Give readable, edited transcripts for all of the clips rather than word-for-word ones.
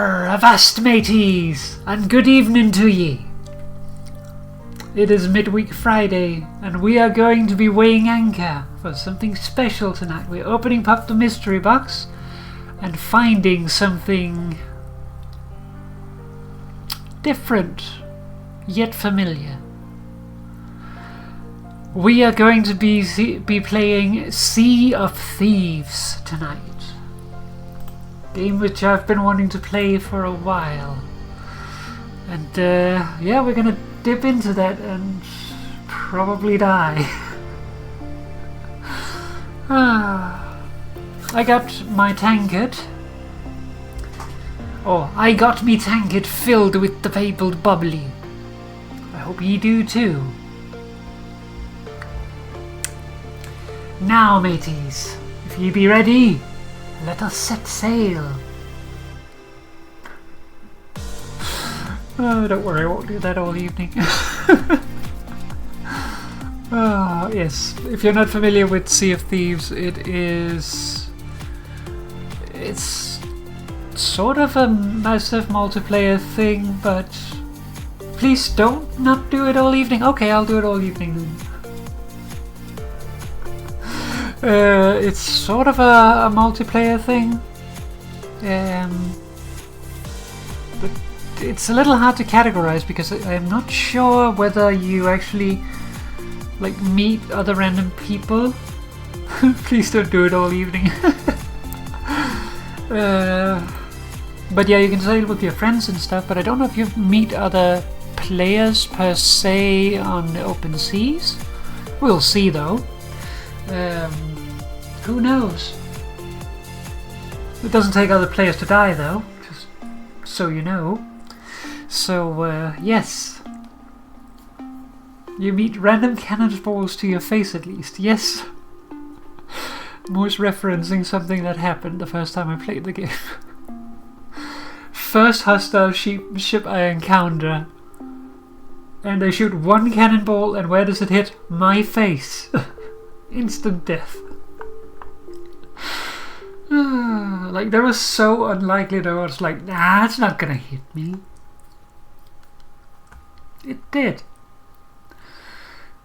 Avast mateys, and good evening to ye. It is midweek Friday, and we are going to be weighing anchor for something special tonight. We're opening up the mystery box and finding something different, yet familiar. We are going to be playing Sea of Thieves tonight. Game which I've been wanting to play for a while. And yeah, we're gonna dip into that and probably die. I got my tankard. Oh, I got me tankard filled with the fabled bubbly. I hope ye do too. Now, mateys, if ye be ready, let us set sail. Oh, don't worry, I won't do that all evening. Oh, yes. If you're not familiar with Sea of Thieves, it's sort of a massive multiplayer thing, but please don't not do it all evening. Okay, I'll do it all evening then. It's sort of a multiplayer thing, but it's a little hard to categorize because I'm not sure whether you actually like meet other random people. Please don't do it all evening. But yeah, you can sail with your friends and stuff, but I don't know if you meet other players per se on open seas. We'll see though. Who knows? It doesn't take other players to die though, just so you know. So yes, you meet random cannonballs to your face at least. Yes, Moore's referencing something that happened the first time I played the game. First hostile ship I encounter, and I shoot one cannonball, and where does it hit? My face. Instant death. Like, that was so unlikely though. I was like, nah, it's not gonna hit me. It did.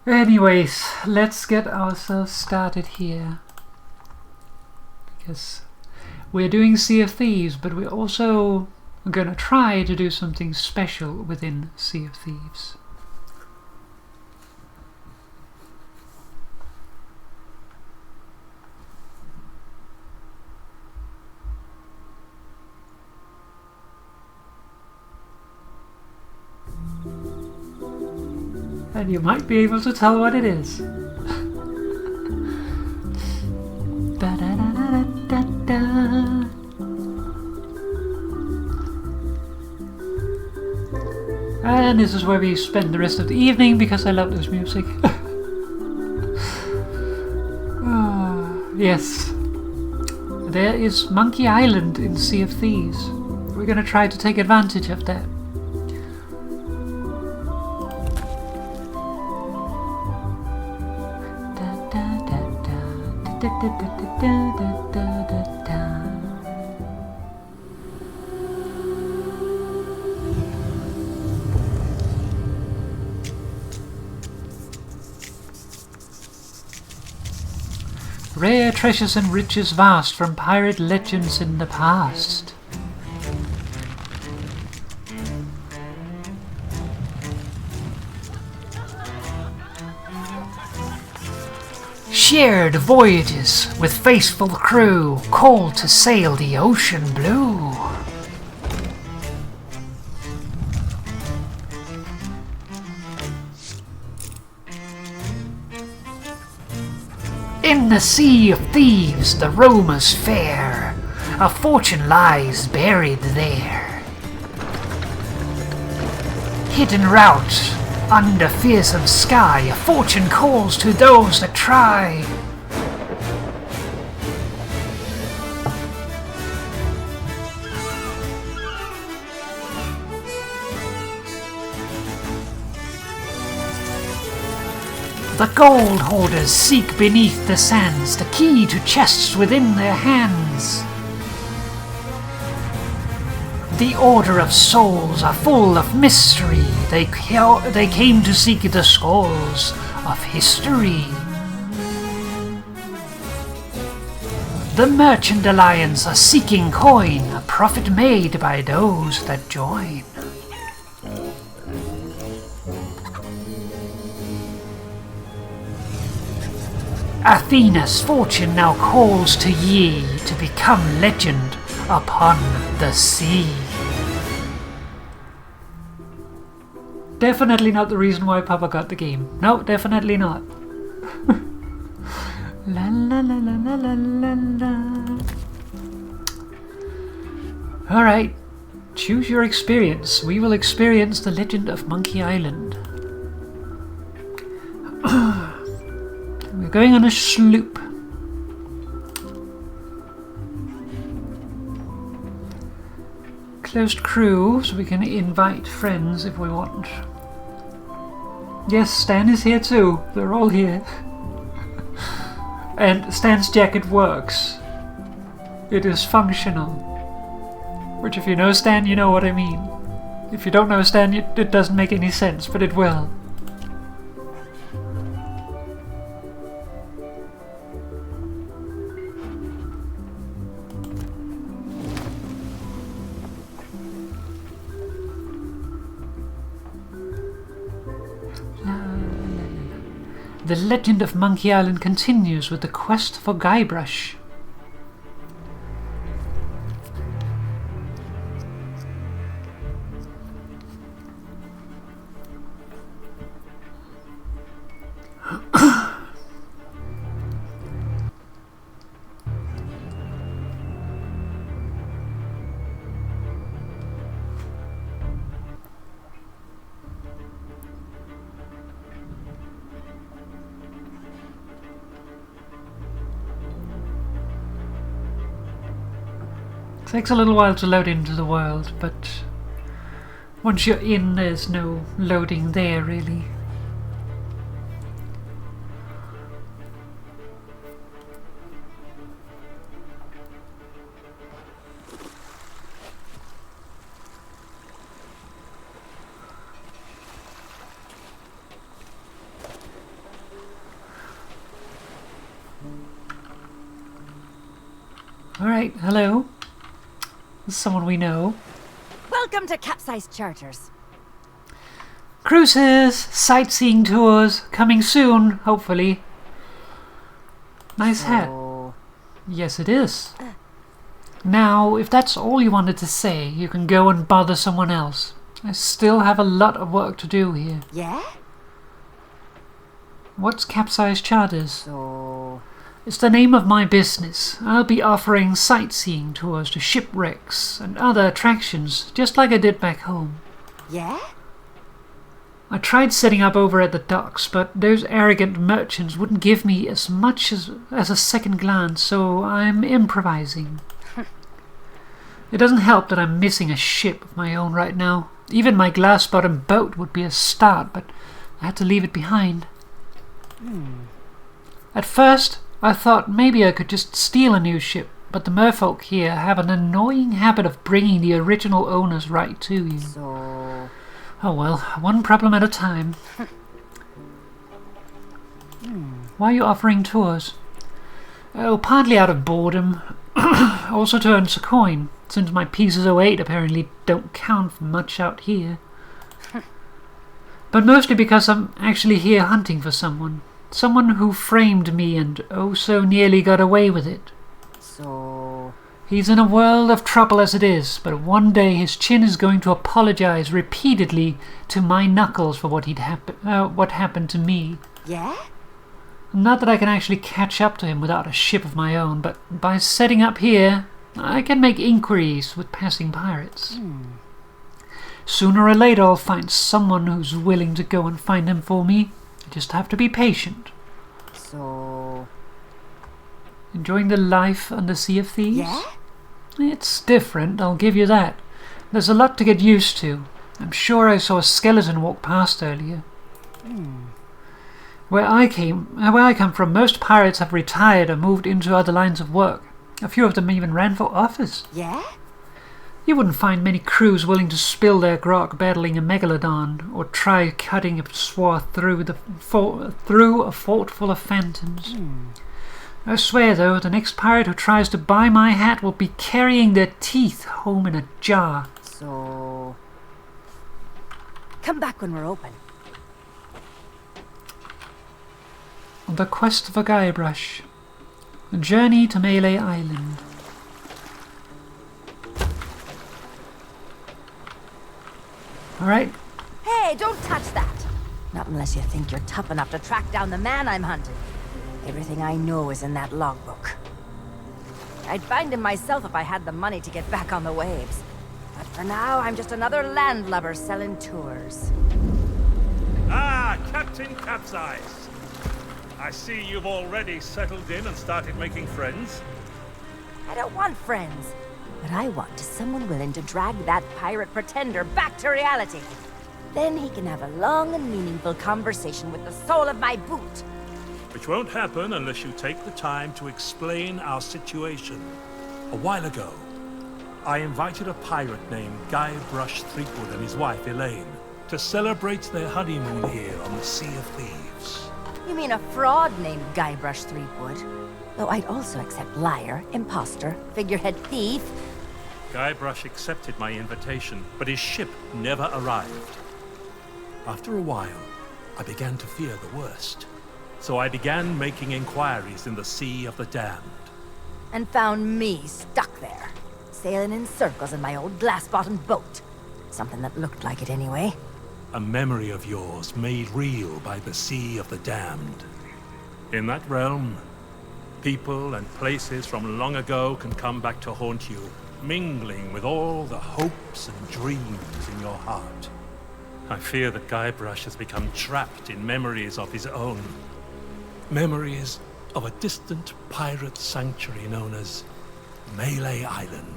Anyways, let's get ourselves started here. Because we're doing Sea of Thieves, but we're also gonna try to do something special within Sea of Thieves. And you might be able to tell what it is. And this is where we spend the rest of the evening because I love this music. Yes. There is Monkey Island in Sea of Thieves. We're gonna try to take advantage of that. Rare treasures and riches vast from pirate legends in the past. Shared voyages with faithful crew, called to sail the ocean blue. In the Sea of Thieves the roamers fare, a fortune lies buried there. Hidden route under fearsome sky, a fortune calls to those that try. The gold hoarders seek beneath the sands, the key to chests within their hands. The Order of Souls are full of mystery. They came to seek the scrolls of history. The Merchant Alliance are seeking coin, a profit made by those that join. Athena's fortune now calls to ye to become legend upon the sea. Definitely not the reason why Papa got the game. No, definitely not. La la la la la la la. Alright, choose your experience. We will experience the legend of Monkey Island. We're going on a sloop. Closed crew, so we can invite friends if we want. Yes, Stan is here too. They're all here. And Stan's jacket works. It is functional. Which if you know Stan, you know what I mean. If you don't know Stan, it doesn't make any sense, but it will. The legend of Monkey Island continues with the quest for Guybrush. Takes a little while to load into the world, but once you're in, there's no loading there, really. Alright, hello. Someone we know. Welcome to Capsized Charters. Cruises, sightseeing tours, coming soon, hopefully. Nice hat. Yes, it is. Now, if that's all you wanted to say, you can go and bother someone else. I still have a lot of work to do here. Yeah? What's Capsized Charters? It's the name of my business. I'll be offering sightseeing tours to shipwrecks and other attractions, just like I did back home. Yeah? I tried setting up over at the docks, but those arrogant merchants wouldn't give me as much as a second glance, so I'm improvising. It doesn't help that I'm missing a ship of my own right now. Even my glass-bottomed boat would be a start, but I had to leave it behind. At first, I thought maybe I could just steal a new ship, but the merfolk here have an annoying habit of bringing the original owners right to you. Oh well, one problem at a time. Why are you offering tours? Oh, partly out of boredom. Also to earn a coin, since my pieces 08 apparently don't count for much out here. But mostly because I'm actually here hunting for someone. Someone who framed me and oh so nearly got away with it. He's in a world of trouble as it is, but one day his chin is going to apologize repeatedly to my knuckles for what happened to me. Yeah? Not that I can actually catch up to him without a ship of my own, but by setting up here, I can make inquiries with passing pirates. Sooner or later I'll find someone who's willing to go and find him for me. I just have to be patient. Enjoying the life on the Sea of Thieves? Yeah? It's different, I'll give you that. There's a lot to get used to. I'm sure I saw a skeleton walk past earlier. Where I come from, most pirates have retired or moved into other lines of work. A few of them even ran for office. Yeah? You wouldn't find many crews willing to spill their grog battling a megalodon, or try cutting a swath through a fort full of phantoms. I swear, though, the next pirate who tries to buy my hat will be carrying their teeth home in a jar. So... come back when we're open. On the quest for Guybrush. A journey to Mêlée Island. Alright. Hey, don't touch that! Not unless you think you're tough enough to track down the man I'm hunting. Everything I know is in that logbook. I'd find him myself if I had the money to get back on the waves. But for now, I'm just another landlubber selling tours. Ah, Captain Capsize. I see you've already settled in and started making friends. I don't want friends. What I want is someone willing to drag that pirate pretender back to reality. Then he can have a long and meaningful conversation with the sole of my boot. Which won't happen unless you take the time to explain our situation. A while ago, I invited a pirate named Guybrush Threepwood and his wife Elaine to celebrate their honeymoon here on the Sea of Thieves. You mean a fraud named Guybrush Threepwood? Though I'd also accept liar, imposter, figurehead thief. Guybrush accepted my invitation, but his ship never arrived. After a while, I began to fear the worst. So I began making inquiries in the Sea of the Damned. And found me stuck there, sailing in circles in my old glass-bottomed boat. Something that looked like it anyway. A memory of yours made real by the Sea of the Damned. In that realm, people and places from long ago can come back to haunt you, mingling with all the hopes and dreams in your heart. I fear that Guybrush has become trapped in memories of his own. Memories of a distant pirate sanctuary known as Mêlée Island.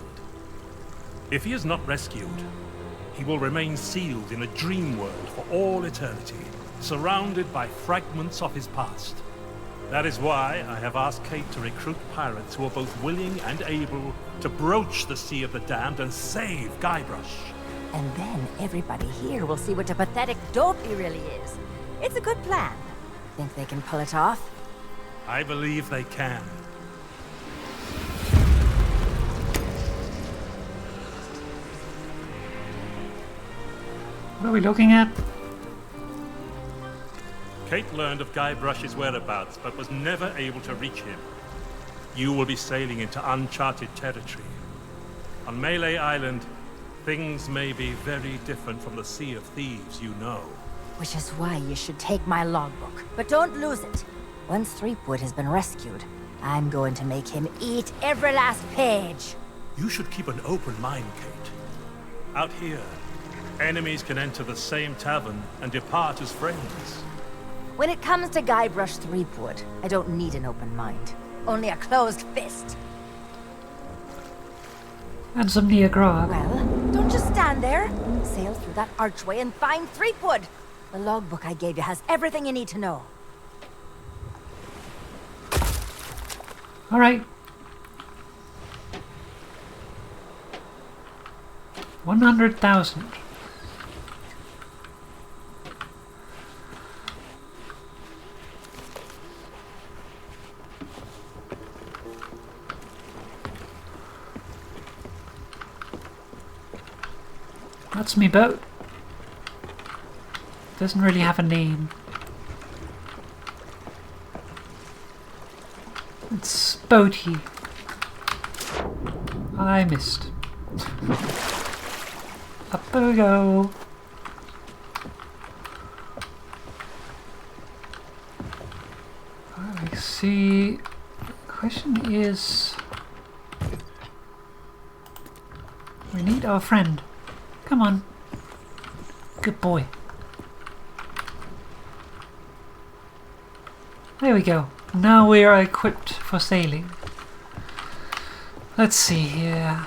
If he is not rescued, he will remain sealed in a dream world for all eternity, surrounded by fragments of his past. That is why I have asked Kate to recruit pirates who are both willing and able to broach the Sea of the Damned and save Guybrush. And then everybody here will see what a pathetic dope he really is. It's a good plan. Think they can pull it off? I believe they can. What are we looking at? Kate learned of Guybrush's whereabouts, but was never able to reach him. You will be sailing into uncharted territory. On Mêlée Island, things may be very different from the Sea of Thieves you know. Which is why you should take my logbook. But don't lose it. Once Threepwood has been rescued, I'm going to make him eat every last page. You should keep an open mind, Kate. Out here, enemies can enter the same tavern and depart as friends. When it comes to Guybrush Threepwood, I don't need an open mind. Only a closed fist. And some near grog. Well, don't just stand there. Sail through that archway and find Threepwood. The logbook I gave you has everything you need to know. Alright. 100,000. That's me boat. Doesn't really have a name. It's boaty. I missed. Up we go. I see. The question is, we need our friend. Come on. Good boy. There we go. Now we are equipped for sailing. Let's see here.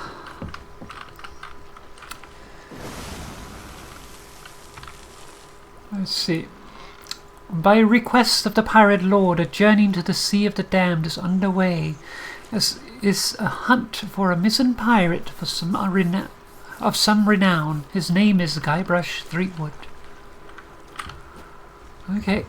Let's see. By request of the pirate lord, a journey to the Sea of the Damned is underway. As is a hunt for a missing pirate for some of some renown. His name is Guybrush Threepwood. Okay.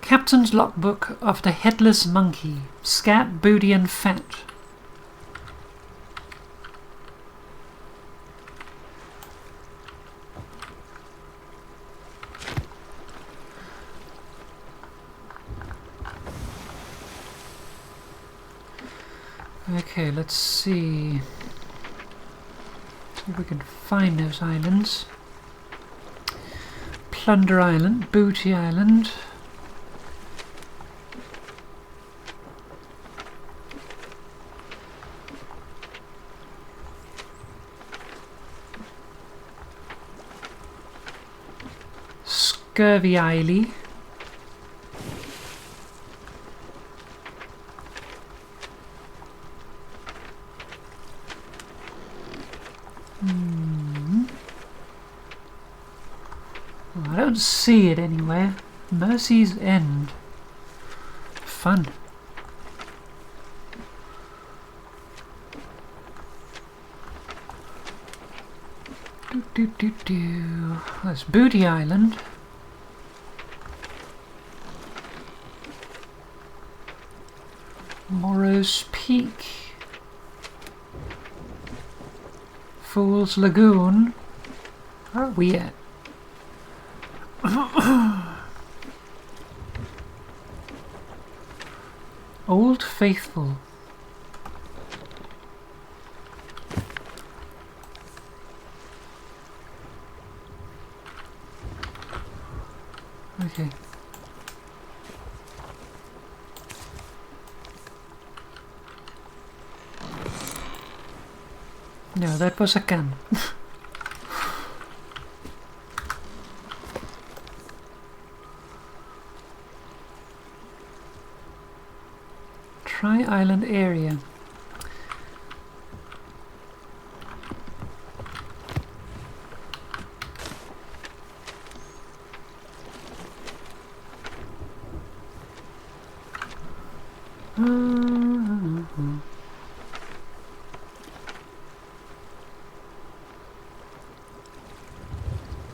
Captain's logbook of the Headless Monkey. Scat, booty and fat. Okay, let's see if we can find those islands. Plunder Island, Booty Island. Scurvy Isle. I don't see it anywhere. Mercy's End. Fun. That's Booty Island. Morrow's Peak. Fool's Lagoon. Where are we at? Old Faithful. Okay. No, that was a gun. Tri-island area.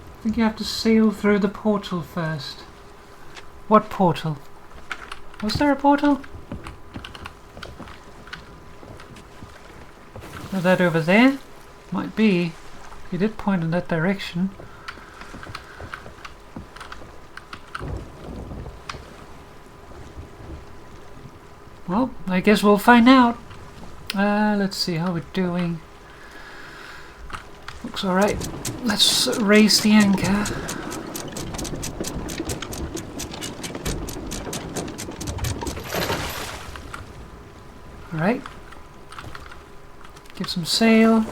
I think you have to sail through the portal first. What portal? Was there a portal? Is that over there? Might be. You did point in that direction. Well, I guess we'll find out. Let's see how we're doing. Looks alright. Let's raise the anchor. Alright. Give some sail.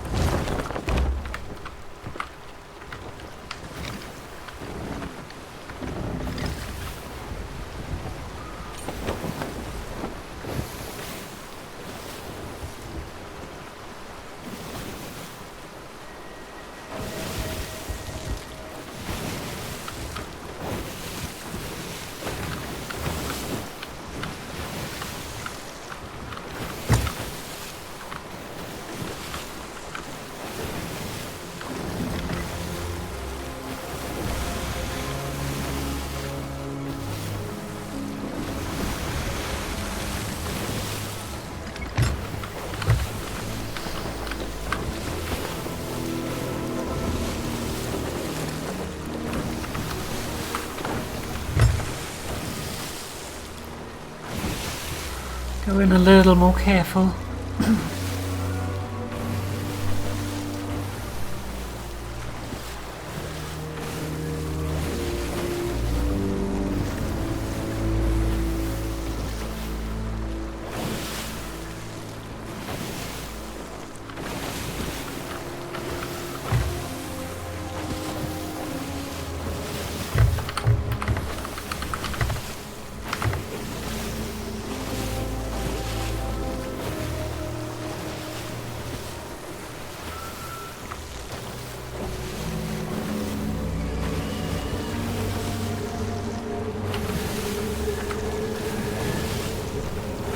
Go in a little more careful.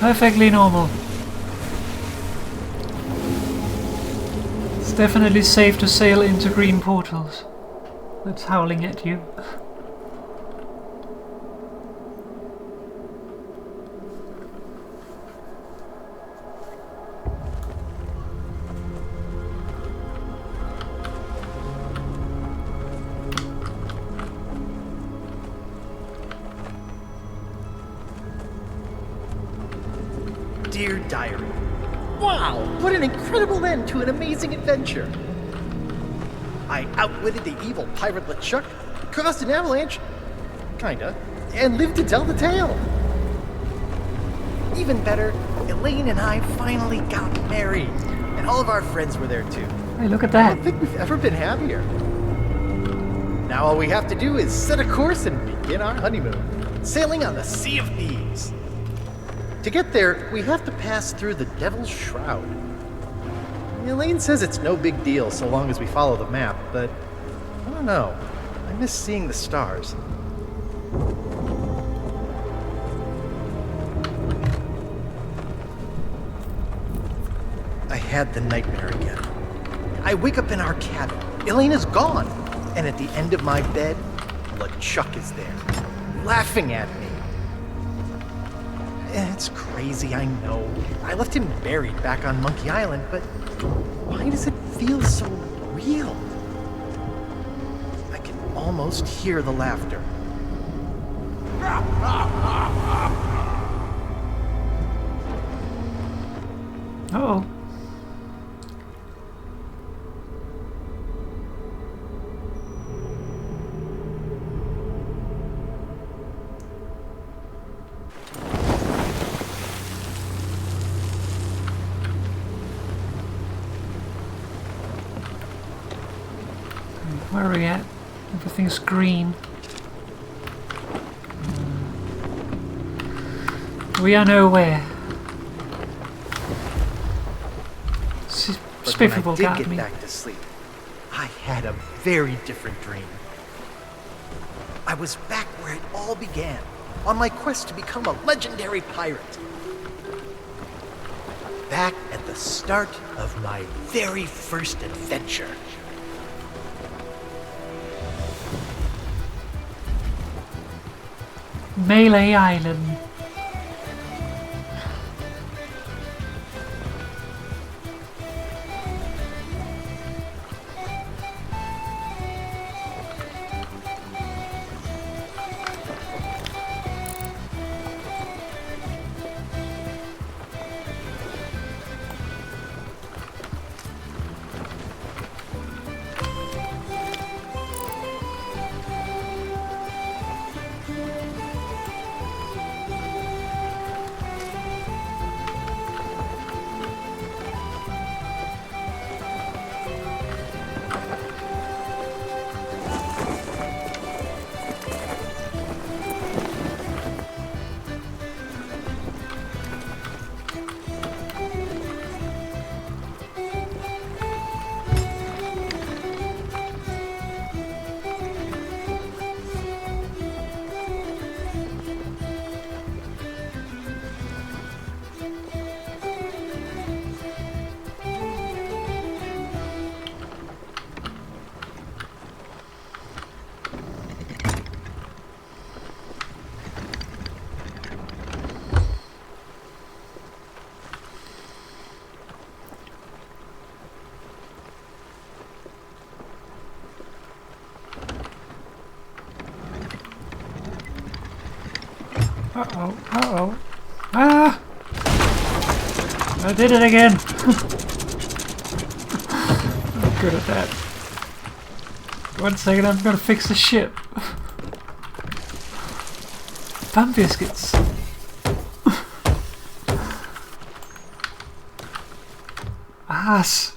Perfectly normal. definitely safe to sail into green portals. That's howling at you. Dear Diary, wow, what an incredible end to an amazing adventure. I outwitted the evil pirate LeChuck, caused an avalanche, kinda, and lived to tell the tale. Even better, Elaine and I finally got married, and all of our friends were there too. Hey, look at I that. don't think we've ever been happier. Now all we have to do is set a course and begin our honeymoon, sailing on the Sea of Thieves. To get there, we have to pass through the Devil's Shroud. Elaine says it's no big deal so long as we follow the map, but I don't know. I miss seeing the stars. I had the nightmare again. I wake up in our cabin. Elaine is gone. And at the end of my bed, LeChuck is there, laughing at me. It's crazy, I know. I left him buried back on Monkey Island, but why does it feel so real? I can almost hear the laughter. Uh-oh. Where are we at? Everything's green. We are nowhere. But when I Spiffable did got get me. back to sleep, I had a very different dream. I was back where it all began, on my quest to become a legendary pirate. Back at the start of my very first adventure. Mêlée Island. Uh-oh, uh-oh. Ah! I did it again! I'm good at that. 1 second, I'm gonna fix the ship. Fun biscuits. Ass.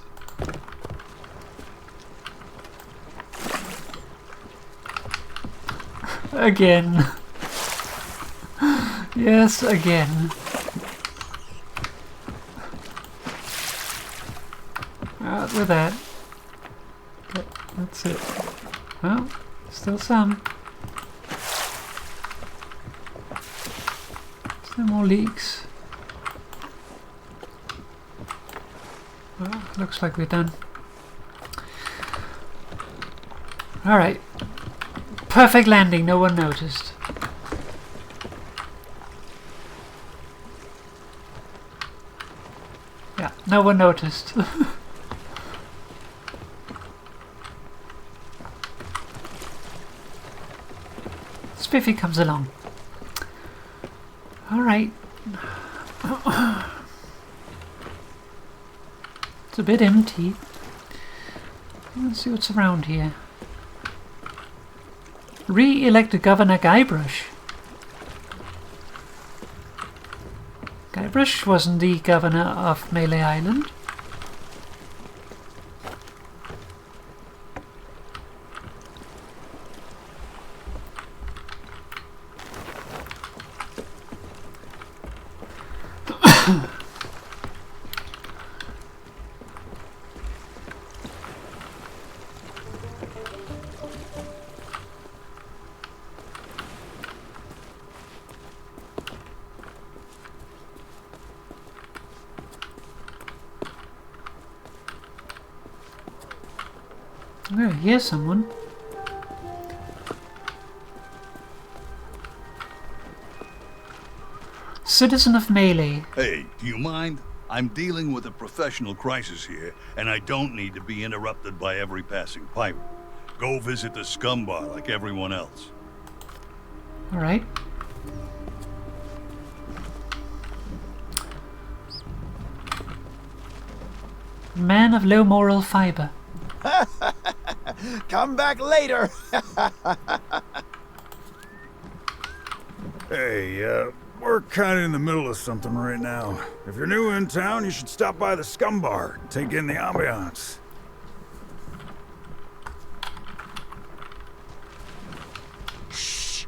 Again. Yes, again. Out with that. Okay, that's it. Well, still some. Still more leaks. Well, looks like we're done. Alright. Perfect landing, no one noticed. Yeah, no one noticed. Spiffy comes along. Alright. It's a bit empty. Let's see what's around here. Re-elected Governor Guybrush. Guybrush wasn't the governor of Mêlée Island. Oh, here's someone. Citizen of Mêlée. Hey, do you mind? I'm dealing with a professional crisis here, and I don't need to be interrupted by every passing pirate. Go visit the scum bar like everyone else. Alright. Man of low moral fiber. Come back later. Hey, we're kind of in the middle of something right now. If you're new in town, you should stop by the scum bar and take in the ambiance. Shh!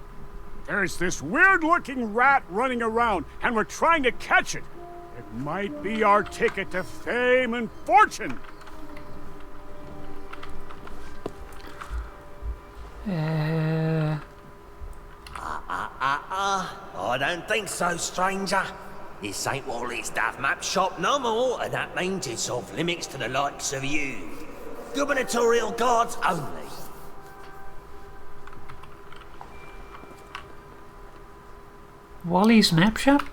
There's this weird-looking rat running around, and we're trying to catch it. It might be our ticket to fame and fortune. I don't think so, stranger. This ain't Wally's Daft Map shop no more, and that means it's off limits to the likes of you. Gubernatorial guards only. Wally's map shop?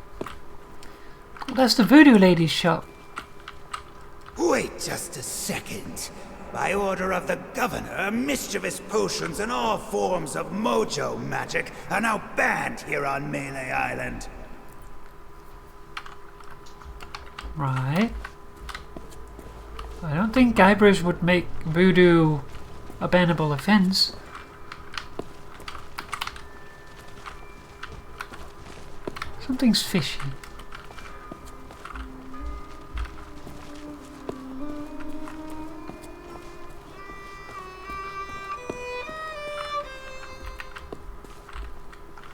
Well, that's the voodoo lady's shop. Wait just a second. By order of the governor, mischievous potions and all forms of mojo magic are now banned here on Mêlée Island. Right. I don't think Guybrush would make voodoo a bannable offense. Something's fishy.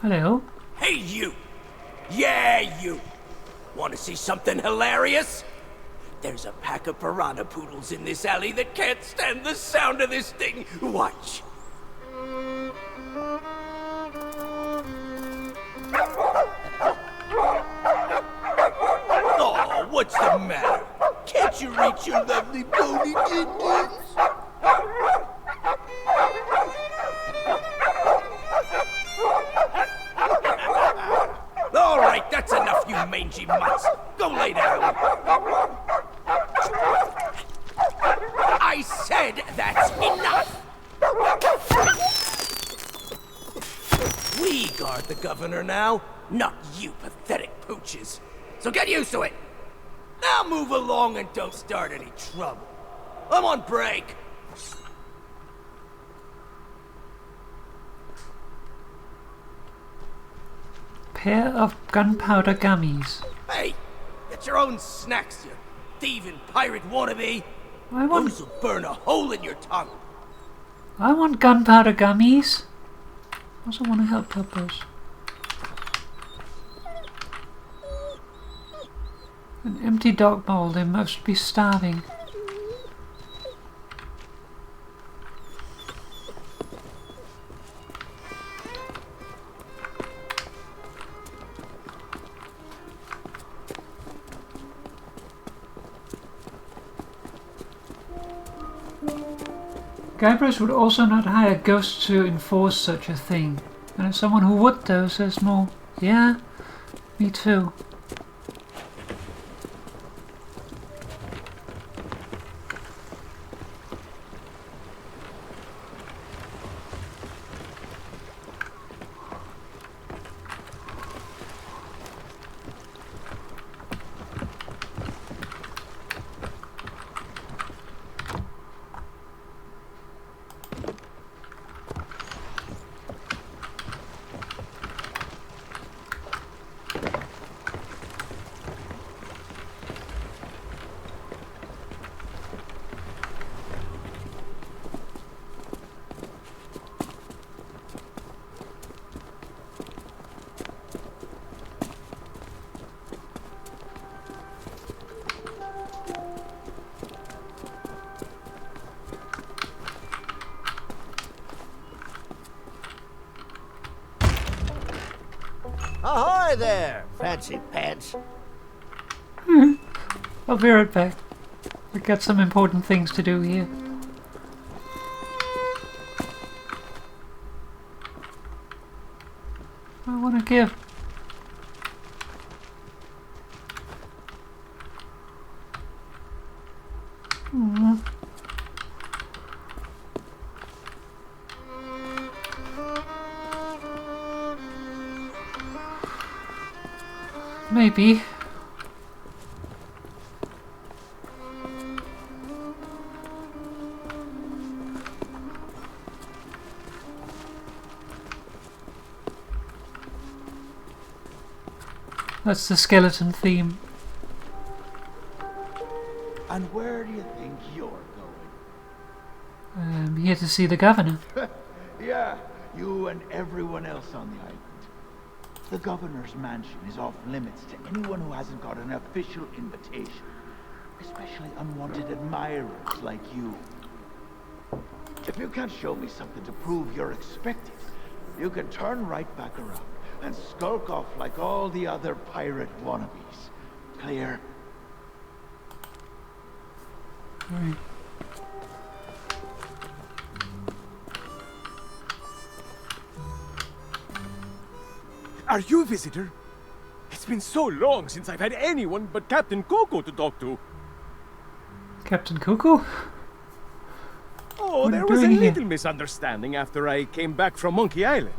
Hello? Hey, you! Yeah, you! Want to see something hilarious? There's a pack of piranha poodles in this alley that can't stand the sound of this thing. Watch. Oh, what's the matter? Can't you reach your lovely bony din-dins? All right, that's enough, you mangy mutts. Go lay down. I said that's enough. We guard the governor now, not you pathetic pooches. So get used to it. Now move along and don't start any trouble. I'm on break. Pair of gunpowder gummies. Hey, get your own snacks, you thieving pirate wannabe. I want Those will burn a hole in your tongue. gunpowder gummies. I also want to help Peppers. An empty dog bowl, they must be starving. Guybrush would also not hire ghosts to enforce such a thing. And as someone who would though, says more, yeah, me too. Ahoy there, fancy pants. I'll be right back. I've got some important things to do here. I want to give. Maybe. That's the skeleton theme. And where do you think you're going? I'm here to see the governor. Yeah, you and everyone else on the island. The governor's mansion is off limits to anyone who hasn't got an official invitation. Especially unwanted admirers like you. If you can't show me something to prove you're expected, you can turn right back around and skulk off like all the other pirate wannabes. Clear? Right. Are you a visitor? It's been so long since I've had anyone but Captain Coco to talk to. Captain Coco? Oh, What are there you was a doing here? little misunderstanding after I came back from Monkey Island.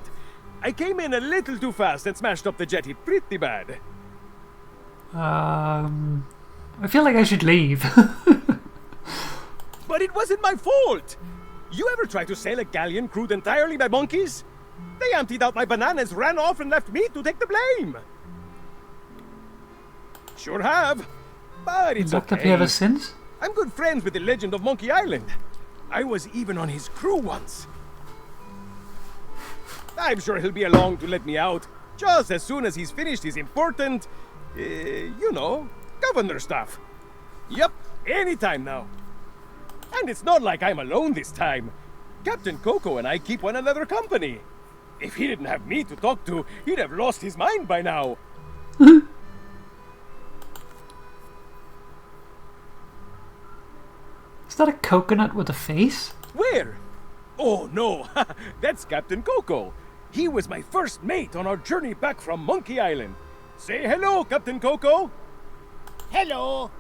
I came in a little too fast and smashed up the jetty pretty bad. I feel like I should leave. But it wasn't my fault! You ever try to sail a galleon crewed entirely by monkeys? They emptied out my bananas, ran off, and left me to take the blame! Sure have. But it's Locked up okay. here ever since? I'm good friends with the legend of Monkey Island. I was even on his crew once. I'm sure he'll be along to let me out, just as soon as he's finished his important, you know, governor stuff. Yep, anytime now. And it's not like I'm alone this time. Captain Coco and I keep one another company. If he didn't have me to talk to, he'd have lost his mind by now. Is that a coconut with a face? Where? Oh no, that's Captain Coco. He was my first mate on our journey back from Monkey Island. Say hello, Captain Coco. Hello.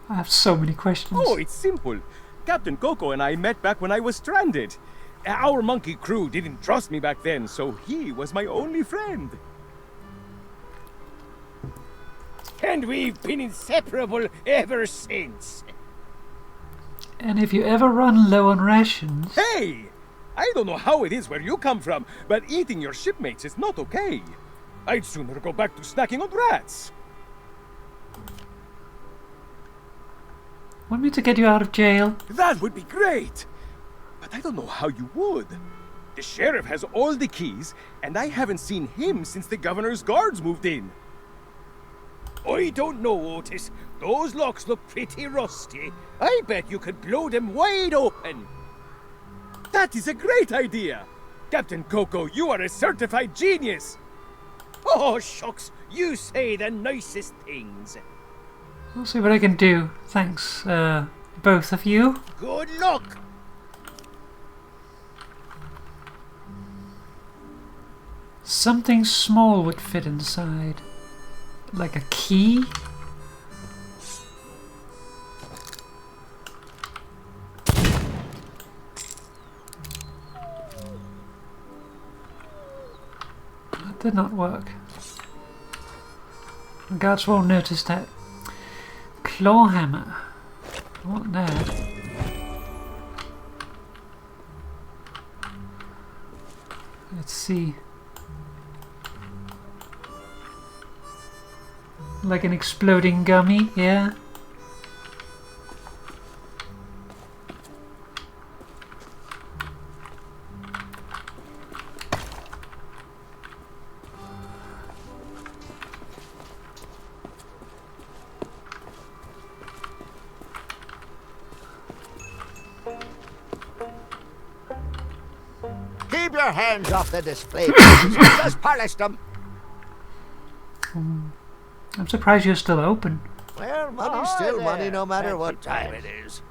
I have so many questions. Oh, it's simple. Captain Coco and I met back when I was stranded. Our monkey crew didn't trust me back then, so he was my only friend. And we've been inseparable ever since. And if you ever run low on rations... Hey! I don't know how it is where you come from, but eating your shipmates is not okay. I'd sooner go back to snacking on rats. Want me to get you out of jail? That would be great! But I don't know how you would. The sheriff has all the keys, and I haven't seen him since the governor's guards moved in. I don't know, Otis. Those locks look pretty rusty. I bet you could blow them wide open. That is a great idea! Captain Coco, you are a certified genius! Oh, shucks. You say the nicest things. I'll see what I can do. Thanks, Both of you. Good luck! Something small would fit inside. Like a key? That did not work. The guards won't notice that. Claw hammer. I want that. Let's see. Like an exploding gummy, yeah? Keep your hands off the display pieces. We just polished them. I'm surprised you're still open. Well, money's still money no matter what time it is.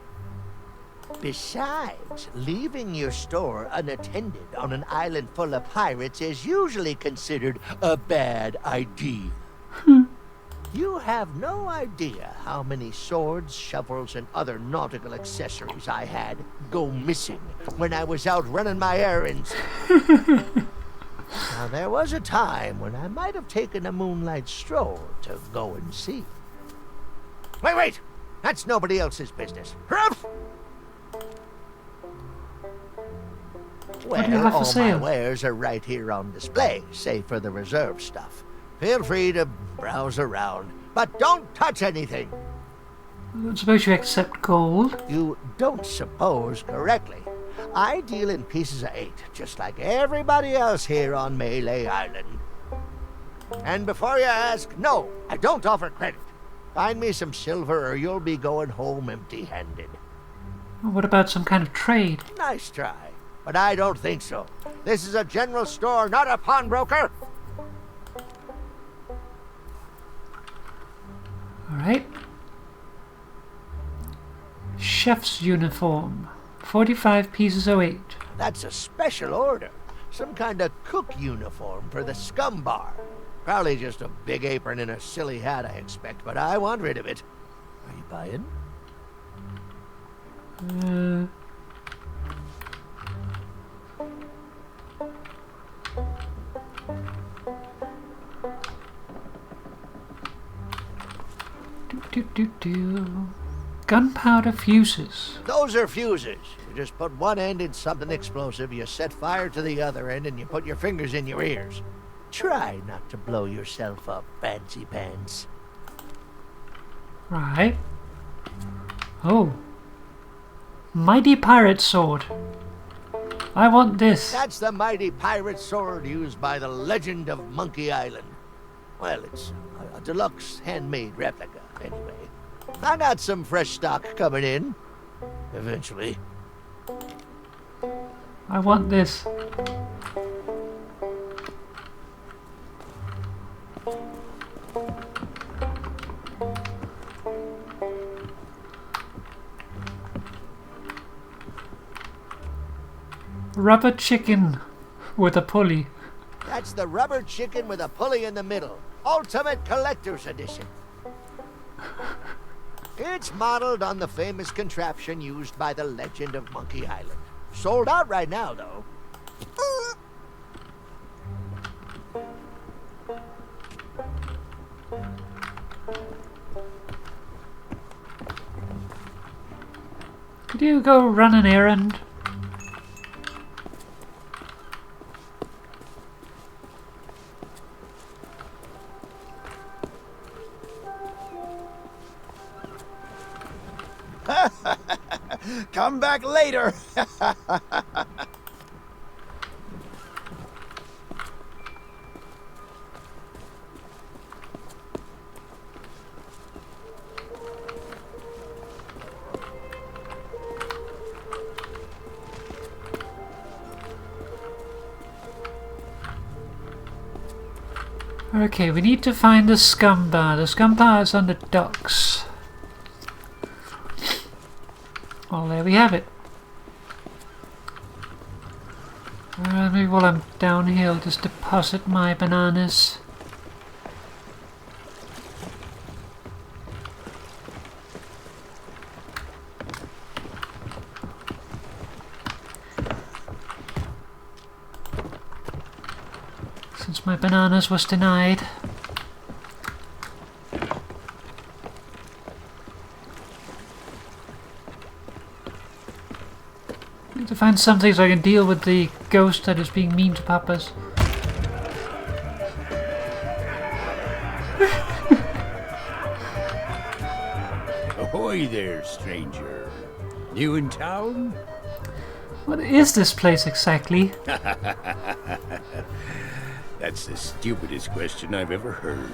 Besides, leaving your store unattended on an island full of pirates is usually considered a bad idea. You have no idea how many swords, shovels, and other nautical accessories I had go missing when I was out running my errands. Now, there was a time when I might have taken a moonlight stroll to go and see. Wait! That's nobody else's business. Huff! What do you have for all sale? my wares are right here on display, save for the reserve stuff. Feel free to browse around, but don't touch anything. I don't suppose you accept gold? You don't suppose correctly. I deal in pieces of 8, just like everybody else here on Mêlée Island. And before you ask, no, I don't offer credit. Find me some silver or you'll be going home empty-handed. What about some kind of trade? Nice try, but I don't think so. This is a general store, not a pawnbroker. Alright. Chef's uniform. 45 pieces of 8. That's a special order. Some kind of cook uniform for the scum bar. Probably just a big apron and a silly hat, I expect, but I want rid of it. Are you buying? Gunpowder fuses. Those are fuses. You just put one end in something explosive, you set fire to the other end, and you put your fingers in your ears. Try not to blow yourself up, fancy pants. Right. Oh. Mighty pirate sword. I want this. That's the mighty pirate sword used by the legend of Monkey Island. Well, it's a deluxe handmade replica, anyway. I got some fresh stock coming in. Eventually. I want this. Rubber chicken with a pulley. That's the rubber chicken with a pulley in the middle. Ultimate Collector's Edition. It's modeled on the famous contraption used by the legend of Monkey Island. Sold out right now, though. Could you go run an errand? Come back later. Okay, we need to find the scum bar. The scum bar is on the docks. Well, there we have it. Maybe while I'm down here, I'll just deposit my bananas. Since my bananas was denied. Need to find something so I can deal with the ghost that is being mean to Papas. Ahoy there, stranger. New in town? What is this place exactly? That's the stupidest question I've ever heard.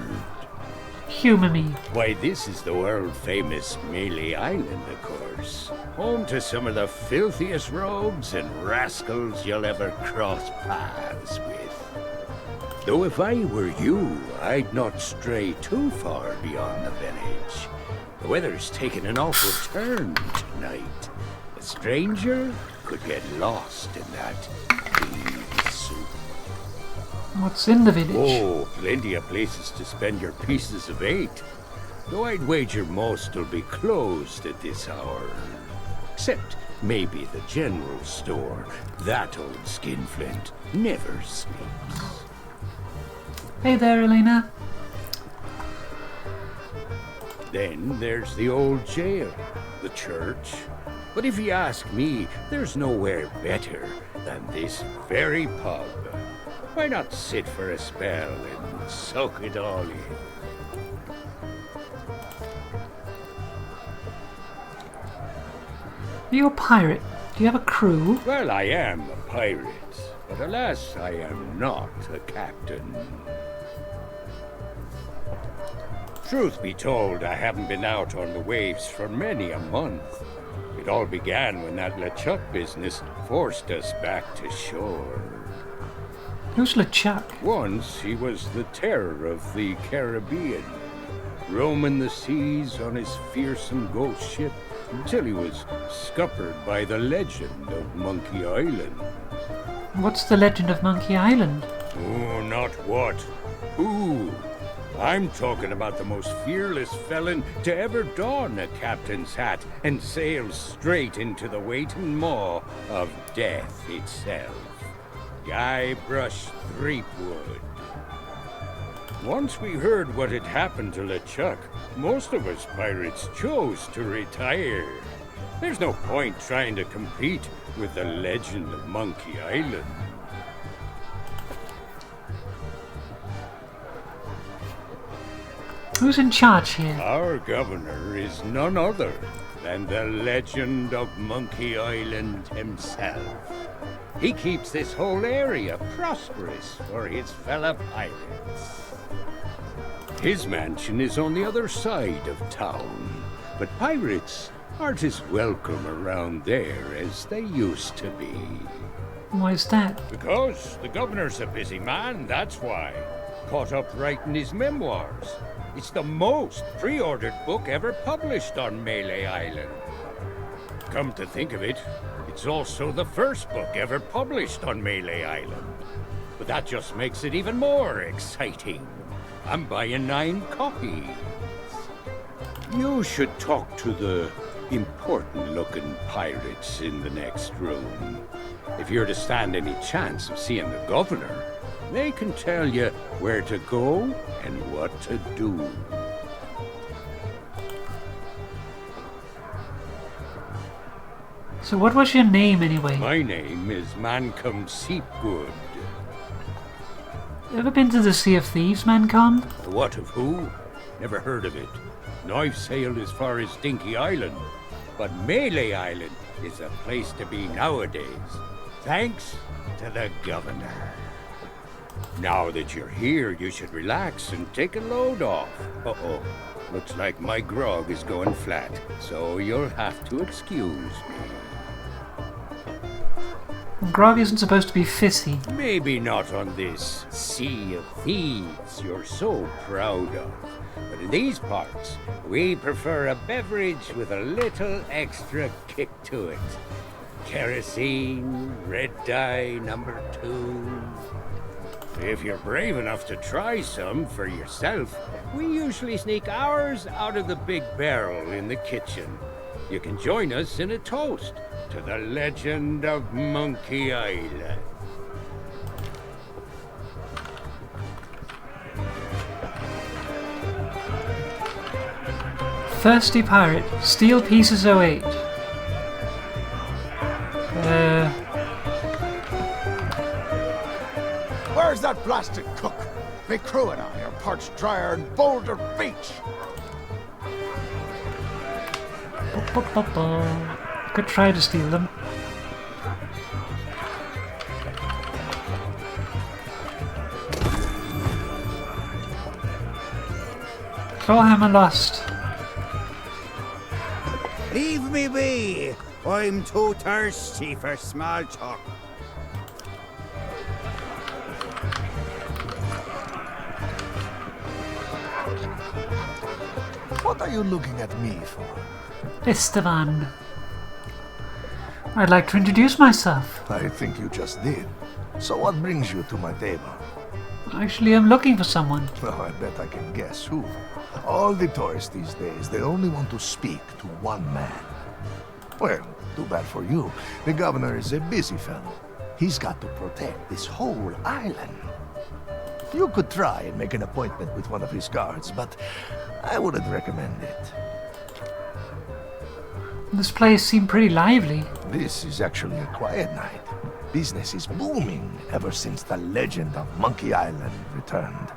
Humor me. Why, this is the world-famous Mêlée Island, of course. Home to some of the filthiest rogues and rascals you'll ever cross paths with. Though if I were you, I'd not stray too far beyond the village. The weather's taken an awful turn tonight. A stranger could get lost in that bean soup. What's in the village? Oh, plenty of places to spend your pieces of 8. Though I'd wager most will be closed at this hour. Except maybe the general store. That old skinflint never sleeps. Hey there, Elena. Then there's the old jail, the church. But if you ask me, there's nowhere better than this very pub. Why not sit for a spell and soak it all in? Are you a pirate? Do you have a crew? Well, I am a pirate, but alas, I am not a captain. Truth be told, I haven't been out on the waves for many a month. It all began when that LeChuck business forced us back to shore. Who's LeChuck? Once he was the terror of the Caribbean, roaming the seas on his fearsome ghost ship until he was scuppered by the legend of Monkey Island. What's the legend of Monkey Island? Oh, not what. Who? I'm talking about the most fearless felon to ever don a captain's hat and sail straight into the waiting maw of death itself. Guybrush Threepwood. Once we heard what had happened to LeChuck, most of us pirates chose to retire. There's no point trying to compete with the legend of Monkey Island. Who's in charge here? Our governor is none other than the legend of Monkey Island himself. He keeps this whole area prosperous for his fellow pirates. His mansion is on the other side of town, but pirates aren't as welcome around there as they used to be. Why is that? Because the governor's a busy man, that's why. Caught up writing his memoirs. It's the most pre-ordered book ever published on Mêlée Island. Come to think of it, it's also the first book ever published on Mêlée Island. But that just makes it even more exciting. I'm buying 9 copies. You should talk to the important-looking pirates in the next room. If you're to stand any chance of seeing the governor, they can tell you where to go and what to do. So what was your name anyway? My name is Mancom Seepgood. Ever been to the Sea of Thieves, Mancom? What of who? Never heard of it. And I've sailed as far as Dinky Island. But Mêlée Island is a place to be nowadays. Thanks to the governor. Now that you're here, you should relax and take a load off. Uh-oh. Looks like my grog is going flat, so you'll have to excuse me. Grog isn't supposed to be fizzy. Maybe not on this Sea of Thieves you're so proud of. But in these parts, we prefer a beverage with a little extra kick to it. Kerosene, red dye, number 2. If you're brave enough to try some for yourself, we usually sneak ours out of the big barrel in the kitchen. You can join us in a toast to the legend of Monkey Island. Thirsty Pirate, Steel Pieces 08. Where's that blasted cook? Me crew and I are parched drier than Boulder Beach. Could try to steal them. Clawhammer lost. Leave me be! I'm too thirsty for small talk. What are you looking at me for? Esteban. I'd like to introduce myself. I think you just did. So what brings you to my table? Actually, I'm looking for someone. Well, I bet I can guess who. All the tourists these days, they only want to speak to one man. Well, too bad for you. The governor is a busy fellow. He's got to protect this whole island. You could try and make an appointment with one of his guards, but I wouldn't recommend it. This place seemed pretty lively. This is actually a quiet night. Business is booming ever since the legend of Monkey Island returned.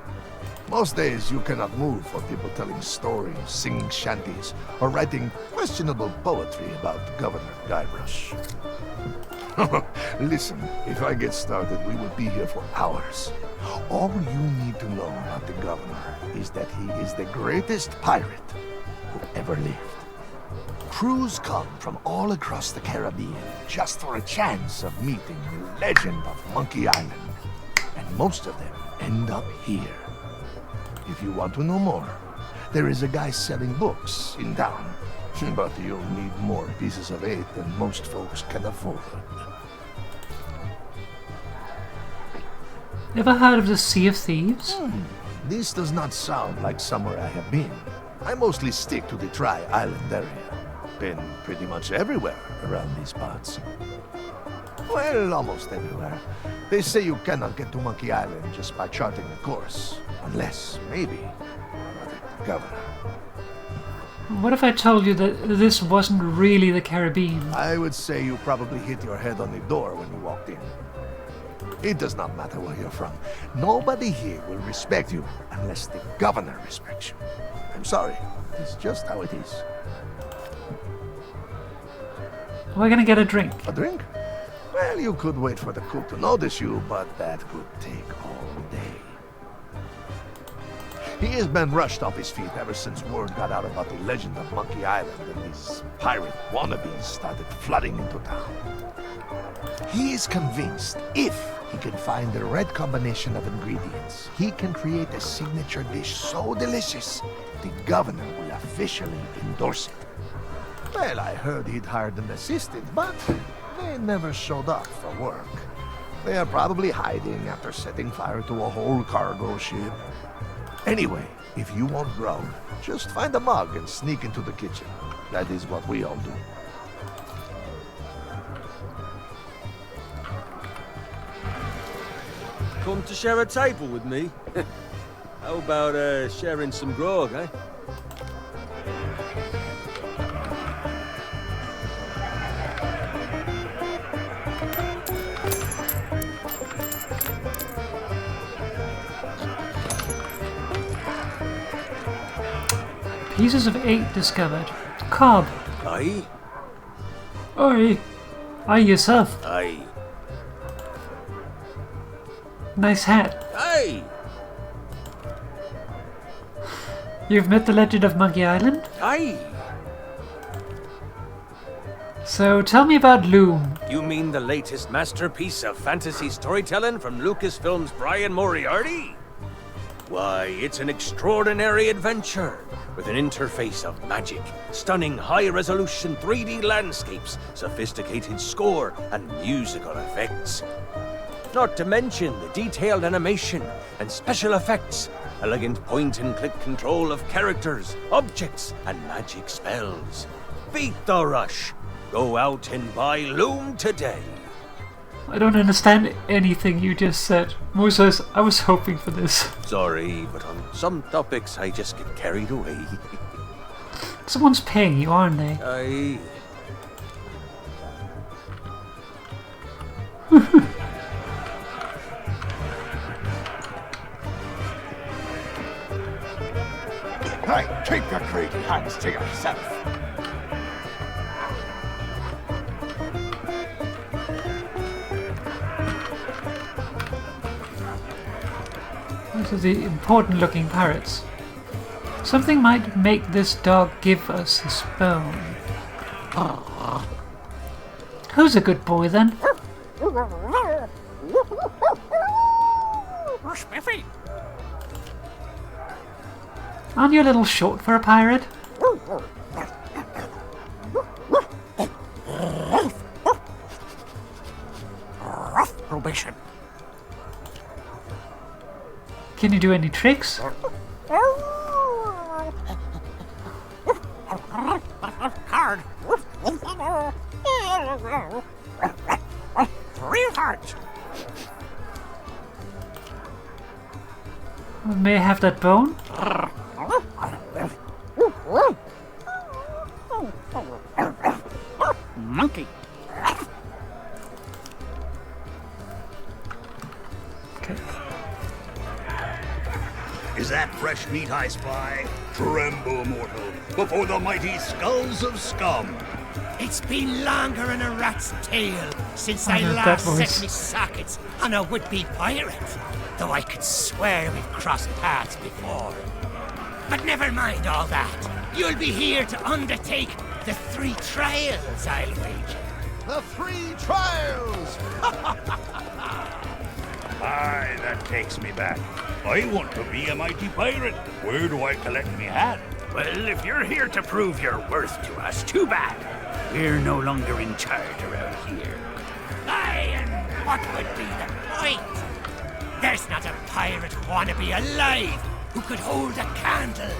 Most days you cannot move for people telling stories, singing shanties, or writing questionable poetry about Governor Guybrush. Listen, if I get started, we will be here for hours. All you need to know about the governor is that he is the greatest pirate who ever lived. Crews come from all across the Caribbean just for a chance of meeting the legend of Monkey Island. And most of them end up here. If you want to know more, there is a guy selling books in town. But you'll need more pieces of 8 than most folks can afford. Ever heard of the Sea of Thieves? This does not sound like somewhere I have been. I mostly stick to the Tri-Island area. Been pretty much everywhere around these parts. Well, almost everywhere. They say you cannot get to Monkey Island just by charting a course. Unless, maybe, the governor. What if I told you that this wasn't really the Caribbean? I would say you probably hit your head on the door when you walked in. It does not matter where you're from. Nobody here will respect you unless the governor respects you. I'm sorry. It's just how it is. We're gonna get a drink. A drink? Well, you could wait for the cook to notice you, but that could take all day. He has been rushed off his feet ever since word got out about the legend of Monkey Island and these pirate wannabes started flooding into town. He is convinced if he can find the right combination of ingredients, he can create a signature dish so delicious, the governor will officially endorse it. Well, I heard he'd hired an assistant, but they never showed up for work. They are probably hiding after setting fire to a whole cargo ship. Anyway, if you want grog, just find a mug and sneak into the kitchen. That is what we all do. Come to share a table with me? How about sharing some grog, eh? Pieces of 8 discovered. Cobb. Aye? Oi. Aye yourself. Aye. Nice hat. Aye! You've met the legend of Monkey Island? Aye! So tell me about Loom. You mean the latest masterpiece of fantasy storytelling from Lucasfilm's Brian Moriarty? Why, it's an extraordinary adventure with an interface of magic, stunning high-resolution 3D landscapes, sophisticated score, and musical effects. Not to mention the detailed animation and special effects, elegant point-and-click control of characters, objects, and magic spells. Beat the rush. Go out and buy Loom today. I don't understand anything you just said. Moses, I was hoping for this. Sorry, but on some topics I just get carried away. Someone's paying you, aren't they? Hey, keep your greedy hands to yourself. These are the important-looking pirates. Something might make this dog give us his bone. Who's a good boy, then? Spiffy. Aren't you a little short for a pirate? Probation. Can you do any tricks? Hard. Real hard. May I have that bone? Monkey. Okay. Is that fresh meat I spy? Tremble, mortal, before the mighty skulls of scum. It's been longer than a rat's tail since I I heard that last voice. set me sockets on a would-be pirate, though I could swear we've crossed paths before. But never mind all that. You'll be here to undertake the 3 trials, I'll wager. The 3 trials! Aye, that takes me back. I want to be a mighty pirate. Where do I collect me hat? Well, if you're here to prove your worth to us, too bad. We're no longer in charge around here. Aye, and what would be the point? There's not a pirate wannabe alive who could hold a candle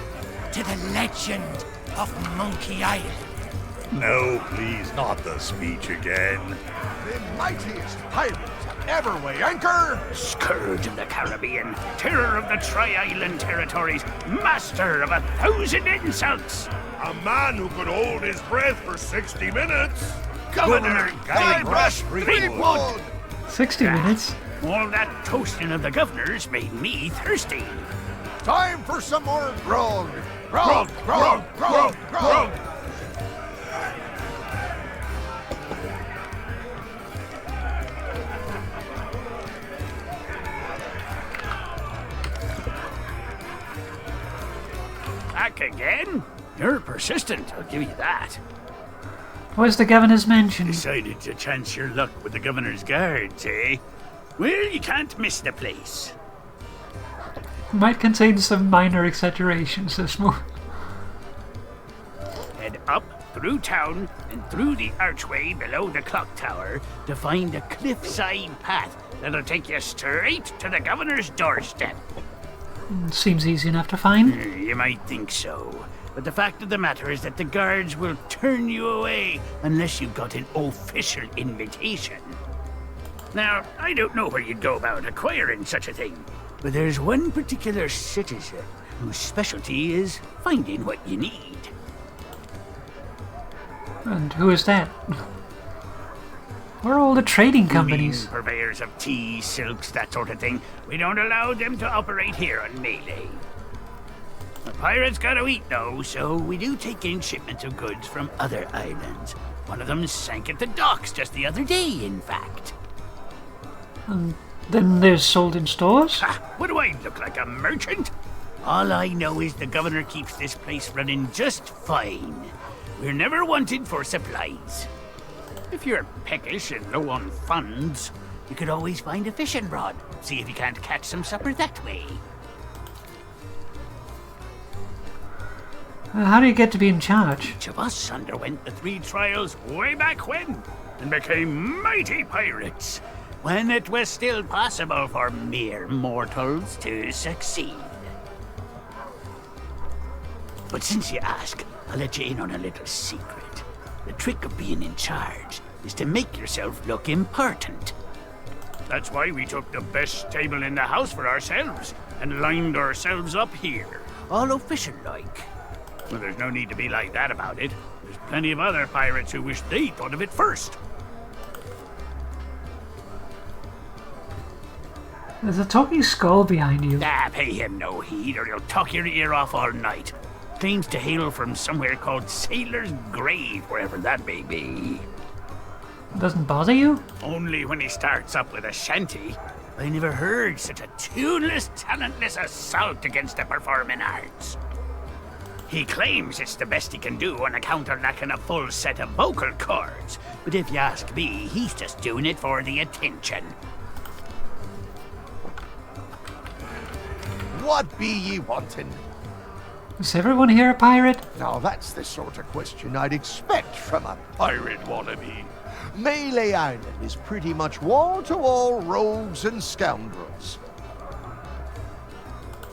to the legend of Monkey Island. No, please, not the speech again. The mightiest pirates have ever weighed anchor! Scourge of the Caribbean, terror of the Tri-Island territories, master of 1,000 insults. A man who could hold his breath for 60 minutes. Governor Guybrush Threepwood. 60 minutes? All that toasting of the governors made me thirsty. Time for some more grog! Grog! Grog! Grog! Grog! Back again? You're persistent, I'll give you that. Where's the governor's mansion? Decided to chance your luck with the governor's guards, eh? Well, you can't miss the place. Might contain some minor exaggerations, this movie. Head up, through town, and through the archway below the clock tower to find a cliffside path that'll take you straight to the governor's doorstep. Seems easy enough to find. You might think so, but the fact of the matter is that the guards will turn you away unless you've got an official invitation. Now, I don't know where you'd go about acquiring such a thing, but there's one particular citizen whose specialty is finding what you need. And who is that? Where are all the trading You companies? mean purveyors of tea, silks, that sort of thing. We don't allow them to operate here on Mêlée. The pirates gotta eat, though, so we do take in shipments of goods from other islands. One of them sank at the docks just the other day, in fact. And then they're sold in stores? Ha! What do I look like, a merchant? All I know is the governor keeps this place running just fine. We're never wanted for supplies. If you're peckish and low on funds, you could always find a fishing rod. See if you can't catch some supper that way. How do you get to be in charge? Each of us underwent the 3 trials way back when, and became mighty pirates, when it was still possible for mere mortals to succeed. But since you ask, I'll let you in on a little secret. The trick of being in charge is to make yourself look important. That's why we took the best table in the house for ourselves, and lined ourselves up here, all official-like. Well, there's no need to be like that about it. There's plenty of other pirates who wish they thought of it first. There's a talking skull behind you. Ah, pay him no heed, or he'll talk your ear off all night. Claims to hail from somewhere called Sailor's Grave, wherever that may be. Doesn't bother you? Only when he starts up with a shanty. I never heard such a tuneless, talentless assault against the performing arts. He claims it's the best he can do on account of lacking a full set of vocal cords. But if you ask me, he's just doing it for the attention. What be ye wanting? Is everyone here a pirate? Now that's the sort of question I'd expect from a pirate wannabe. Mêlée Island is pretty much wall-to-wall rogues and scoundrels.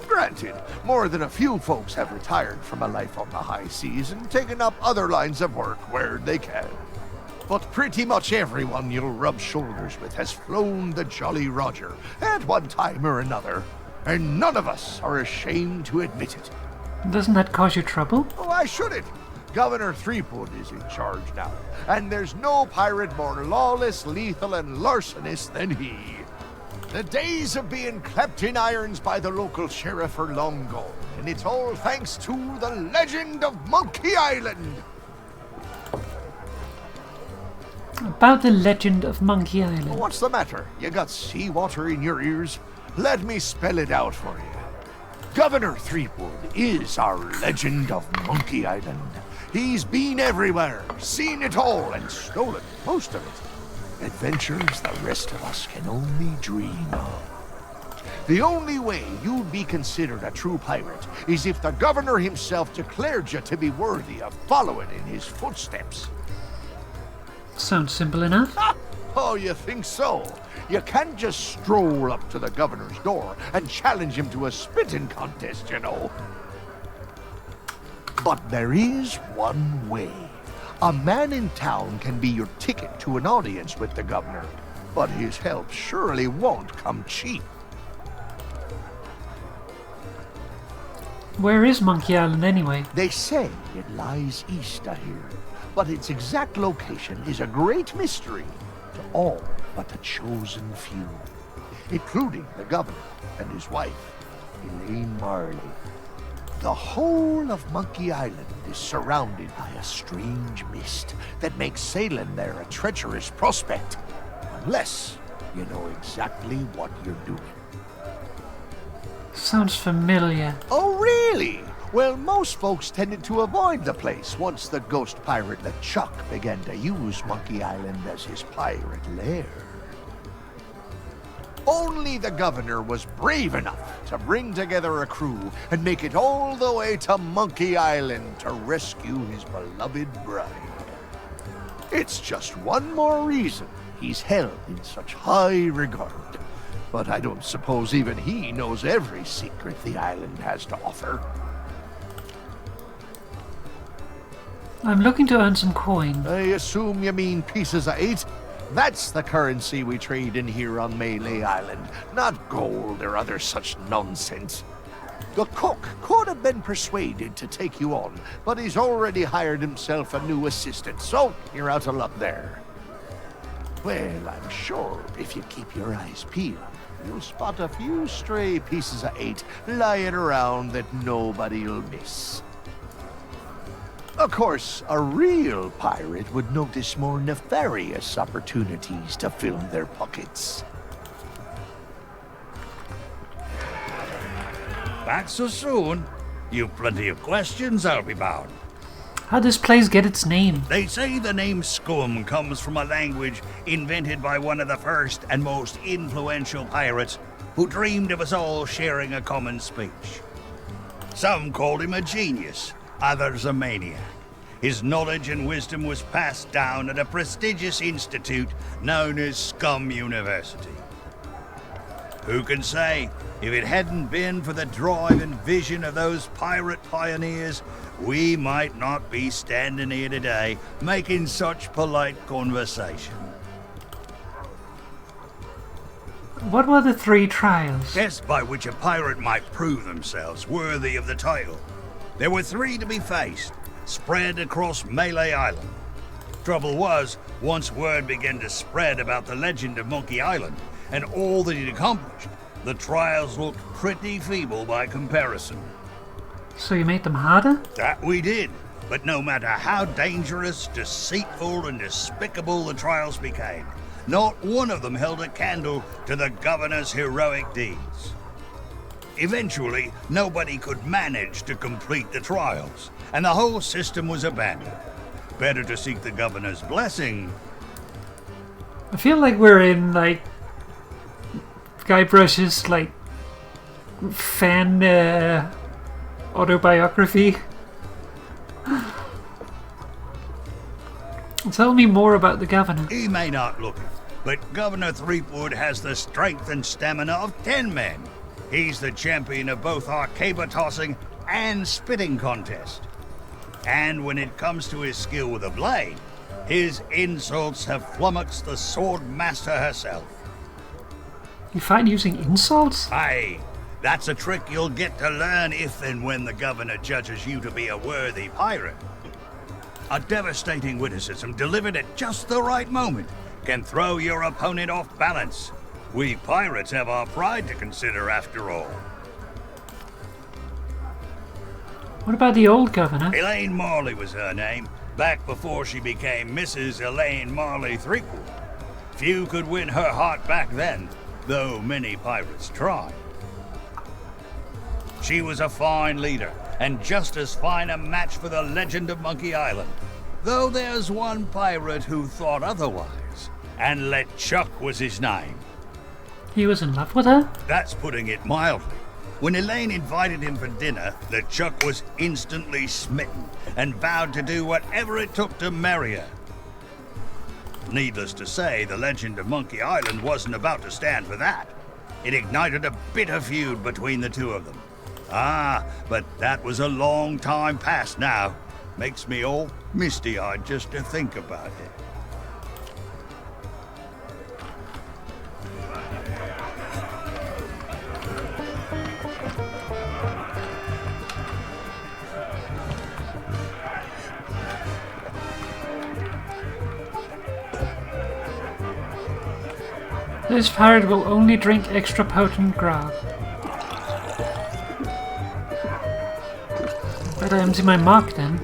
Granted, more than a few folks have retired from a life on the high seas and taken up other lines of work where they can. But pretty much everyone you'll rub shoulders with has flown the Jolly Roger at one time or another, and none of us are ashamed to admit it. Doesn't that cause you trouble? Oh, why should it? Governor Threepwood is in charge now, and there's no pirate more lawless, lethal, and larcenous than he. The days of being clapped in irons by the local sheriff are long gone, and it's all thanks to the legend of Monkey Island. About the legend of Monkey Island. What's the matter? You got seawater in your ears? Let me spell it out for you. Governor Threepwood is our legend of Monkey Island. He's been everywhere, seen it all, and stolen most of it. Adventures the rest of us can only dream of. The only way you'd be considered a true pirate is if the governor himself declared you to be worthy of following in his footsteps. Sounds simple enough. Oh, you think so? You can't just stroll up to the governor's door and challenge him to a spitting contest, you know. But there is one way. A man in town can be your ticket to an audience with the governor, but his help surely won't come cheap. Where is Monkey Island anyway? They say it lies east of here, but its exact location is a great mystery to all but the chosen few, including the governor and his wife, Elaine Marley. The whole of Monkey Island is surrounded by a strange mist that makes sailing there a treacherous prospect, unless you know exactly what you're doing. Sounds familiar. Oh, really? Well, most folks tended to avoid the place once the ghost pirate LeChuck began to use Monkey Island as his pirate lair. Only the governor was brave enough to bring together a crew and make it all the way to Monkey Island to rescue his beloved bride. It's just one more reason he's held in such high regard. But I don't suppose even he knows every secret the island has to offer. I'm looking to earn some coin. I assume you mean pieces of 8? That's the currency we trade in here on Mêlée Island, not gold or other such nonsense. The cook could have been persuaded to take you on, but he's already hired himself a new assistant, so you're out of luck there. Well, I'm sure if you keep your eyes peeled, you'll spot a few stray pieces of 8 lying around that nobody'll miss. Of course, a real pirate would notice more nefarious opportunities to fill their pockets. Back so soon? You've plenty of questions, I'll be bound. How'd this place get its name? They say the name Scum comes from a language invented by one of the first and most influential pirates who dreamed of us all sharing a common speech. Some called him a genius, others a maniac. His knowledge and wisdom was passed down at a prestigious institute known as Scum University. Who can say, if it hadn't been for the drive and vision of those pirate pioneers, we might not be standing here today making such polite conversation. What were the 3 trials? Tests by which a pirate might prove themselves worthy of the title. There were 3 to be faced, spread across Mêlée Island. Trouble was, once word began to spread about the legend of Monkey Island and all that he'd accomplished, the trials looked pretty feeble by comparison. So you made them harder? That we did. But no matter how dangerous, deceitful, and despicable the trials became, not one of them held a candle to the governor's heroic deeds. Eventually, nobody could manage to complete the trials, and the whole system was abandoned. Better to seek the governor's blessing. I feel like we're in, like, Guybrush's, like, fan autobiography. Tell me more about the governor. He may not look it, but Governor Threepwood has the strength and stamina of 10 men. He's the champion of both our caber tossing and spitting contest. And when it comes to his skill with a blade, his insults have flummoxed the sword master herself. You find using insults? Aye, that's a trick you'll get to learn if and when the governor judges you to be a worthy pirate. A devastating witticism delivered at just the right moment can throw your opponent off balance. We pirates have our pride to consider after all. What about the old governor? Elaine Marley was her name, back before she became Mrs. Elaine Marley Threepwood. Few could win her heart back then, though many pirates tried. She was a fine leader, and just as fine a match for the legend of Monkey Island. Though there's one pirate who thought otherwise, and LeChuck was his name. He was in love with her? That's putting it mildly. When Elaine invited him for dinner, LeChuck was instantly smitten, and vowed to do whatever it took to marry her. Needless to say, the legend of Monkey Island wasn't about to stand for that. It ignited a bitter feud between the two of them. Ah, but that was a long time past now. Makes me all misty-eyed just to think about it. This pirate will only drink extra potent grog. Better empty my mug then.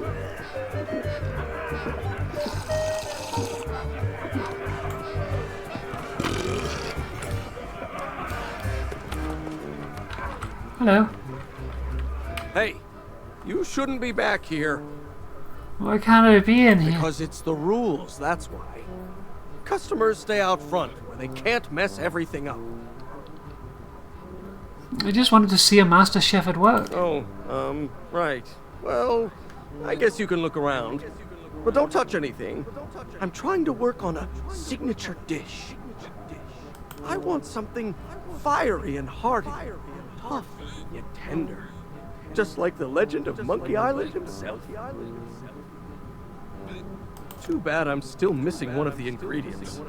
Hello. Hey, you shouldn't be back here. Why can't I be in here? Because it's the rules, that's why. Customers stay out front, where they can't mess everything up. I just wanted to see a master chef at work. Oh, right. Well, I guess you can look around. But don't touch anything. I'm trying to work on a signature dish. I want something fiery and hearty, tough yet tender. Just like the legend of Monkey Island himself. Too bad I'm still missing one of the ingredients.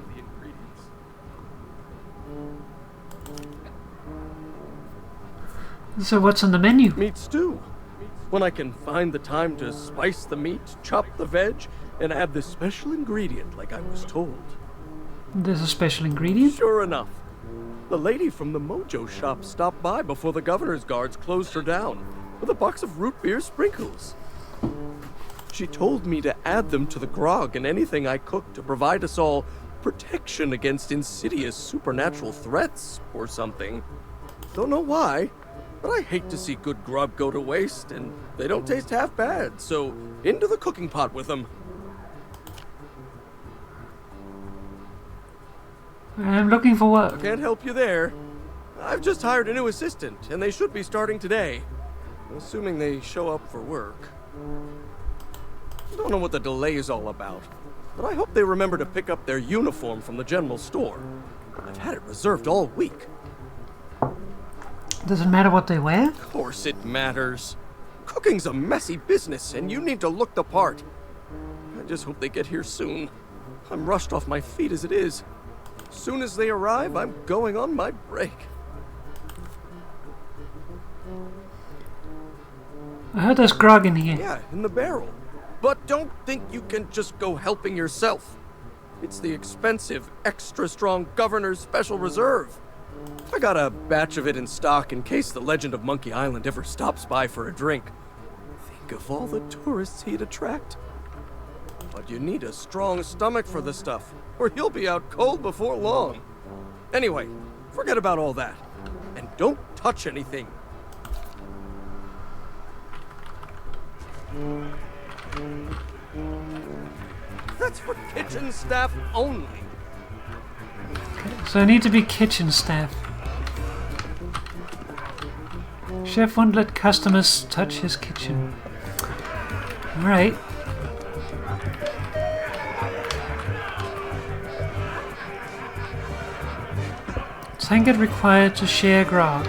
So what's on the menu? Meat stew. When I can find the time to spice the meat, chop the veg, and add this special ingredient like I was told. There's a special ingredient? Sure enough. The lady from the Mojo shop stopped by before the governor's guards closed her down with a box of root beer sprinkles. She told me to add them to the grog and anything I cooked to provide us all protection against insidious supernatural threats or something. Don't know why, But I hate to see good grub go to waste, and they don't taste half bad, so into the cooking pot with them. I'm looking for work. Can't help you there. I've just hired a new assistant, and they should be starting today. Assuming they show up for work. I don't know what the delay is all about, but I hope they remember to pick up their uniform from the general store. I've had it reserved all week. Does it matter what they wear? Of course it matters. Cooking's a messy business, and you need to look the part. I just hope they get here soon. I'm rushed off my feet as it is. As soon as they arrive, I'm going on my break. I heard there's grog in here. Yeah, in the barrel. But don't think you can just go helping yourself. It's the expensive, extra strong Governor's Special Reserve. I got a batch of it in stock in case the legend of Monkey Island ever stops by for a drink. Think of all the tourists he'd attract. But you need a strong stomach for the stuff, or you'll be out cold before long. Anyway, forget about all that. And don't touch anything. That's for kitchen staff only. So I need to be kitchen staff. Chef won't let customers touch his kitchen. Alright. Tankard required to share grog.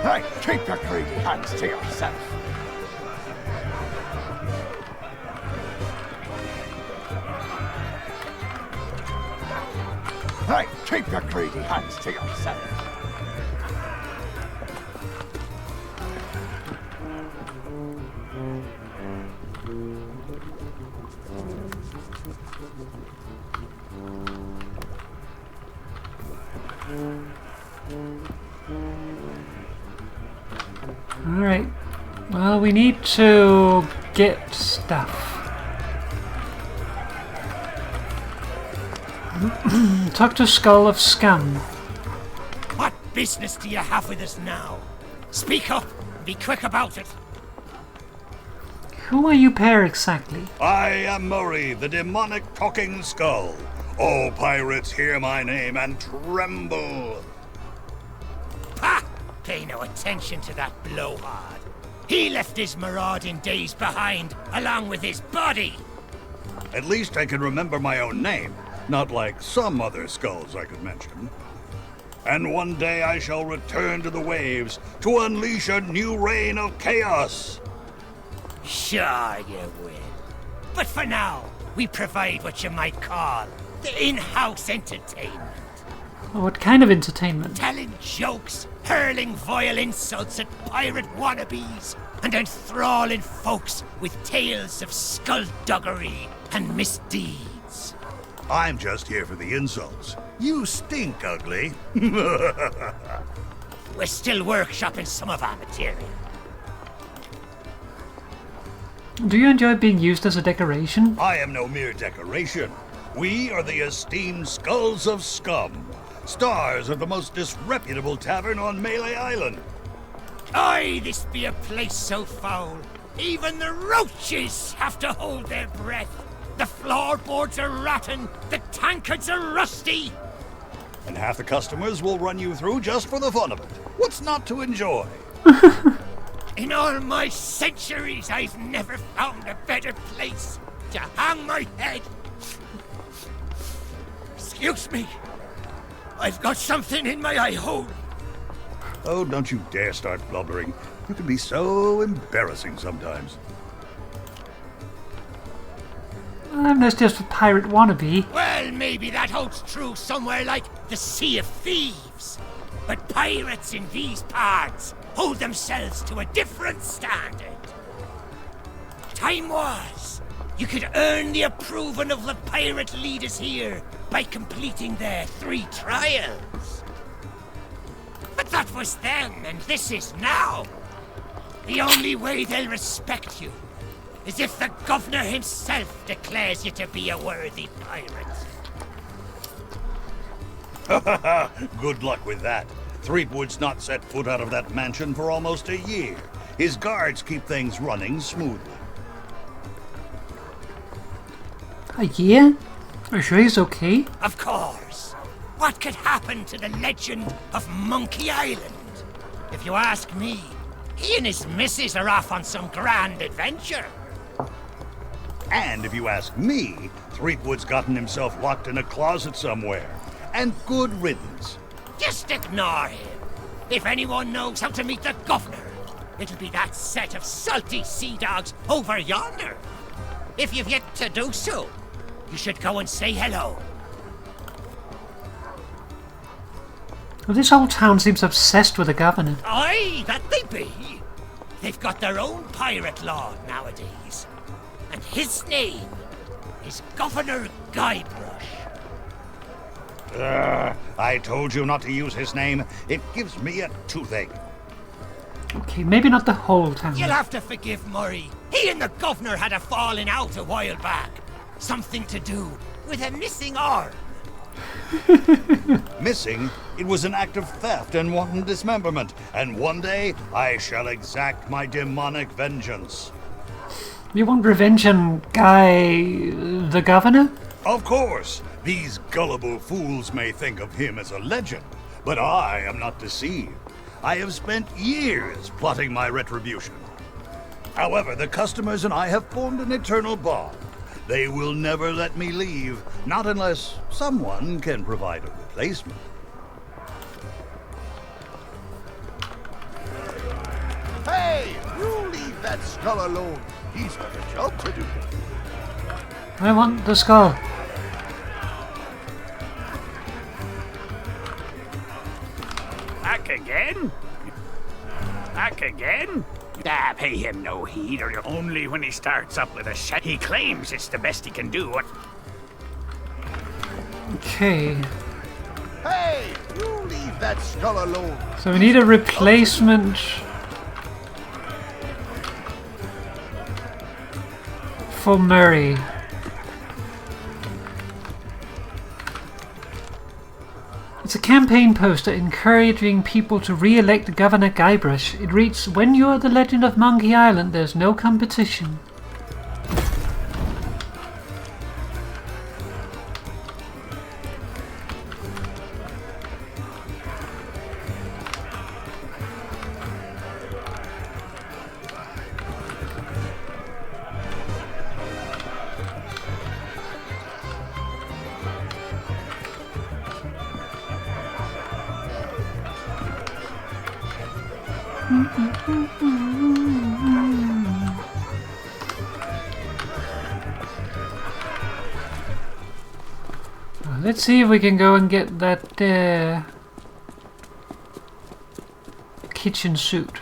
Hey, keep your greedy hands to yourself. Hey, keep your greedy hands to yourself. Alright. Well, we need to get stuff. Talk to Skull of Scum. What business do you have with us now? Speak up. Be quick about it. Who are you pair exactly? I am Murray, the demonic talking skull. All pirates hear my name and tremble. Ha! Pay no attention to that blowhard. He left his marauding days behind, along with his body. At least I can remember my own name, not like some other skulls I could mention. And one day I shall return to the waves to unleash a new reign of chaos. Sure you will. But for now, we provide what you might call the in-house entertainment. What kind of entertainment? Telling jokes, hurling vile insults at pirate wannabes, and enthralling folks with tales of skullduggery and misdeeds. I'm just here for the insults. You stink, ugly. We're still workshopping some of our material. Do you enjoy being used as a decoration? I am no mere decoration. We are the esteemed Skulls of Scum, stars of the most disreputable tavern on Mêlée Island. Aye, this be a place so foul, even the roaches have to hold their breath. The floorboards are rotten, the tankards are rusty. And half the customers will run you through just for the fun of it. What's not to enjoy? In all my centuries, I've never found a better place to hang my head. Excuse me. I've got something in my eye hole. Oh, don't you dare start blubbering. You can be so embarrassing sometimes. That's just a pirate wannabe. Well, maybe that holds true somewhere like the Sea of Thieves. But pirates in these parts hold themselves to a different standard. Time was, you could earn the approval of the pirate leaders here by completing their 3 trials. But that was then, and this is now. The only way they'll respect you is if the governor himself declares you to be a worthy pirate. Good luck with that. Threepwood's not set foot out of that mansion for almost a year. His guards keep things running smoothly. A year? Are you sure he's okay? Of course. What could happen to the legend of Monkey Island? If you ask me, he and his missus are off on some grand adventure. And if you ask me, Threepwood's gotten himself locked in a closet somewhere. And good riddance. Just ignore him. If anyone knows how to meet the governor, it'll be that set of salty sea dogs over yonder. If you've yet to do so, you should go and say hello. Well, this whole town seems obsessed with the governor. Aye, that they be. They've got their own pirate lord nowadays. And his name is Governor Guybrush. I told you not to use his name. It gives me a toothache. Okay, maybe not the whole town. You'll have to forgive Murray. He and the governor had a falling out a while back. Something to do with a missing arm. Missing? It was an act of theft and wanton dismemberment. And one day, I shall exact my demonic vengeance. You want revenge on Guy... the governor? Of course. These gullible fools may think of him as a legend, but I am not deceived. I have spent years plotting my retribution. However, the customers and I have formed an eternal bond. They will never let me leave, not unless someone can provide a replacement. Hey, you leave that skull alone. He's got a job to do. I want the skull. Back again? Back again? Ah, pay him no heed, or only when he starts up with a shit. He claims it's the best he can do. Okay. Hey, you leave that skull alone. So we need a replacement for Murray. It's a campaign poster encouraging people to re-elect Governor Guybrush. It reads, "When you are the legend of Monkey Island, there's no competition." Let's see if we can go and get that kitchen suit.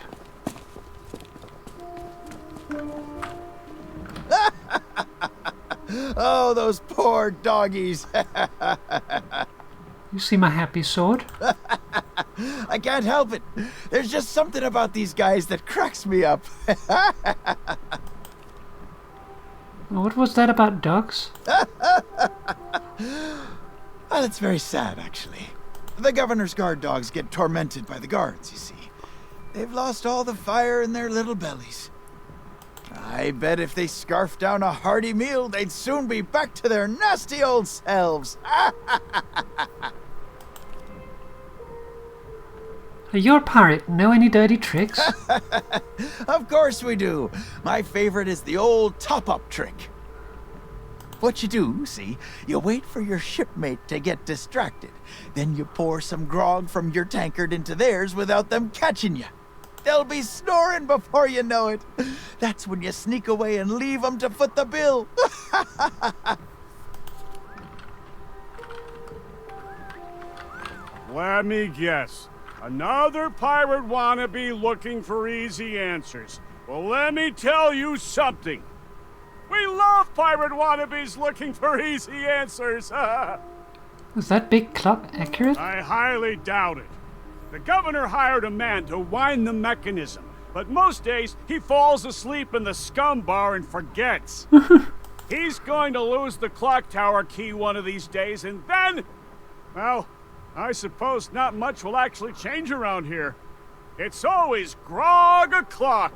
Oh, those poor doggies. You see my happy sword? I can't help it. There's just something about these guys that cracks me up. What was that about dogs? Well, it's very sad, actually. The governor's guard dogs get tormented by the guards, you see. They've lost all the fire in their little bellies. I bet if they scarfed down a hearty meal, they'd soon be back to their nasty old selves. You're a pirate. Know any dirty tricks? Of course we do. My favorite is the old top-up trick. What you do, see, you wait for your shipmate to get distracted. Then you pour some grog from your tankard into theirs without them catching you. They'll be snoring before you know it. That's when you sneak away and leave them to foot the bill. Let me guess. Another pirate wannabe looking for easy answers. Well, let me tell you something. We love pirate wannabes looking for easy answers. Is that big clock accurate? I highly doubt it. The governor hired a man to wind the mechanism, but most days he falls asleep in the scum bar and forgets. He's going to lose the clock tower key one of these days, and then, well, I suppose not much will actually change around here. It's always grog o'clock.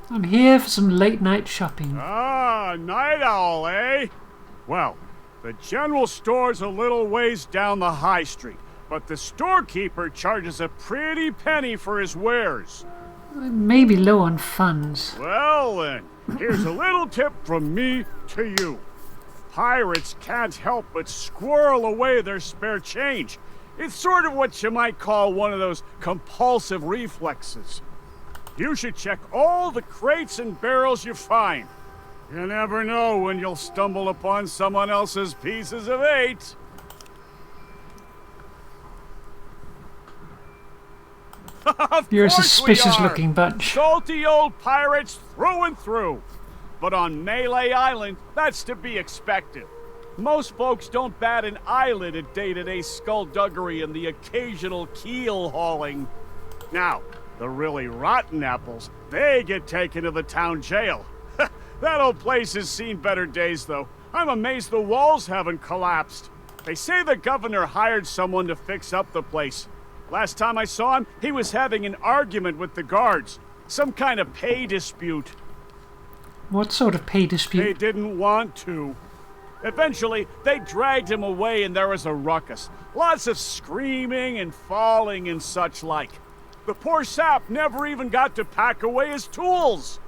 I'm here for some late night shopping. Ah, night owl, eh? Well, the general store's a little ways down the high street, but the storekeeper charges a pretty penny for his wares. I may be low on funds. Well then, here's a little tip from me to you. Pirates can't help but squirrel away their spare change. It's sort of what you might call one of those compulsive reflexes. You should check all the crates and barrels you find. You never know when you'll stumble upon someone else's pieces of 8. You're a suspicious-looking bunch. Salty old pirates through and through. But on Mêlée Island, that's to be expected. Most folks don't bat an eyelid at day-to-day skullduggery and the occasional keel hauling. Now, the really rotten apples, they get taken to the town jail. That old place has seen better days, though. I'm amazed the walls haven't collapsed. They say the governor hired someone to fix up the place. Last time I saw him, he was having an argument with the guards. Some kind of pay dispute. What sort of pay dispute? They didn't want to. Eventually, they dragged him away and there was a ruckus. Lots of screaming and falling and such like. The poor sap never even got to pack away his tools.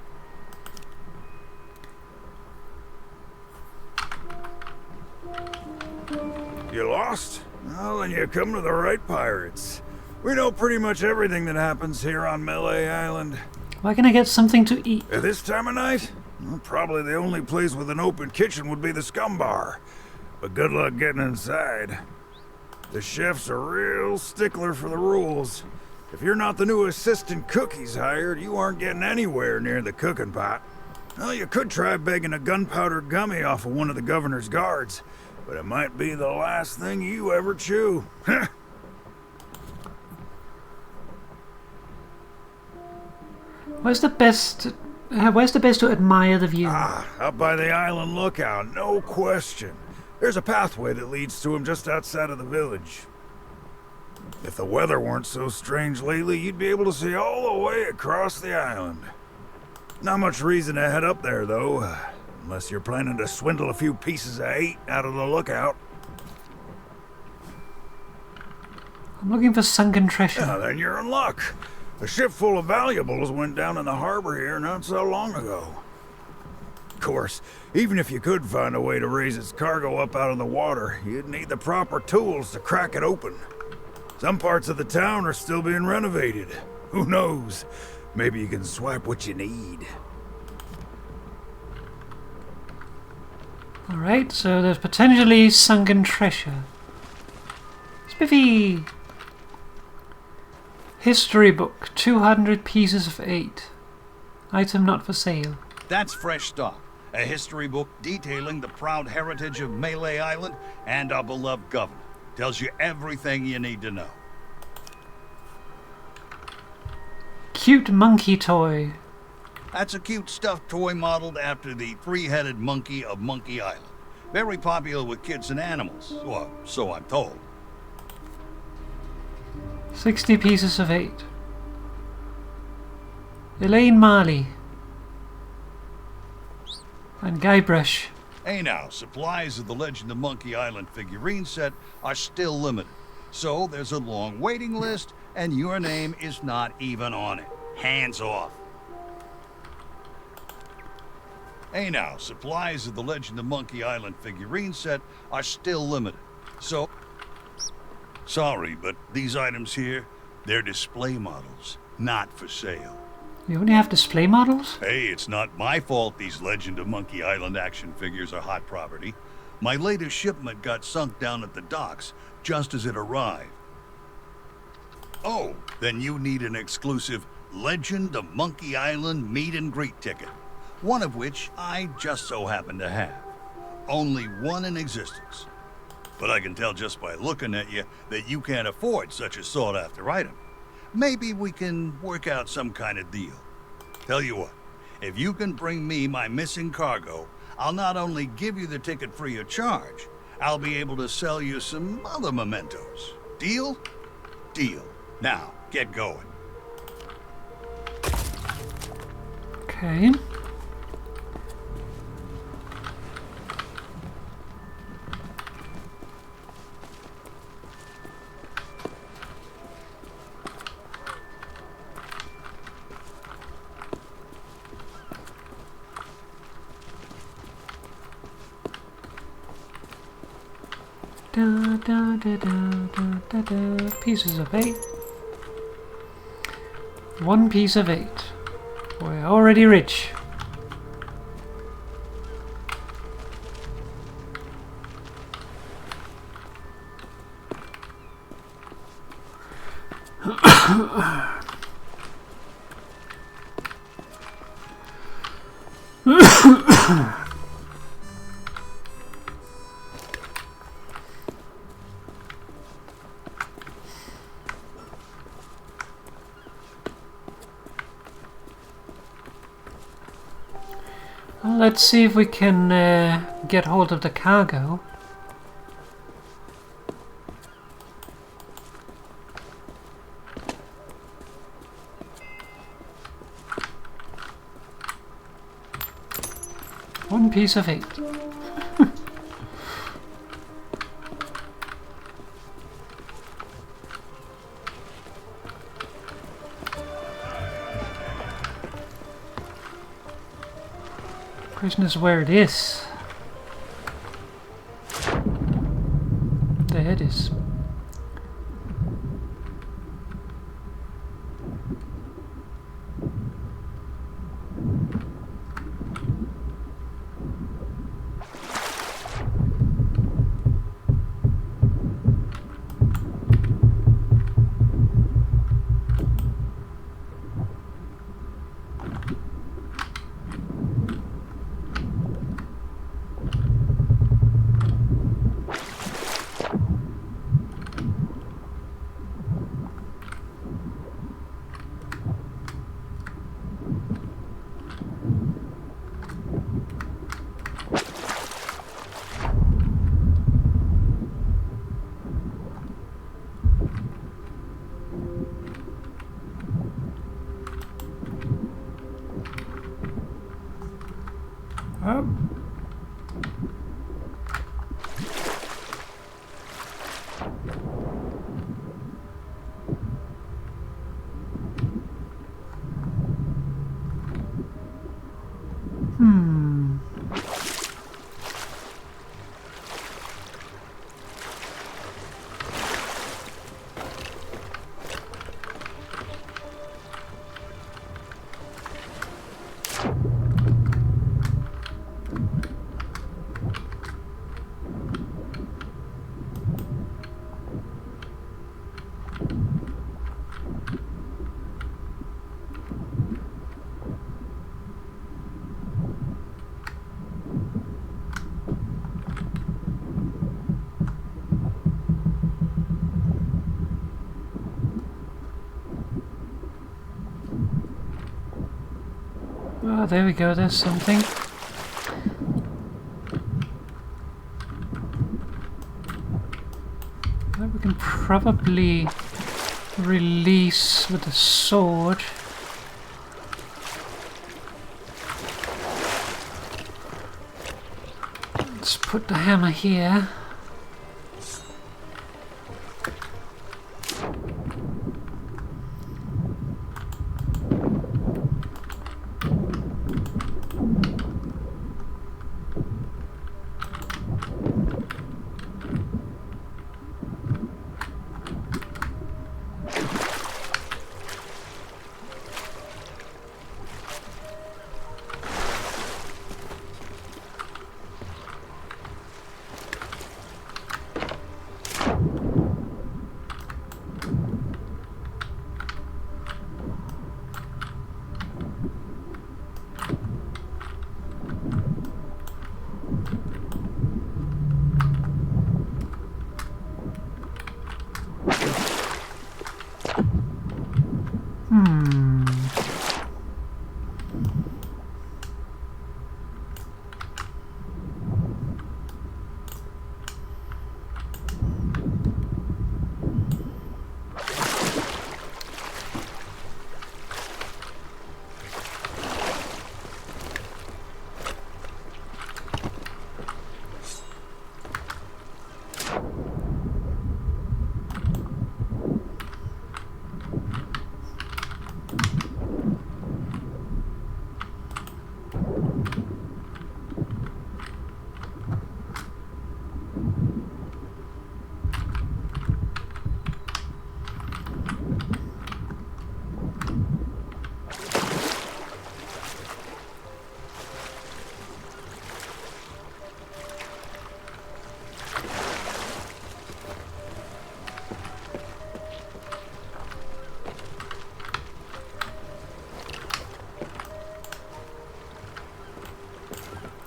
You lost? Well, then you come to the right pirates. We know pretty much everything that happens here on Mêlée Island. Why can I get something to eat? At this time of night? Well, probably the only place with an open kitchen would be the scum bar. But good luck getting inside. The chef's a real stickler for the rules. If you're not the new assistant cook he's hired, you aren't getting anywhere near the cooking pot. Well, you could try begging a gunpowder gummy off of one of the governor's guards, but it might be the last thing you ever chew. Where's the best to admire the view? Up by the island lookout, no question. There's a pathway that leads to him just outside of the village. If the weather weren't so strange lately, you'd be able to see all the way across the island. Not much reason to head up there, though, unless you're planning to swindle a few pieces of 8 out of the lookout. I'm looking for sunken treasure. Yeah, then you're in luck. A ship full of valuables went down in the harbor here not so long ago. Of course, even if you could find a way to raise its cargo up out of the water, you'd need the proper tools to crack it open. Some parts of the town are still being renovated. Who knows? Maybe you can swipe what you need. Alright, so there's potentially sunken treasure. Spiffy! History book, 200 pieces of 8. Item not for sale. That's fresh stock. A history book detailing the proud heritage of Mêlée Island and our beloved governor. Tells you everything you need to know. Cute monkey toy. That's a cute stuffed toy modeled after the 3-headed monkey of Monkey Island. Very popular with kids and animals, or so I'm told. 60 pieces of 8. Elaine Marley. And Guybrush. Hey now, supplies of the Legend of Monkey Island figurine set are still limited. So there's a long waiting list, and your name is not even on it. Hands off. Hey now, supplies of the Legend of Monkey Island figurine set are still limited. So, sorry, but these items here, they're display models, not for sale. You only have display models? Hey, it's not my fault these Legend of Monkey Island action figures are hot property. My latest shipment got sunk down at the docks just as it arrived. Oh, then you need an exclusive Legend of Monkey Island meet and greet ticket, one of which I just so happen to have. Only one in existence. But I can tell just by looking at you that you can't afford such a sought-after item. maybe we can work out some kind of deal. Tell you what, if you can bring me my missing cargo, I'll not only give you the ticket free of charge, I'll be able to sell you some other mementos. Deal? Deal. Now, get going. Okay. Da, da, da, da, da, da. Pieces of 8. 1 piece of 8. We're already rich. Let's see if we can get hold of the cargo. One piece of 8. Question is where it is. There it is. Oh, there we go, there's something. That we can probably release with the sword. Let's put the hammer here.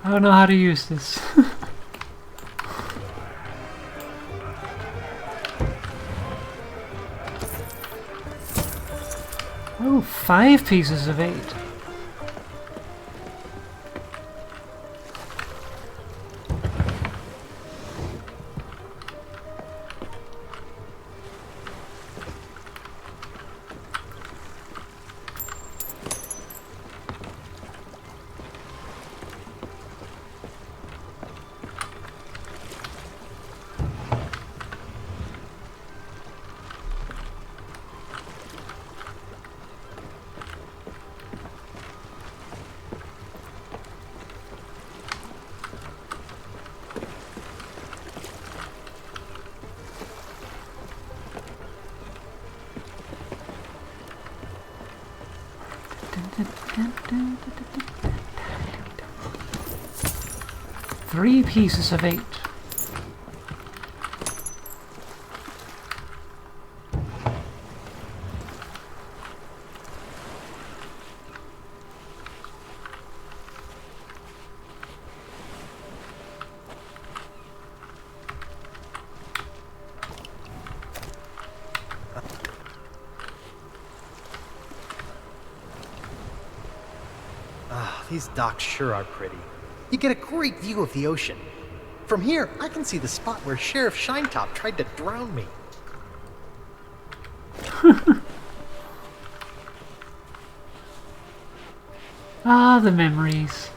I don't know how to use this. Oh, 5 pieces of 8. Three pieces of 8. These docks sure are pretty. You get a great view of the ocean. From here, I can see the spot where Sheriff Shinetop tried to drown me. Ah, the memories.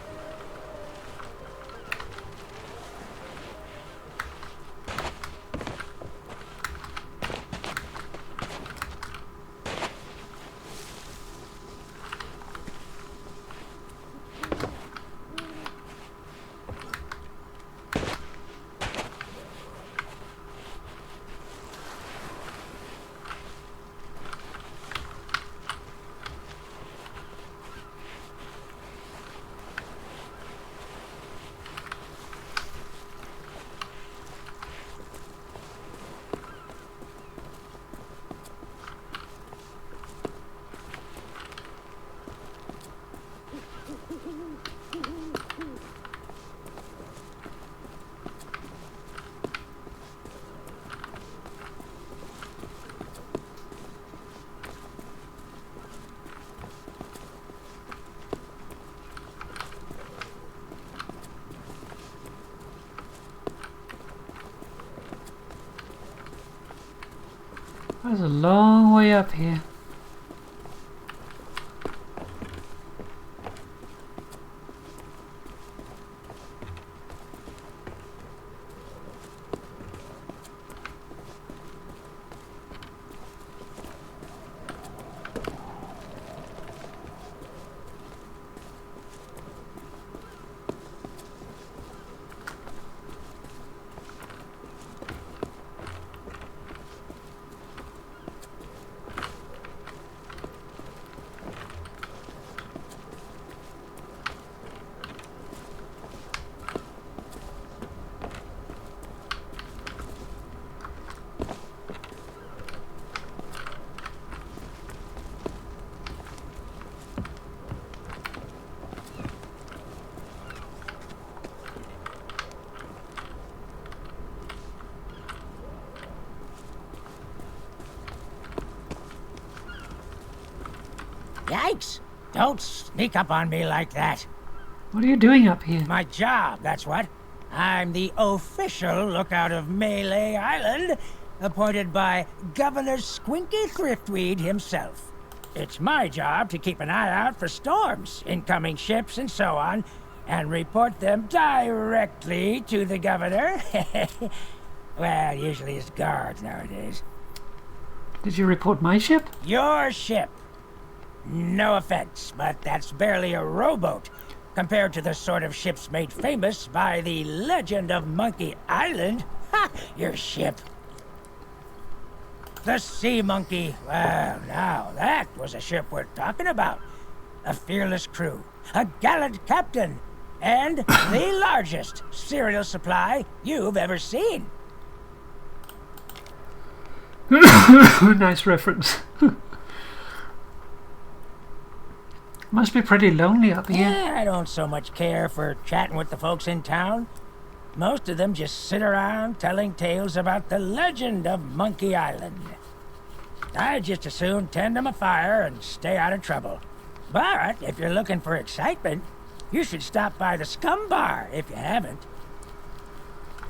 There's a long way up here. Yikes! Don't sneak up on me like that. What are you doing up here? My job, that's what. I'm the official lookout of Mêlée Island, appointed by Governor Squinky Thriftweed himself. It's my job to keep an eye out for storms, incoming ships, and so on, and report them directly to the governor. Well, usually it's guards nowadays. Did you report my ship? Your ship. No offense, but that's barely a rowboat compared to the sort of ships made famous by the legend of Monkey Island. Ha! Your ship. The Sea Monkey. Well, now that was a ship worth talking about. A fearless crew, a gallant captain, and the largest cereal supply you've ever seen. Nice reference. Must be pretty lonely up here. Yeah, I don't so much care for chatting with the folks in town. Most of them just sit around telling tales about the legend of Monkey Island. I'd just as soon tend them a fire and stay out of trouble. But if you're looking for excitement, you should stop by the Scum Bar if you haven't.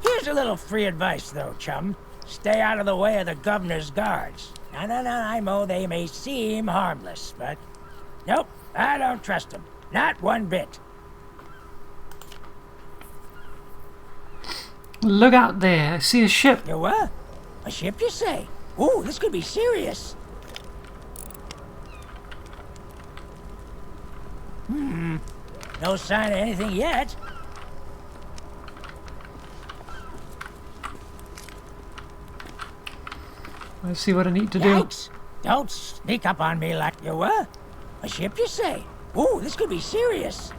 Here's a little free advice, though, chum. Stay out of the way of the governor's guards. No, I know they may seem harmless, but nope, I don't trust them. Not one bit. Look out there. I see a ship. You what? A ship, you say? Ooh, this could be serious. No sign of anything yet. Let's see what I need to Yikes. Don't sneak up on me like you were. A ship, you say? Ooh, this could be serious.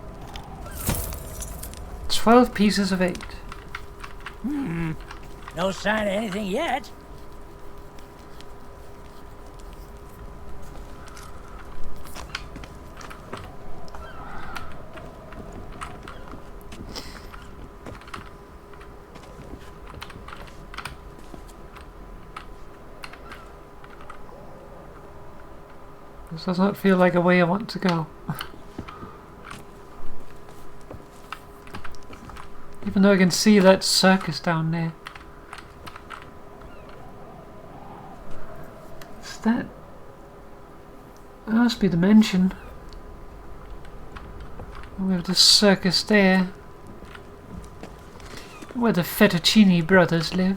12 pieces of 8. No sign of anything yet. This does not feel like a way I want to go. Even though I can see that circus down there. Is that... That must be the mansion. We have the circus there. Where the Fettuccine brothers live.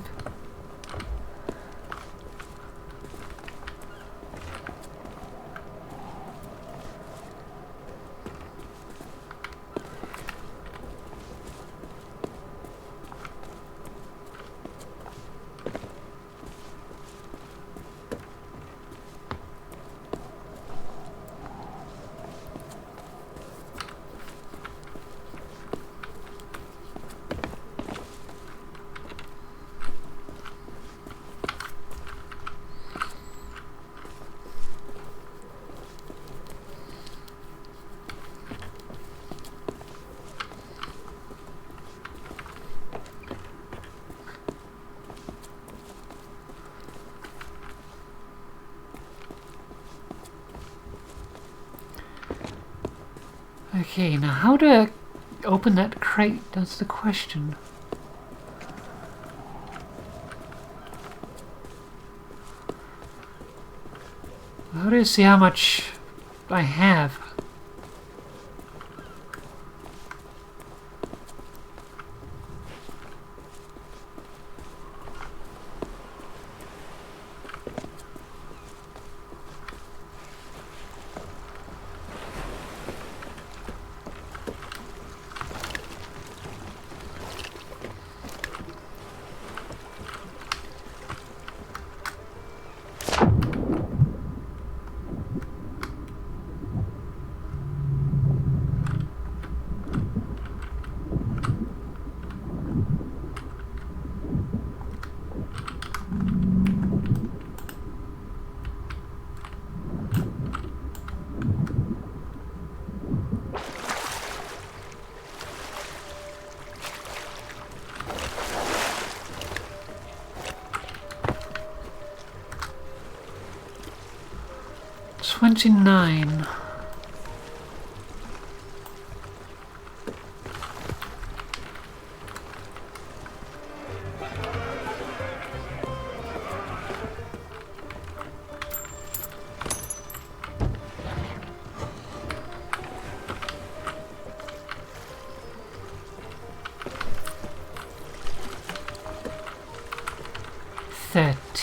Okay, now how do I open that crate? That's the question. How do I see how much I have? $29.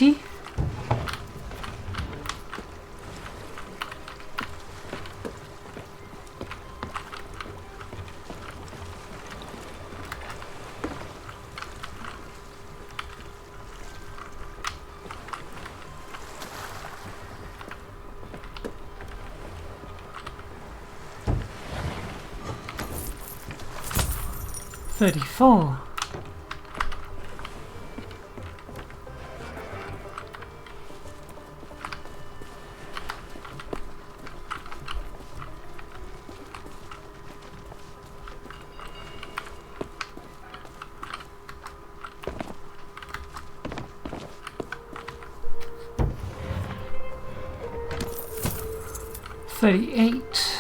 30. $34. $38.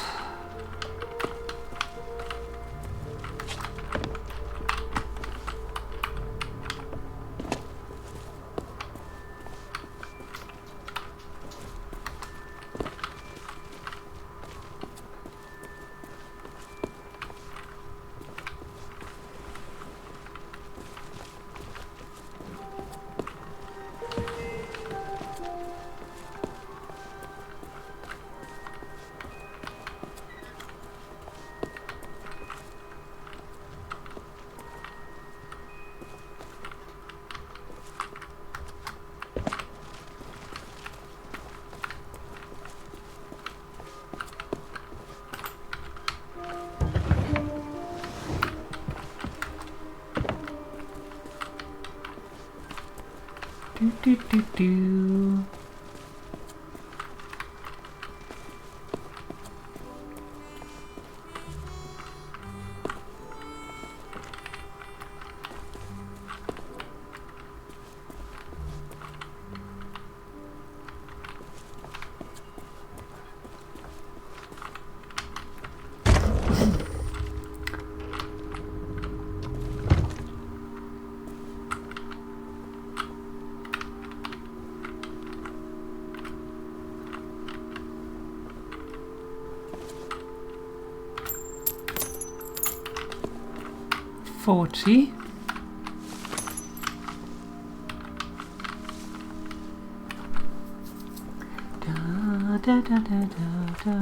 Do. 40. Da, da, da, da, da.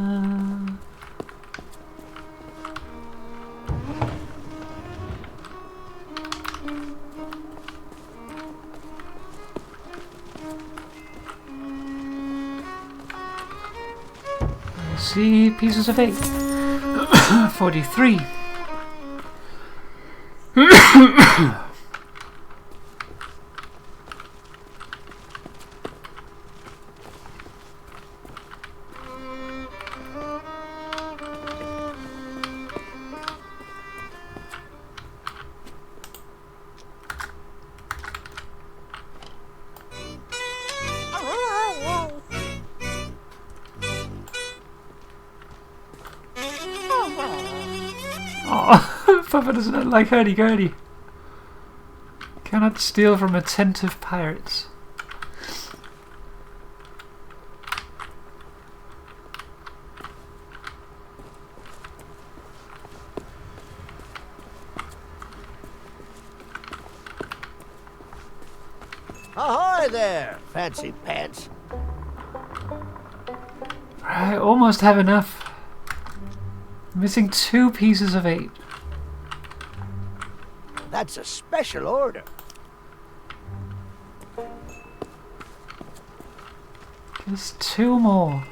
See, pieces of 8. 43. Oh, Papa doesn't like hurdy-gurdy. Cannot steal from attentive pirates. Ahoy there, fancy pants. I almost have enough. Missing 2 pieces of 8. That's a special order. Just 2 more.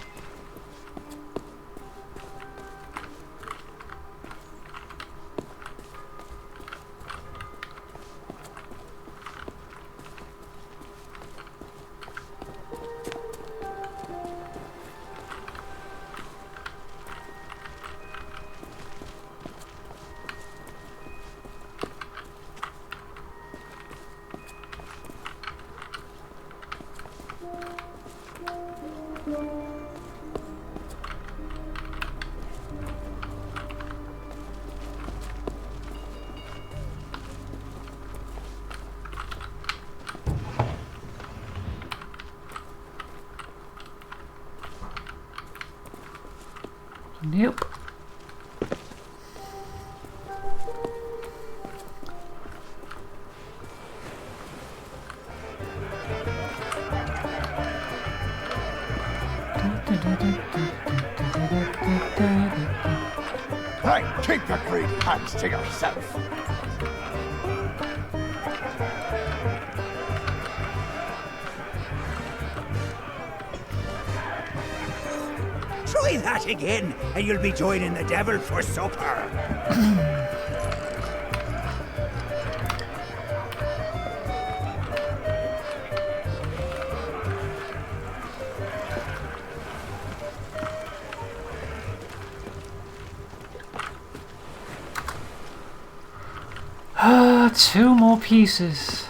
Nope. Hey, keep your greedy hands to yourself. Try that again, and you'll be joining the devil for supper. Two more pieces.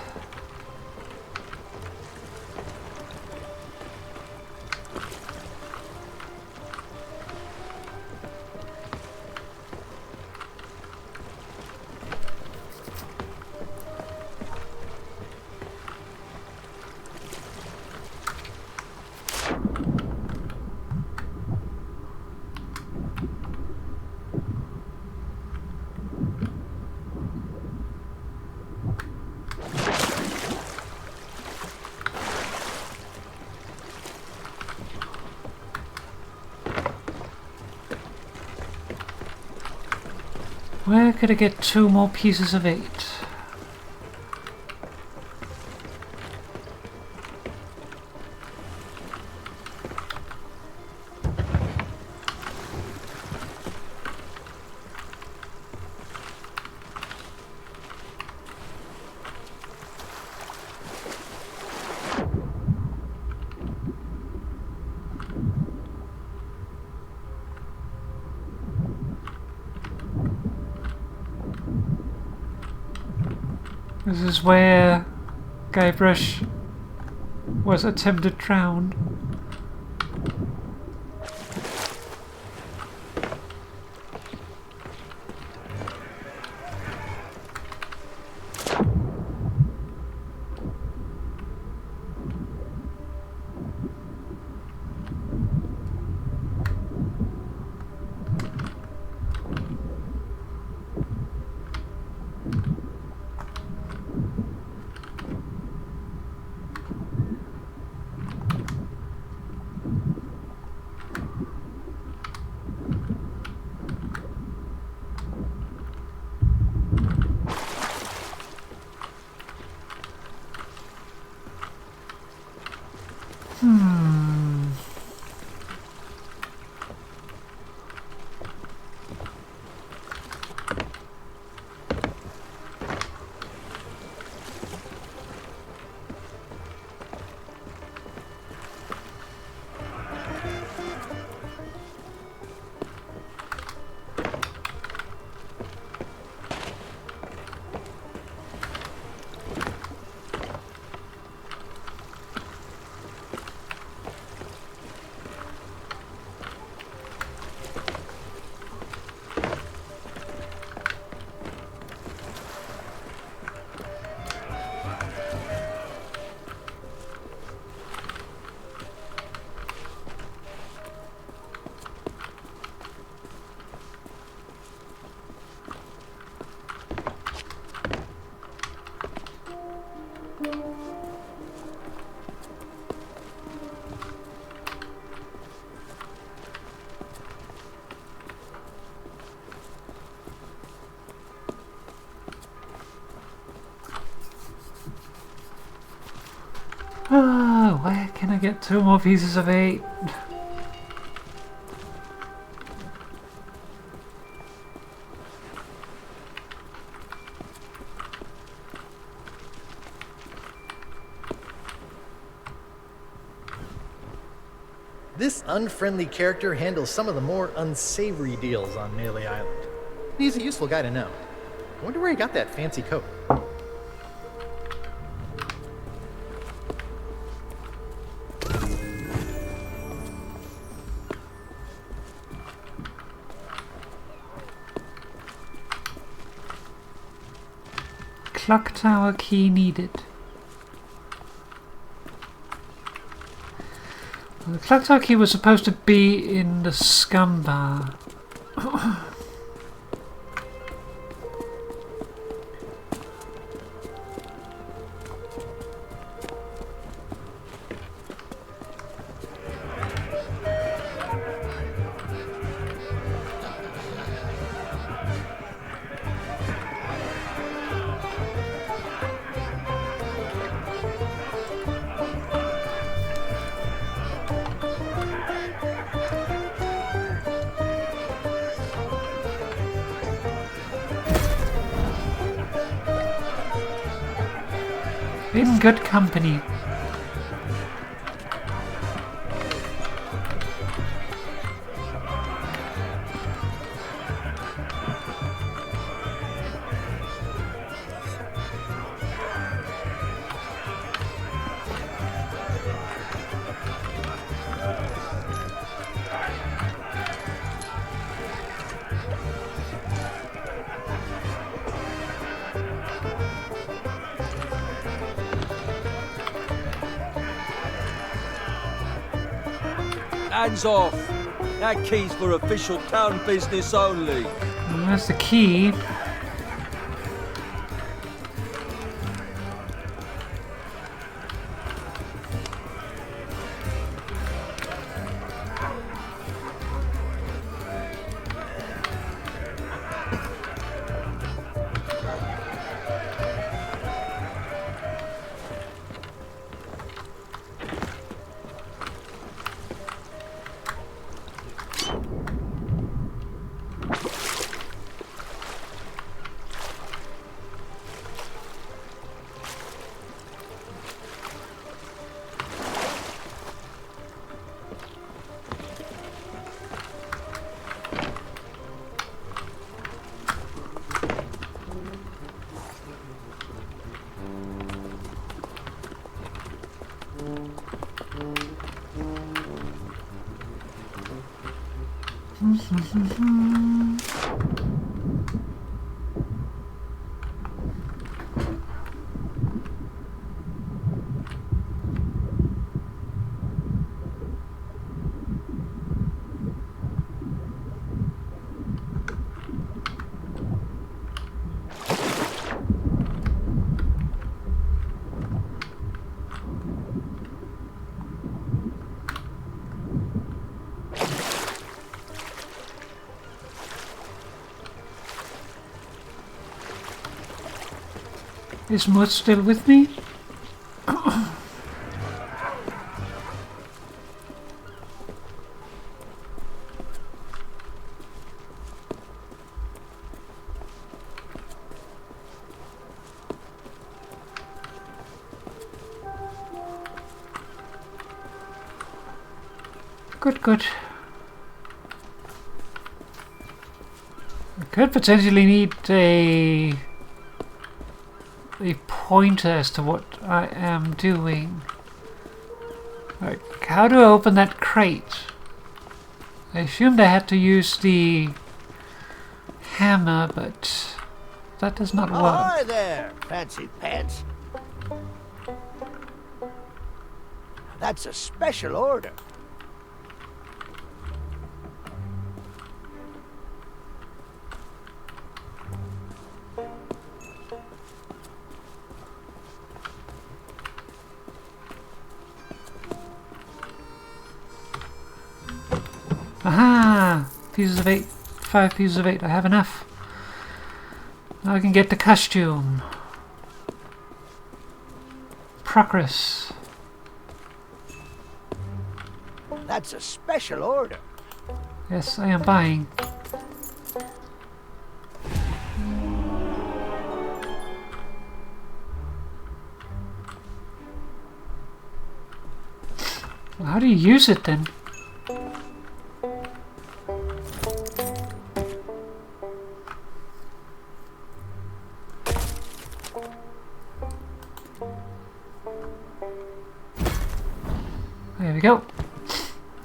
Where could I get 2 more pieces of 8? This is where Guybrush was attempted drowned. Oh, where can I get 2 more pieces of 8? This unfriendly character handles some of the more unsavory deals on Mêlée Island. He's a useful guy to know. I wonder where he got that fancy coat. Clock tower key needed. The clock tower key was supposed to be in the scum bar. In good company. Hands off! That key's for official town business only. That's the key. Is Mud still with me? Good. I could potentially need a pointer as to what I am doing. Right, how do I open that crate? I assumed I had to use the hammer, but that does not work. Hi there, fancy pants. That's a special order. Aha! Pieces of 8. 5 pieces of 8. I have enough. Now I can get the costume. Progress. That's a special order. Yes, I am buying. Well, how do you use it then? There we go.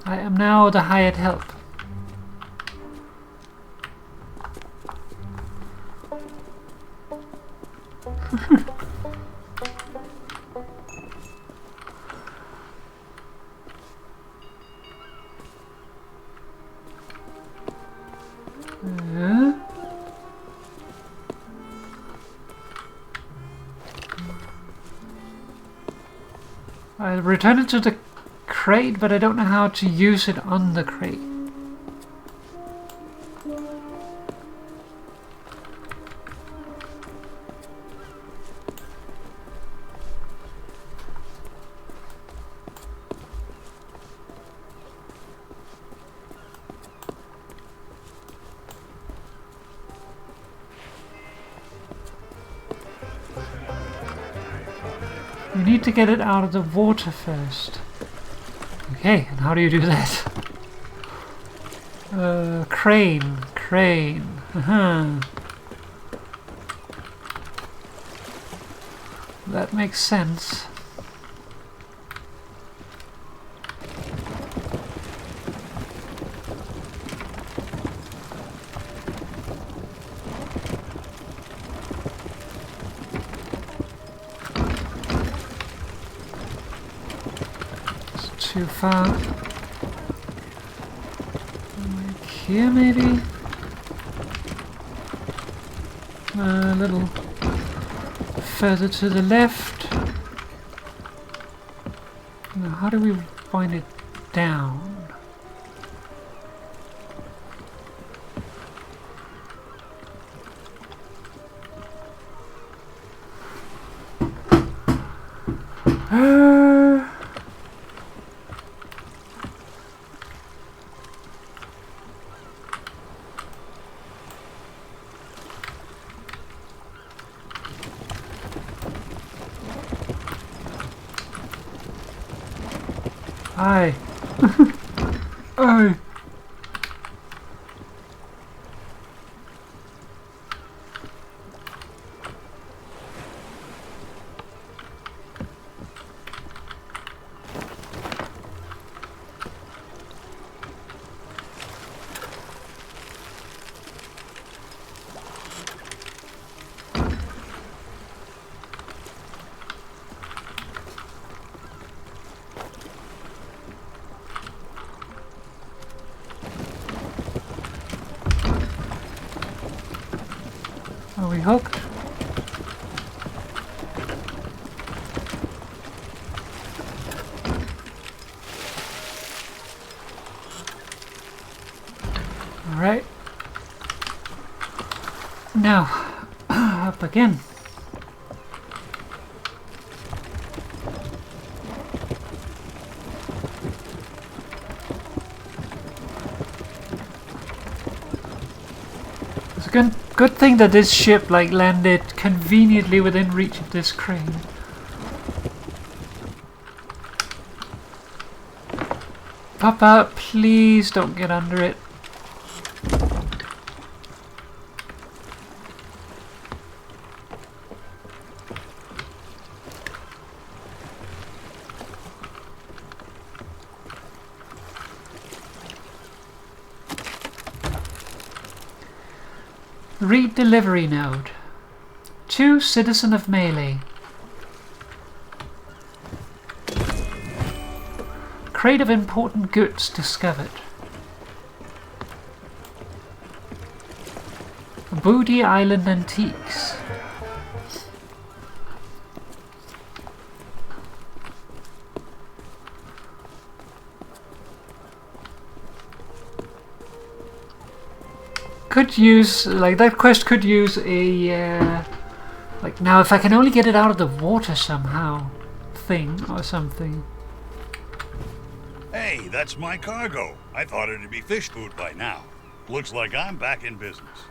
I am now the hired help. I return it to the crate, but I don't know how to use it on the crate. we need to get it out of the water first. Okay, and how do you do that? Crane. That makes sense. Too far. Like here, maybe? A little further to the left. Now, how do we wind it down? Aye. Aye. Are we hooked? All right. Now, up again. It's a good thing that this ship landed conveniently within reach of this crane. Pop up, please don't get under it. Read delivery node. To citizen of Mêlée. Crate of important goods discovered. Booty Island antiques. Could use, that quest could use a, now if I can only get it out of the water somehow, thing or something. Hey, that's my cargo. I thought it'd be fish food by now. Looks like I'm back in business.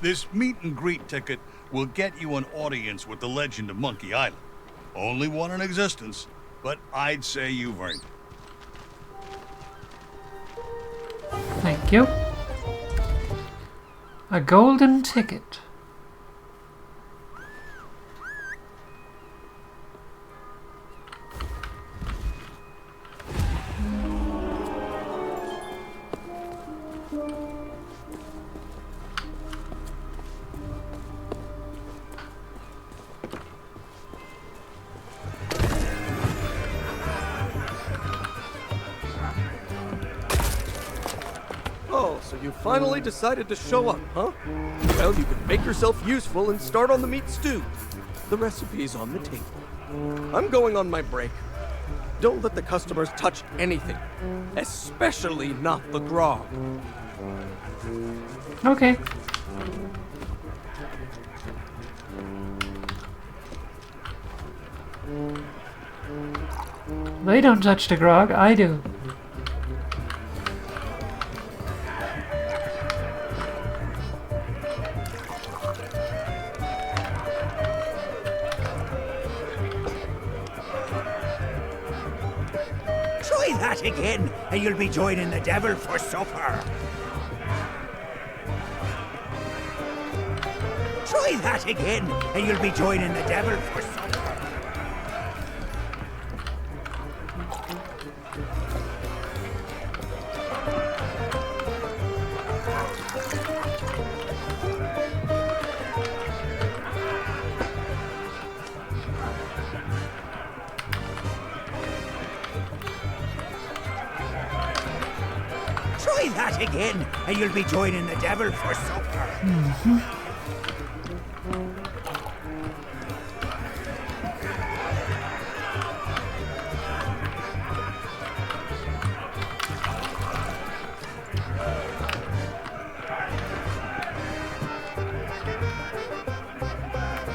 This meet and greet ticket will get you an audience with the legend of Monkey Island. Only one in existence, but I'd say you've earned it. Thank you. A golden ticket. Oh, so you finally decided to show up, huh? Well, you can make yourself useful and start on the meat stew. The recipe's on the table. I'm going on my break. Don't let the customers touch anything, especially not the grog. Okay. They don't touch the grog, I do. that again, and you'll be joining the devil for supper. Try that again, and you'll be joining the devil for supper. Try that again, and you'll be joining the devil for supper.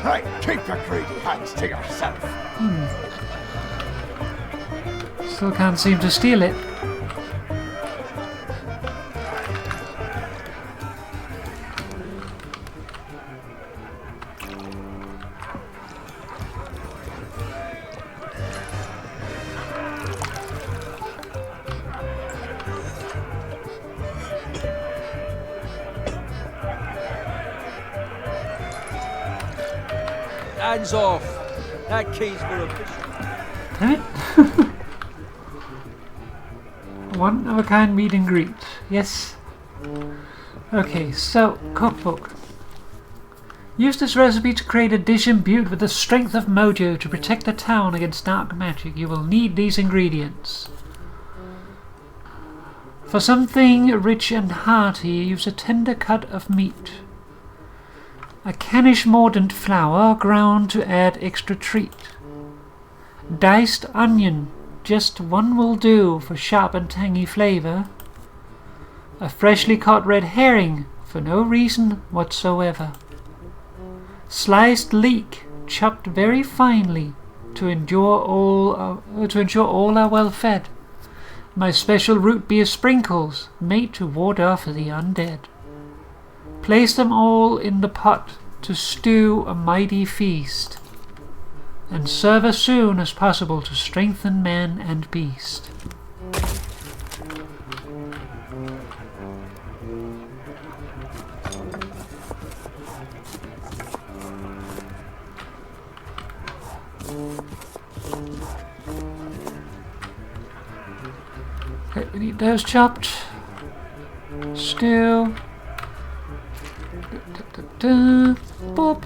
Right, keep your greedy hands to yourself. Still can't seem to steal it. Hands off. That key's for official. Damn it. One of a kind meet and greet. Yes. Okay, so cookbook. Use this recipe to create a dish imbued with the strength of mojo to protect the town against dark magic. You will need these ingredients. For something rich and hearty, use a tender cut of meat. A cannish mordant flour ground to add extra treat. Diced onion, just one will do for sharp and tangy flavor. A freshly caught red herring for no reason whatsoever. Sliced leek, chopped very finely to ensure all are well fed. My special root beer sprinkles, made to ward off the undead. Place them all in the pot to stew a mighty feast, and serve as soon as possible to strengthen man and beast. Okay, we need those chopped. Stew. Boop.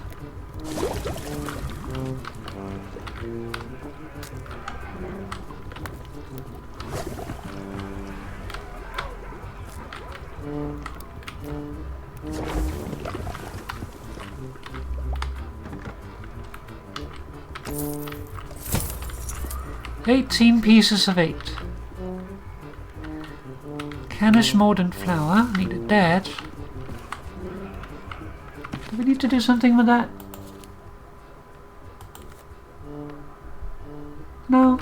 $18 pieces of 8. Cannish mordant flour, needed that. Do we need to do something with that? No?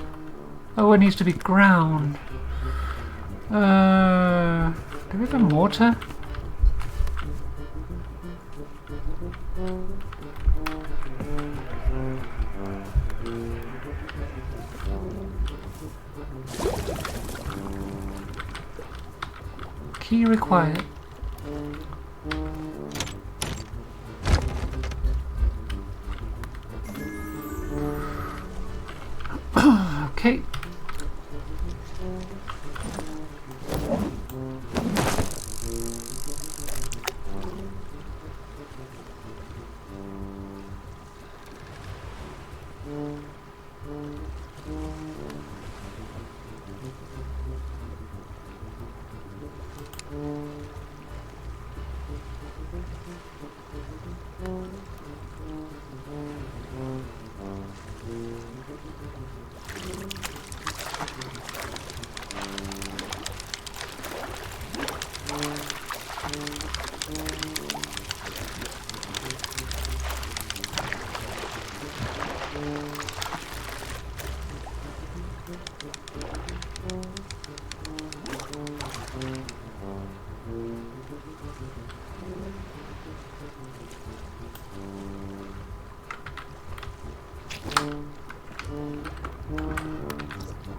Oh, it needs to be ground. Do we have a mortar? Key required. Okay.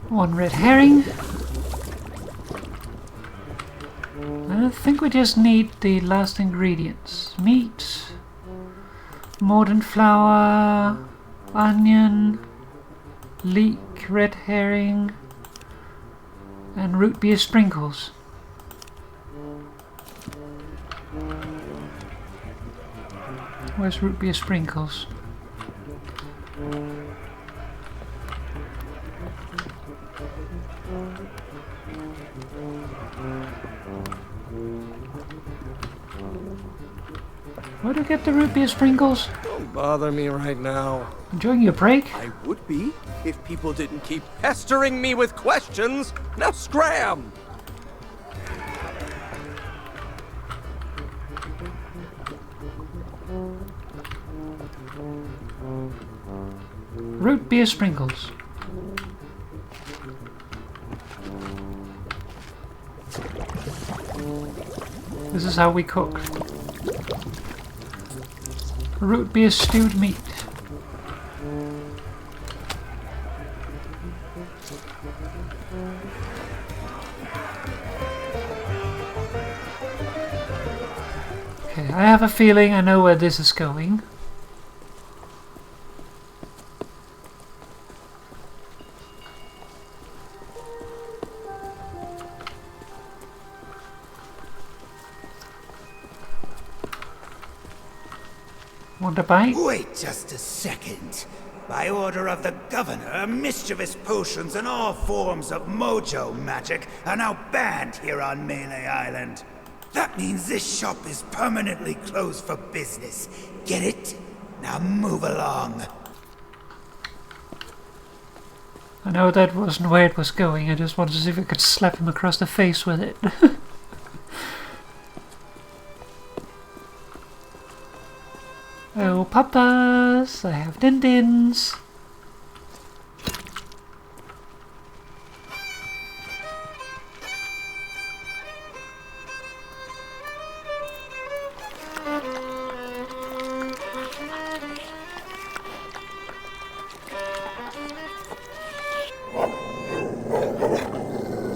One red herring. I think we just need the last ingredients. Meat, molten flour, onion, leek, red herring, and root beer sprinkles. Where's root beer sprinkles? Where do you get the root beer sprinkles? Don't bother me right now. Enjoying your break? I would be if people didn't keep pestering me with questions. Now scram! Root beer sprinkles. This is how we cook. Root beer stewed meat. Okay, I have a feeling I know where this is going. Want a bite? Wait just a second. By order of the governor, mischievous potions and all forms of mojo magic are now banned here on Mêlée Island. That means this shop is permanently closed for business. Get it? Now move along. I know that wasn't where it was going. I just wanted to see if I could slap him across the face with it. Oh, papas, I have din-dins.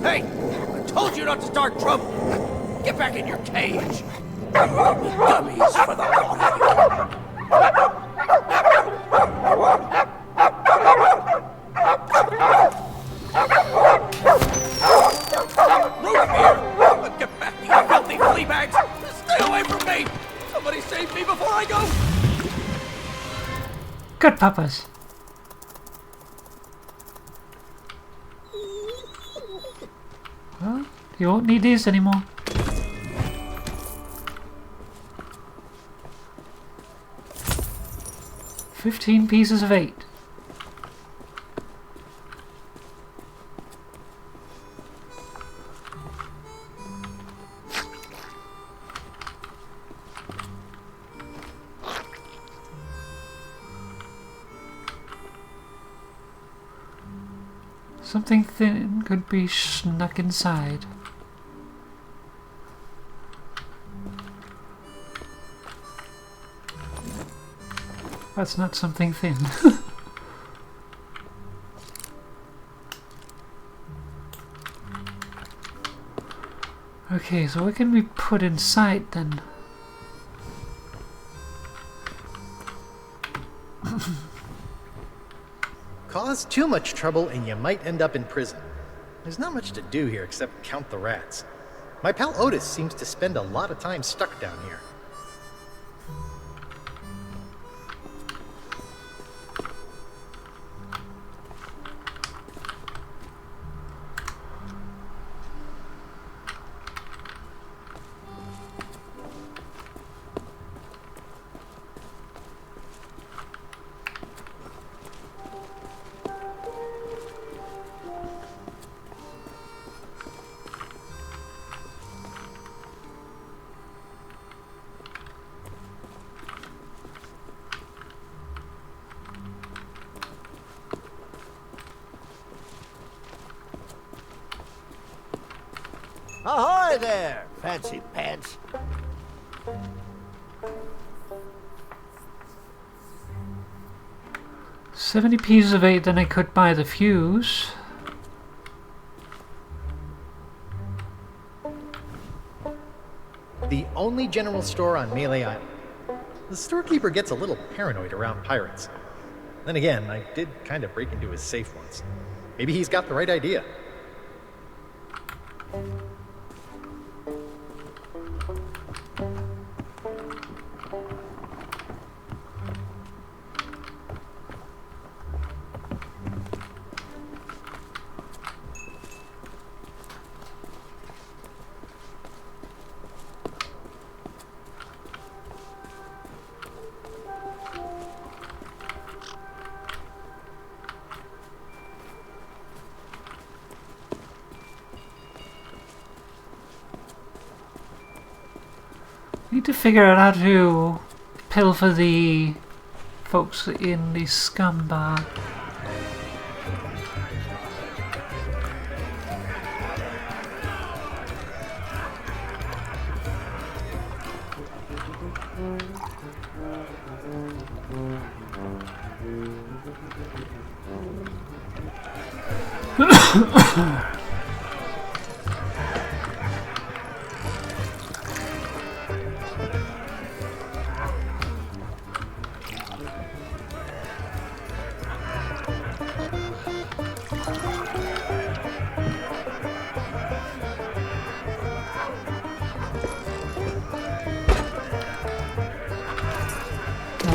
Hey! I told you not to start trouble! Get back in your cage! Dummies for the lot of you! Root beer! Get back, you filthy flea bags! Stay away from me! Somebody save me before I go! Good papas. Well, you won't need these anymore. $15 pieces of 8. Something thin could be snuck inside. That's not something thin. Okay, so what can we put inside then? Cause too much trouble and you might end up in prison. There's not much to do here except count the rats. My pal Otis seems to spend a lot of time stuck down here. Ahoy there, fancy pants. $70 pieces of 8, then I could buy the fuse. the only general store on Mêlée Island. The storekeeper gets a little paranoid around pirates. Then again, I did kind of break into his safe once. Maybe he's got the right idea. Need to figure out how to pilfer the folks in the scum bar.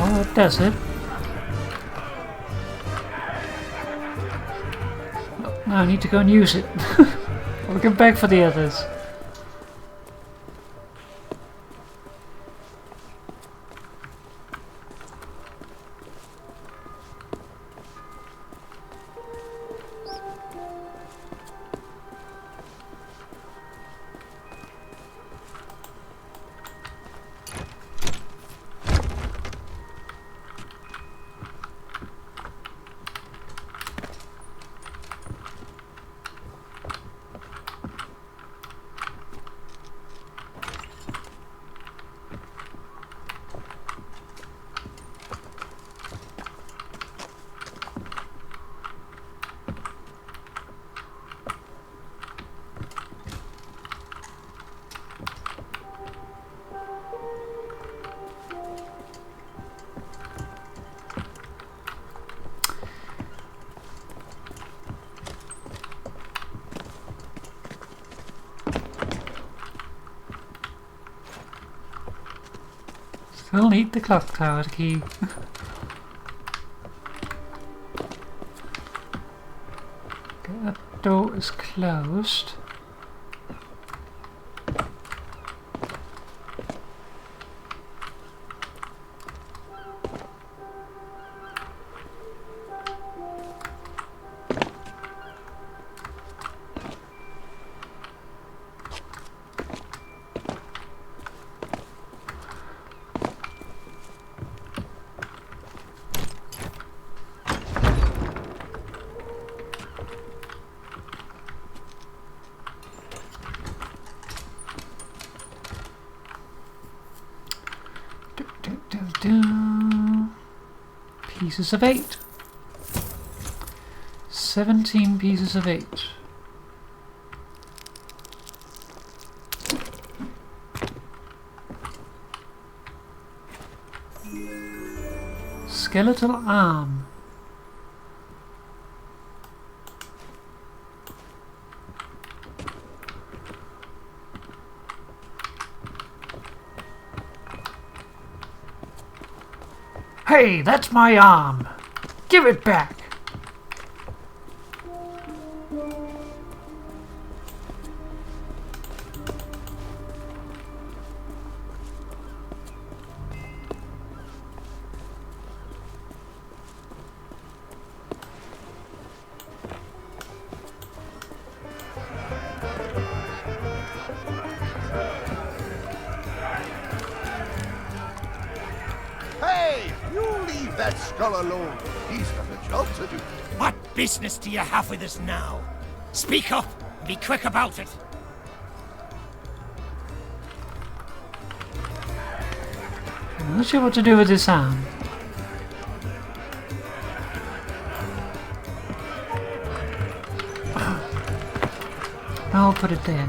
Oh, that does it. Now I need to go and use it. We'll get back for the others. Still need the clock tower key. That door is closed. Pieces of 8. 17 pieces of 8. Skeletal arm. Hey, that's my arm! Give it back! That skull alone. He's got a job to do. What business do you have with us now? Speak up and be quick about it. I'm not sure what to do with this arm. I'll put it there.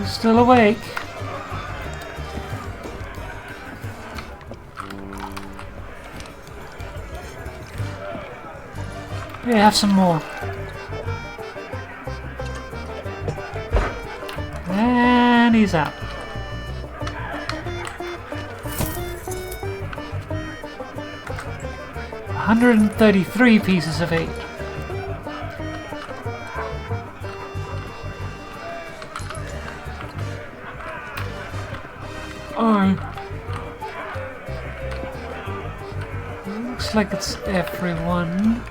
Still awake. Yeah, have some more. And he's out. $133 pieces of 8. Oh. Looks like it's everyone.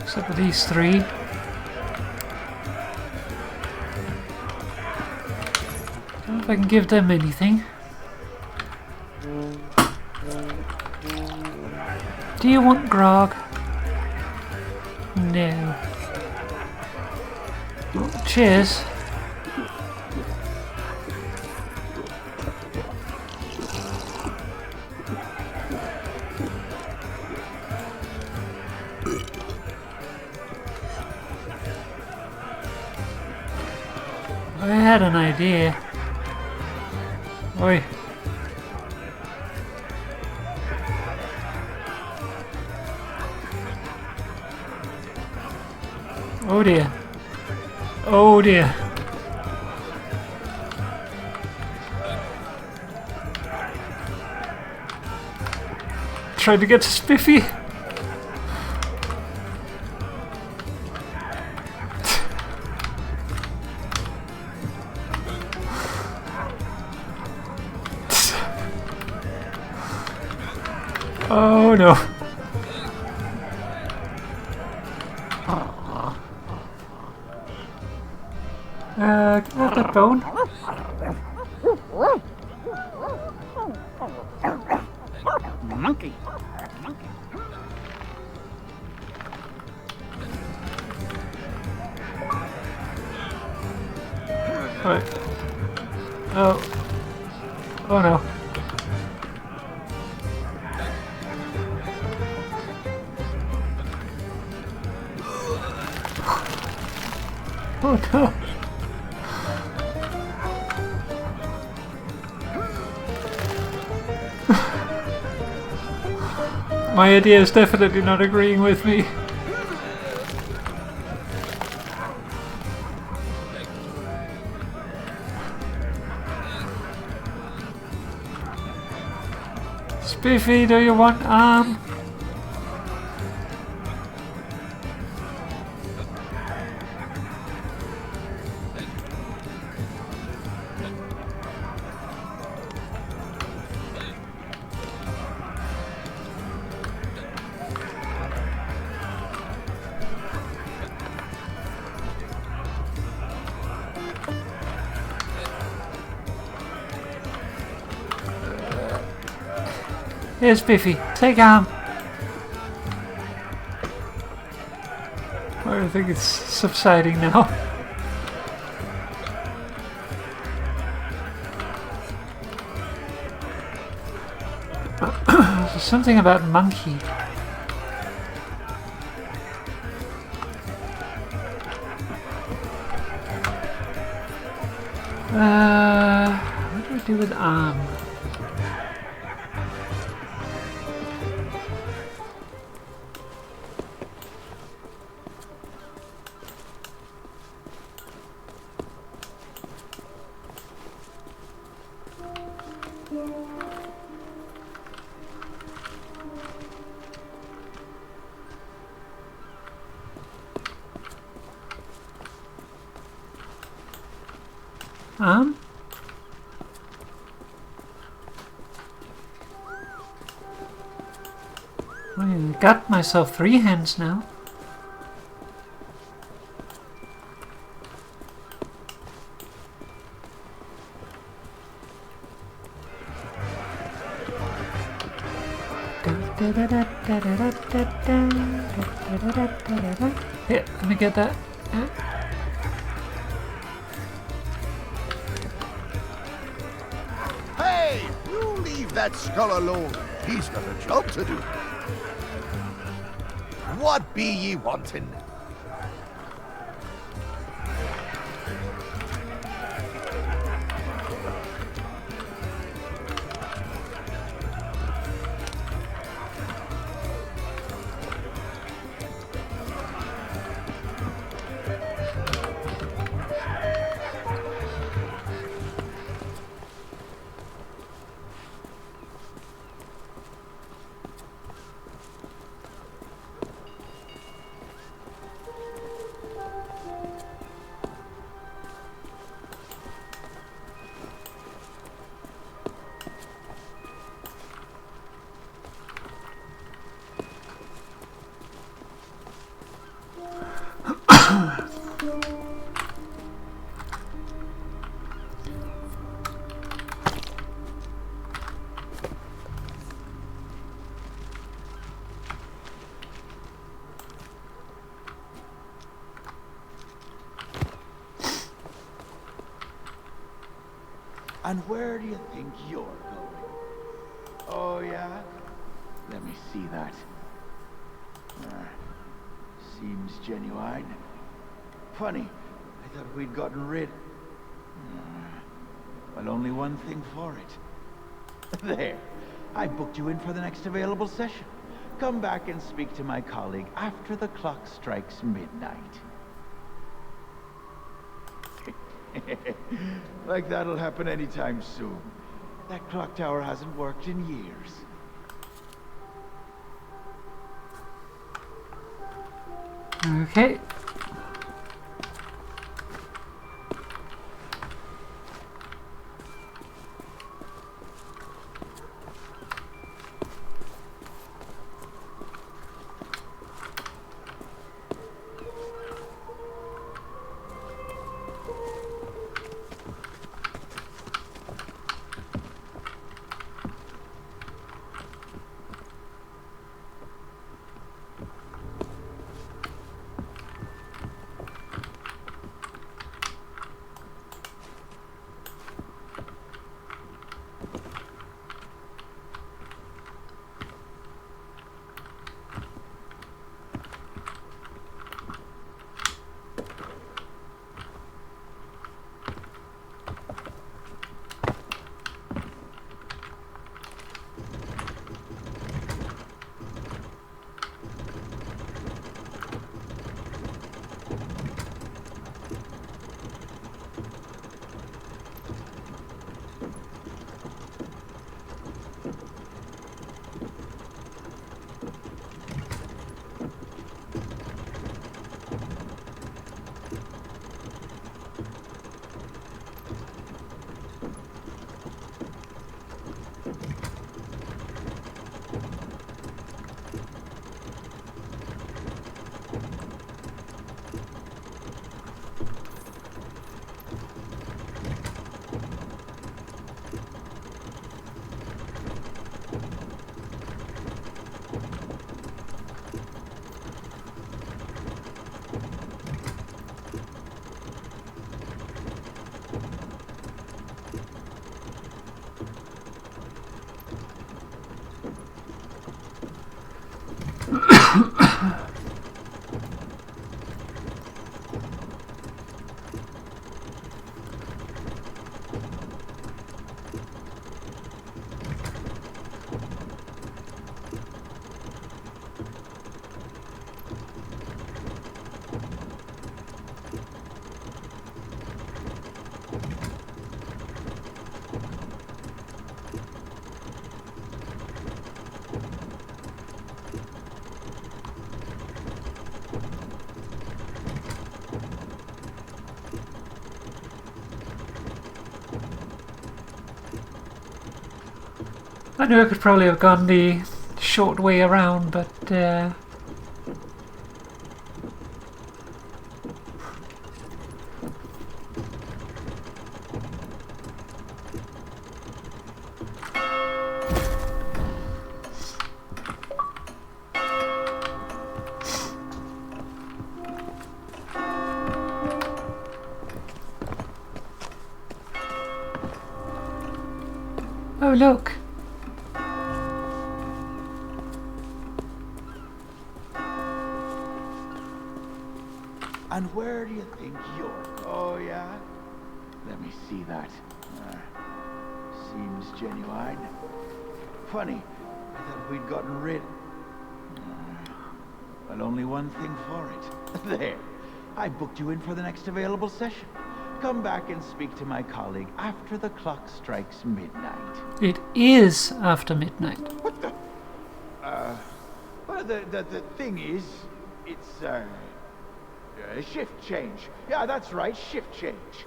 Except for these 3. I don't know if I can give them anything. Do you want grog? No. Oh, cheers. I had an idea. Oi. Oh dear. Oh dear. Trying to get to Spiffy. Oh no. Can I have that bone? Monkey. Right. Oh. Oh no. Oh no. My idea is definitely not agreeing with me. Spiffy, do you want arm? Here's Biffy. Take arm. I think it's subsiding now. There's something about monkey. What do I do with arm? I got myself 3 hands now. Here, let me get that. Hey, you leave that skull alone. He's got a job to do. What be ye wanting? And where do you think you're going? Oh, yeah? Let me see that. Seems genuine. Funny, I thought we'd gotten rid... Well, only one thing for it. There. I booked you in for the next available session. Come back and speak to my colleague after the clock strikes midnight. Like that'll happen anytime soon. That clock tower hasn't worked in years. Okay. I knew I could probably have gone the short way around, but oh look. And where do you think you're... Oh, yeah? Let me see that. Seems genuine. Funny, I thought we'd gotten rid... Well, only one thing for it. There. I booked you in for the next available session. Come back and speak to my colleague after the clock strikes midnight. It is after midnight. What the... Well, the thing is, it's, shift change. Yeah, that's right, shift change.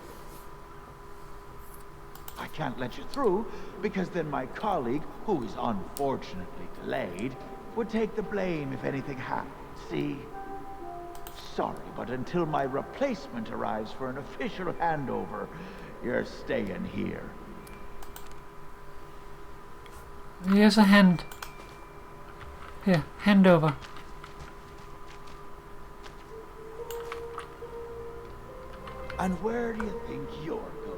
I can't let you through, because then my colleague, who is unfortunately delayed, would take the blame if anything happened, see? Sorry, but until my replacement arrives for an official handover, you're staying here. Here's a hand. Here, hand over. And where do you think you're going?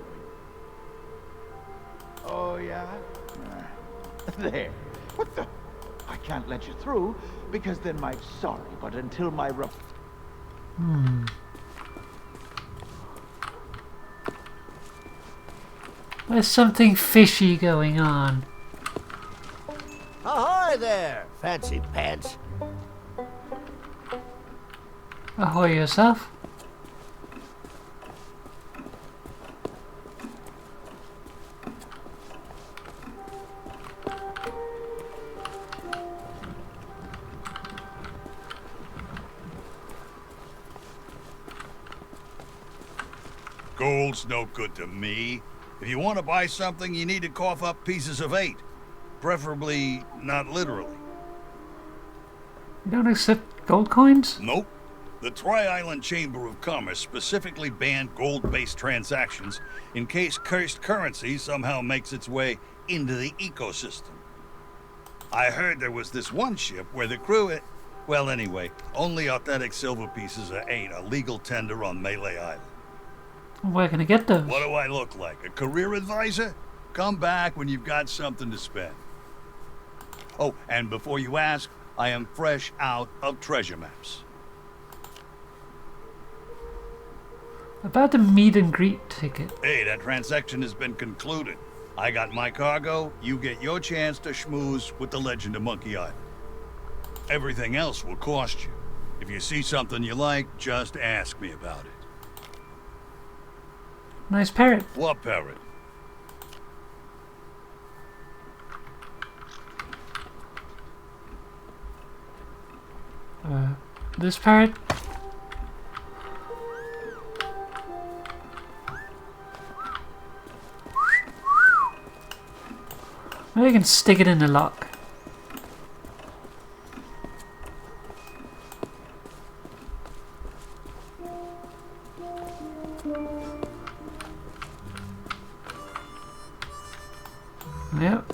Oh, yeah? There. What the? I can't let you through, because then sorry, but until my There's something fishy going on. Ahoy there, fancy pants. Ahoy yourself. Gold's no good to me. If you want to buy something, you need to cough up pieces of 8. Preferably not literally. You don't accept gold coins? Nope. The Tri-Island Chamber of Commerce specifically banned gold-based transactions in case cursed currency somehow makes its way into the ecosystem. I heard there was this one ship where the crew... Well, anyway, only authentic silver pieces of 8 are legal tender on Mêlée Island. Where can I get those? What do I look like? A career advisor? Come back when you've got something to spend. Oh, and before you ask, I am fresh out of treasure maps. About the meet and greet ticket. Hey, that transaction has been concluded. I got my cargo, you get your chance to schmooze with the Legend of Monkey Island. Everything else will cost you. If you see something you like, just ask me about it. Nice parrot. What parrot? This parrot? Maybe I can stick it in the lock. Yep.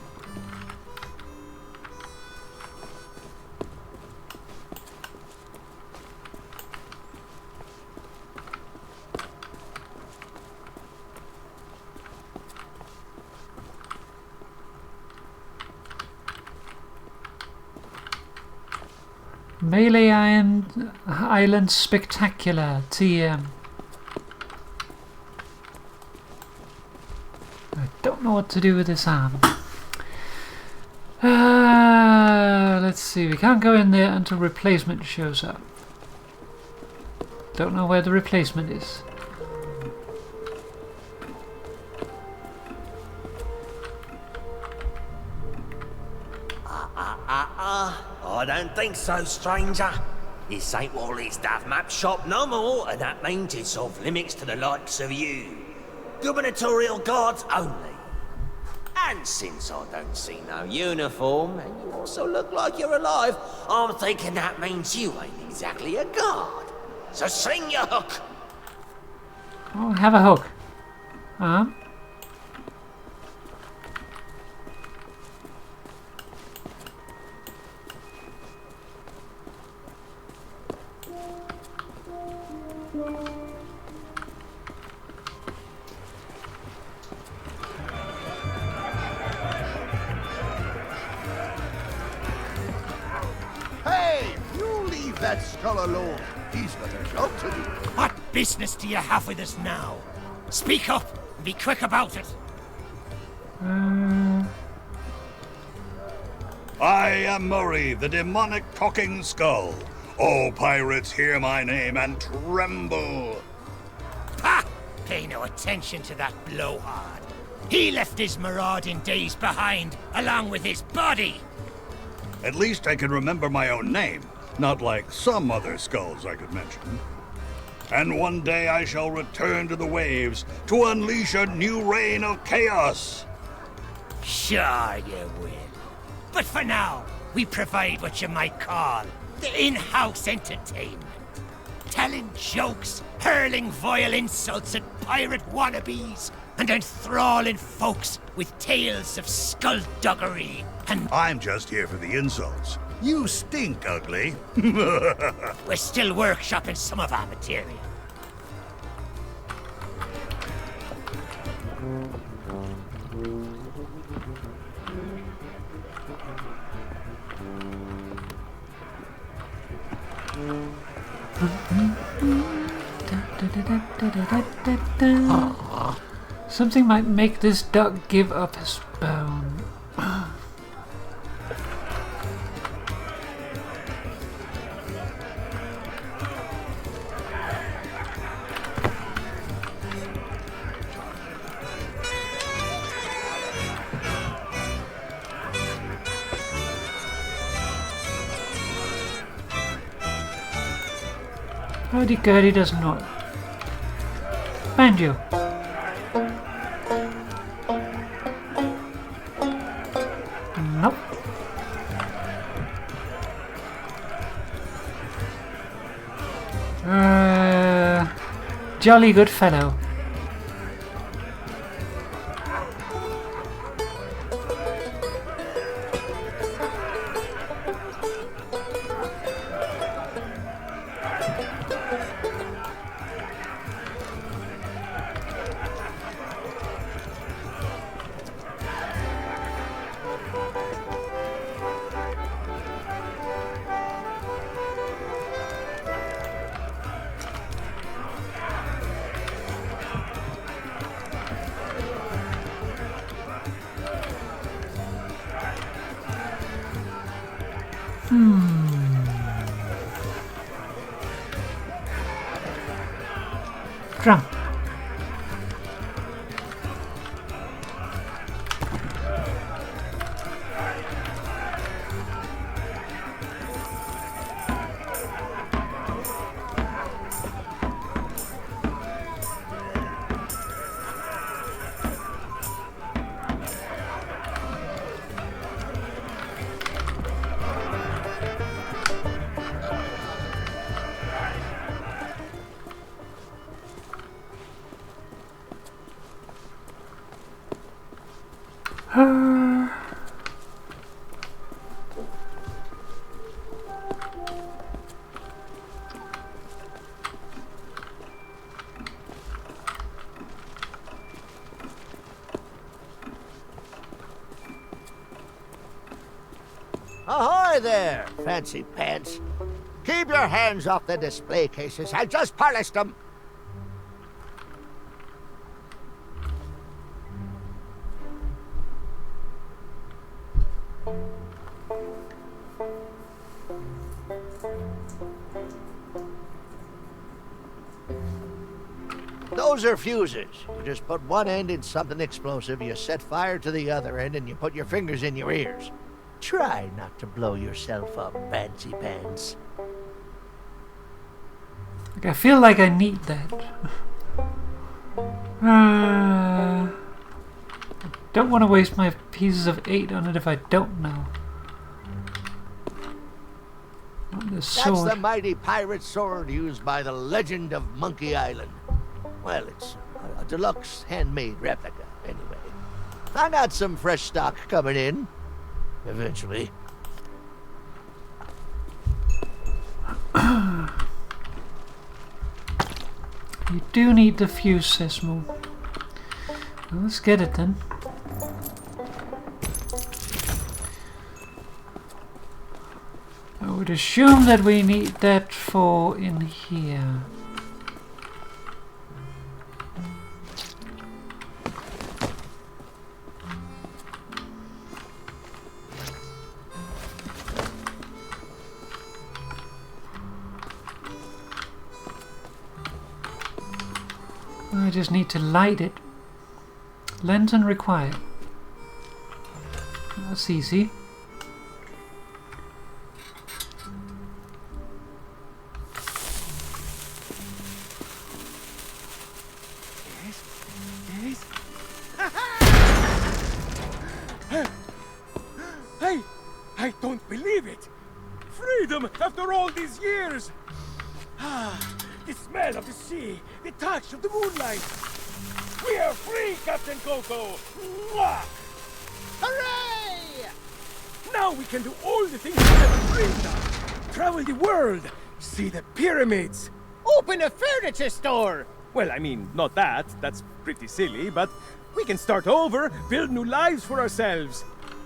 Mêlée Island Spectacular TM. I don't know what to do with this arm. Let's see, we can't go in there until replacement shows up. Don't know where the replacement is. I don't think so, stranger. This ain't Wally's Dav Map shop no more, and that means it's off limits to the likes of you. Gubernatorial guards only. And since I don't see no uniform, and you also look like you're alive, I'm thinking that means you ain't exactly a guard. So sling your hook. Oh, have a hook. Hey, you leave that skull alone. He's got a job to do. What business do you have with us now? Speak up and be quick about it. I am Murray, the demonic talking skull. All pirates hear my name and tremble. Ha! Pay no attention to that blowhard. He left his marauding days behind, along with his body. At least I can remember my own name, not like some other skulls I could mention. And one day I shall return to the waves to unleash a new reign of chaos. Sure you will. But for now, we provide what you might call the in-house entertainment. Telling jokes, hurling vile insults at pirate wannabes, and enthralling folks with tales of skullduggery and... I'm just here for the insults. You stink, ugly. We're still workshopping some of our material. Something might make this duck give up his bone. Hurdy-gurdy does not. Banjo. Nope. Jolly good fellow. Drum. Ahoy there, fancy pants. Keep your hands off the display cases. I just polished them. Those are fuses. You just put one end in something explosive, you set fire to the other end, and you put your fingers in your ears. Try not to blow yourself up, fancy pants. I feel like I need that. Don't want to waste my pieces of 8 on it if I don't know. That's the mighty pirate sword used by the legend of Monkey Island. Well, it's a deluxe handmade replica, anyway. I got some fresh stock coming in. Eventually. You do need the fuse, Sesmo. Well, let's get it then. I would assume that we need that for in here. I just need to light it. Lantern required. That's easy. Yes. I don't believe it. Freedom after all these years. The smell of the sea, the touch of the moonlight. We are free, Captain Coco! Mwah! Hooray! Now we can do all the things we never dreamed of. Travel the world, see the pyramids. Open a furniture store! Well, I mean, not that. That's pretty silly, but We can start over, build new lives for ourselves.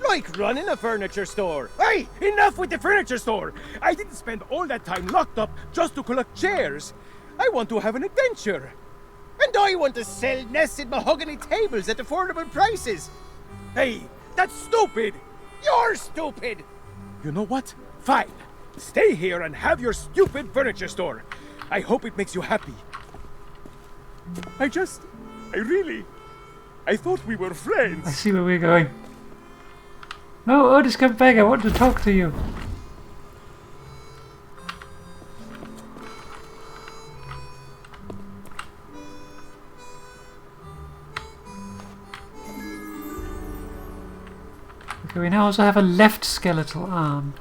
Like running a furniture store. Hey, enough with the furniture store! I didn't spend all that time locked up just to collect chairs. I want to have an adventure. And I want to sell nested mahogany tables at affordable prices. Hey, that's stupid! You're stupid! You know what? Fine. Stay here and have your stupid furniture store. I hope it makes you happy. I thought we were friends. I see where we're going. No, Otis, come back. I want to talk to you. Okay, we now also have a left skeletal arm.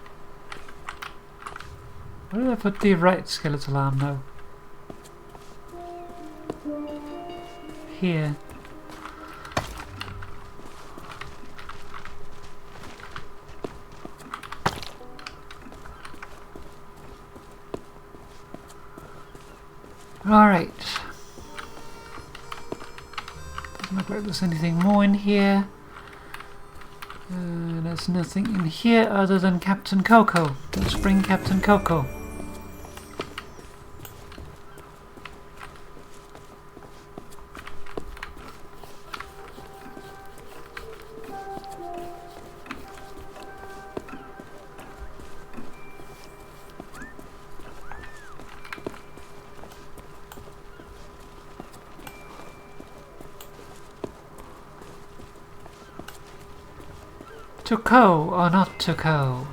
Where did I put the right skeletal arm now? Here. Alright. Doesn't look like there's anything more in here. There's nothing in here other than Captain Coco. Let's bring Captain Coco. To co or not to co?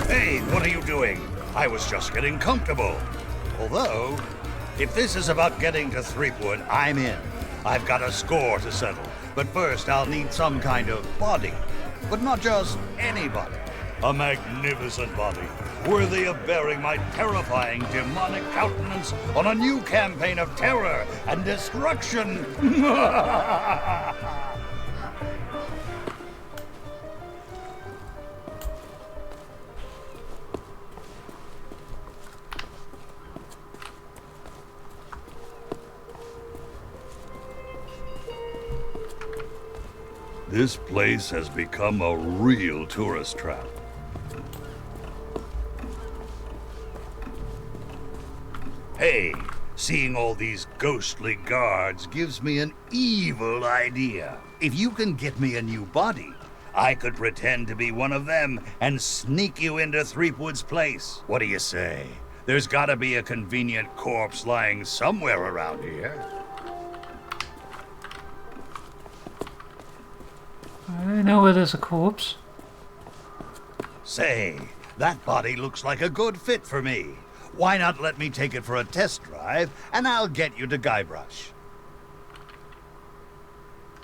Hey, what are you doing? I was just getting comfortable. Although, if this is about getting to Threepwood, I'm in. I've got a score to settle. But first, I'll need some kind of body. But not just any body. A magnificent body, worthy of bearing my terrifying demonic countenance on a new campaign of terror and destruction. This place has become a real tourist trap. Hey, seeing all these ghostly guards gives me an evil idea. If you can get me a new body, I could pretend to be one of them and sneak you into Threepwood's place. What do you say? There's gotta be a convenient corpse lying somewhere around here. I know where there's a corpse. Say, that body looks like a good fit for me. Why not let me take it for a test drive, and I'll get you to Guybrush.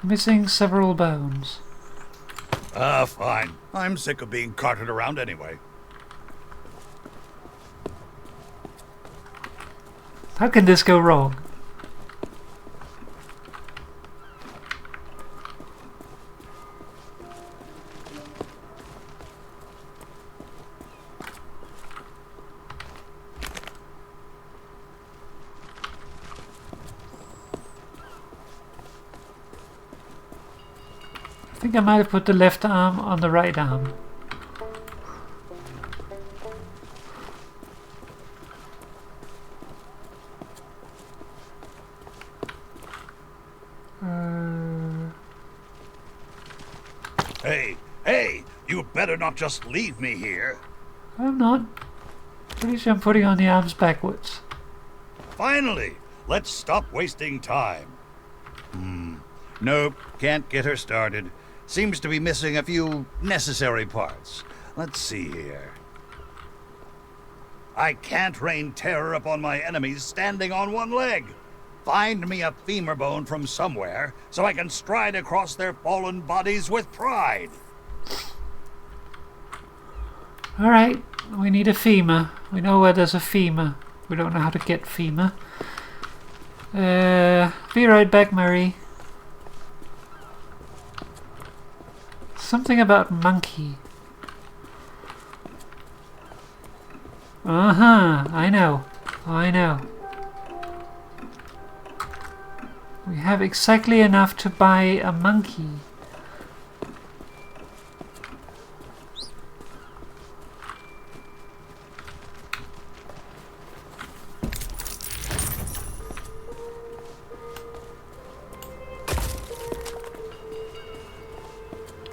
Missing several bones. Fine. I'm sick of being carted around anyway. How can this go wrong? I think I might have put the left arm on the right arm. Hey, you better not just leave me here. I'm not. Pretty sure I'm putting on the arms backwards. Finally, let's stop wasting time. Nope, can't get her started. Seems to be missing a few necessary parts. Let's see here. I can't rain terror upon my enemies standing on one leg. Find me a femur bone from somewhere so I can stride across their fallen bodies with pride. Alright, we need a femur. We know where there's a femur. We don't know how to get femur. Be right back, Murray. Something about monkey. Uh-huh, I know. We have exactly enough to buy a monkey.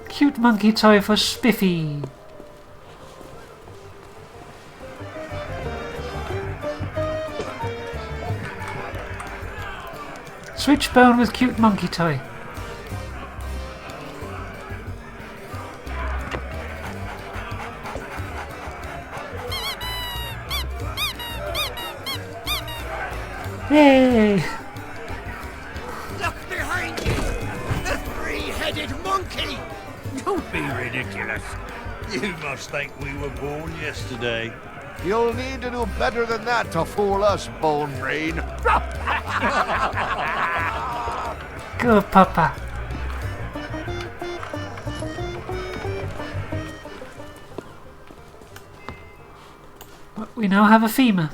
Cute monkey toy for Spiffy. Switchbone with cute monkey toy. Yay! Look behind you! The three-headed monkey! Don't be ridiculous. You must think we were born yesterday. You'll need to do better than that to fool us, Bone Rain. Good papa. We now have a FEMA.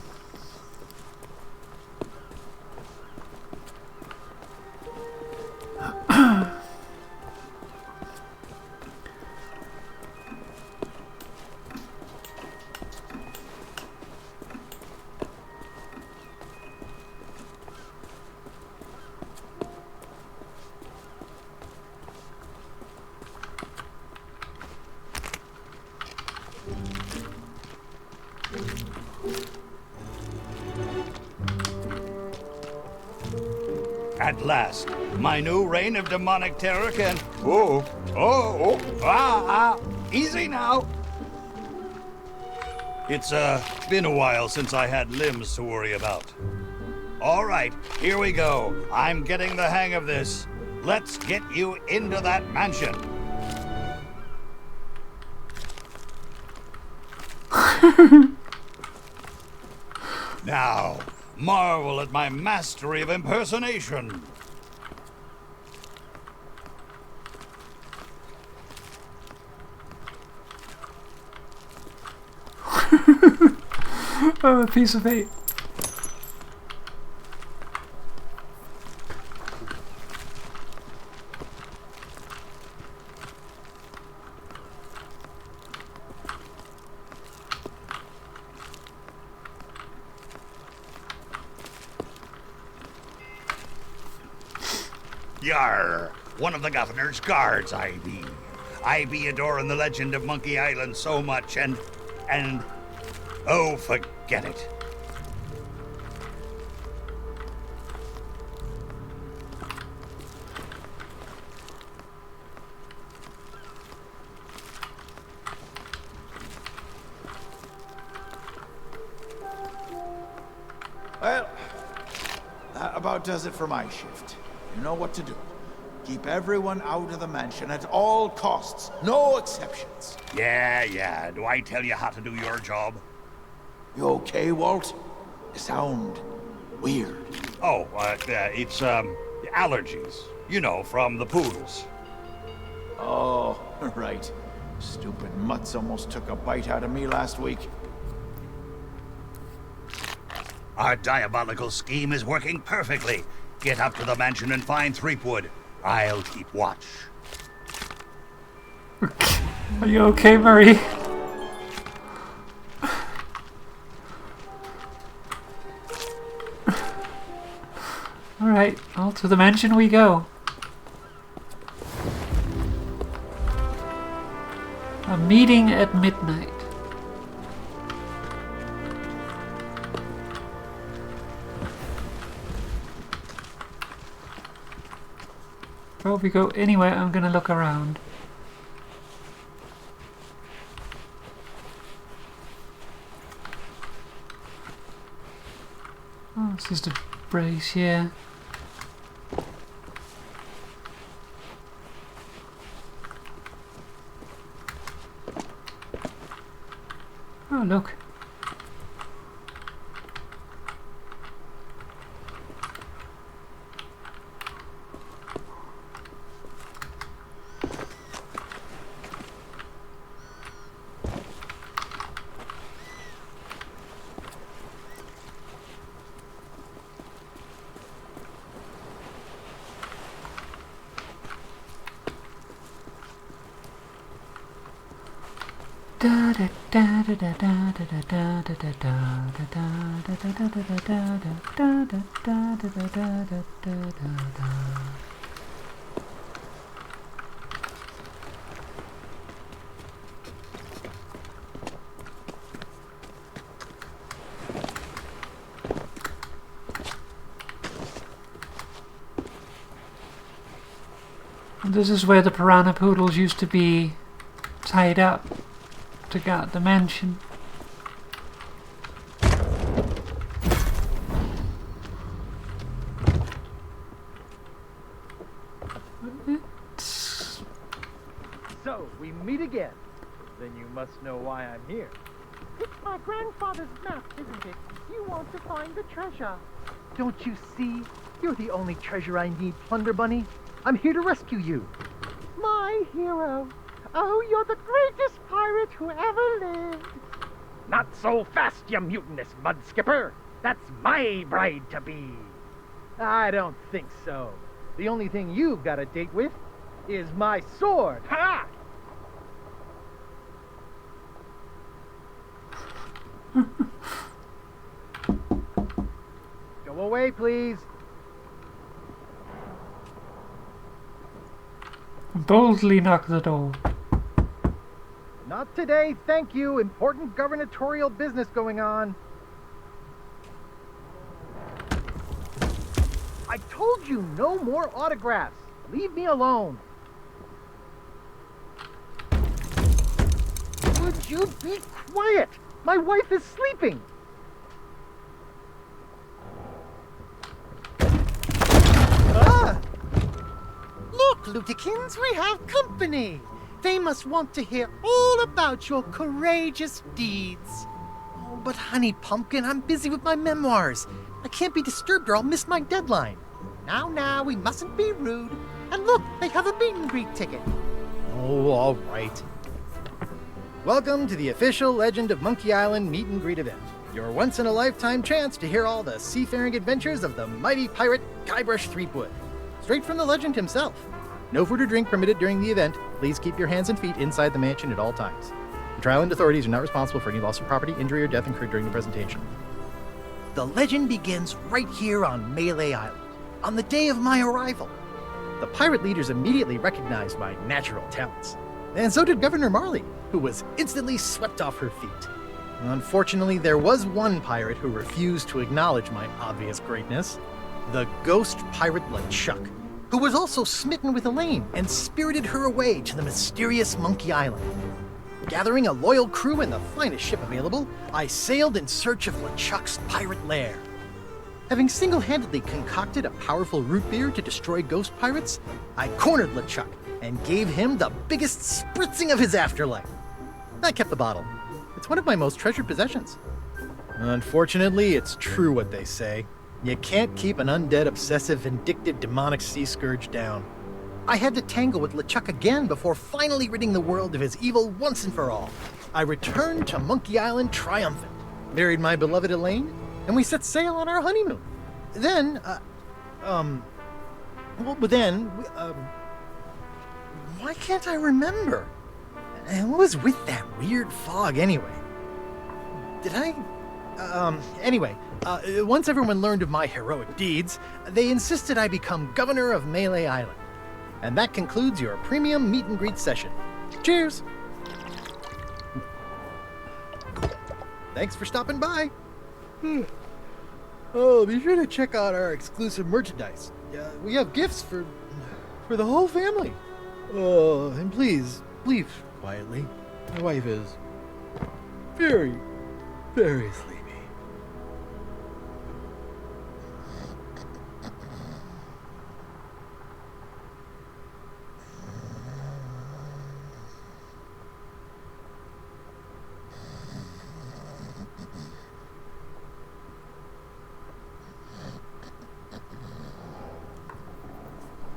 At last, my new reign of demonic terror can... easy now. It's been a while since I had limbs to worry about. All right, here we go. I'm getting the hang of this. Let's get you into that mansion. Now, marvel at my mastery of impersonation. Oh, a piece of eight. Yarr, one of the governor's guards I be. I be adoring the legend of Monkey Island so much and oh, forget it. Well, that about does it for my shift. You know what to do. Keep everyone out of the mansion at all costs. No exceptions. Yeah. Do I tell you how to do your job? You okay, Walt? You sound weird. Oh, it's allergies. You know, from the poodles. Oh, right. Stupid mutts almost took a bite out of me last week. Our diabolical scheme is working perfectly. Get up to the mansion and find Threepwood. I'll keep watch. Are you okay, Murray? Alright, well, to the mansion we go. A meeting at midnight. Before we go anywhere, I'm gonna look around. Oh, it's just a brace here. Oh, look. This is where the piranha poodles used to be tied up to guard the mansion. So, we meet again. Then you must know why I'm here. It's my grandfather's map, isn't it? You want to find the treasure. Don't you see? You're the only treasure I need, Plunder Bunny. I'm here to rescue you. My hero. Oh, you're the greatest pirate who ever lived. Not so fast, you mutinous mud skipper. That's my bride-to-be. I don't think so. The only thing you've got a date with is my sword. Ha! Go away, please. Boldly knock the door. Not today, thank you. Important gubernatorial business going on. I told you no more autographs. Leave me alone. Would you be quiet? My wife is sleeping. Ah! Look, Lutikins, we have company. They must want to hear all about your courageous deeds. Oh, but honey pumpkin, I'm busy with my memoirs. I can't be disturbed or I'll miss my deadline. Now, we mustn't be rude. And look, they have a meet and greet ticket. Oh, all right. Welcome to the official Legend of Monkey Island meet and greet event. Your once-in-a-lifetime chance to hear all the seafaring adventures of the mighty pirate Guybrush Threepwood. Straight from the legend himself. No food or drink permitted during the event. Please keep your hands and feet inside the mansion at all times. The Trial and authorities are not responsible for any loss of property, injury, or death incurred during the presentation. The legend begins right here on Mêlée Island, on the day of my arrival. The pirate leaders immediately recognized my natural talents. And so did Governor Marley, who was instantly swept off her feet. Unfortunately, there was one pirate who refused to acknowledge my obvious greatness. The ghost pirate LeChuck, who was also smitten with Elaine and spirited her away to the mysterious Monkey Island. Gathering a loyal crew and the finest ship available, I sailed in search of LeChuck's pirate lair. Having single-handedly concocted a powerful root beer to destroy ghost pirates, I cornered LeChuck and gave him the biggest spritzing of his afterlife. I kept the bottle. It's one of my most treasured possessions. Unfortunately, it's true what they say. You can't keep an undead, obsessive, vindictive, demonic sea scourge down. I had to tangle with LeChuck again before finally ridding the world of his evil once and for all. I returned to Monkey Island triumphant, married my beloved Elaine, and we set sail on our honeymoon. Then, why can't I remember? And what was with that weird fog anyway? Once everyone learned of my heroic deeds, they insisted I become governor of Mêlée Island. And that concludes your premium meet and greet session. Cheers! Thanks for stopping by. Oh, be sure to check out our exclusive merchandise. We have gifts for the whole family. Oh, and please, leave quietly. My wife is very, very sleepy.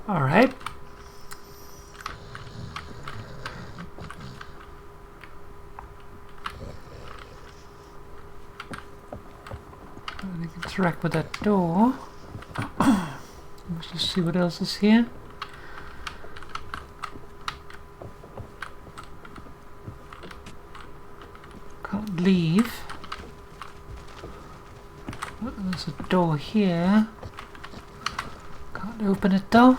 All right. I can interact with that door. Let's just see what else is here. leave. Oh, there's a door here. Can't open it though.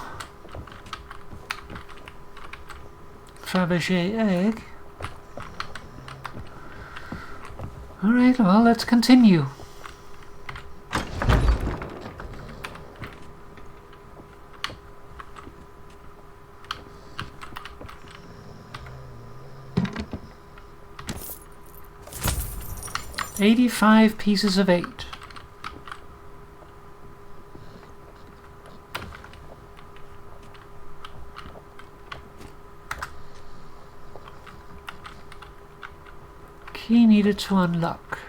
Fabergé egg. Alright, well, let's continue. $85 pieces of 8. Key needed to unlock.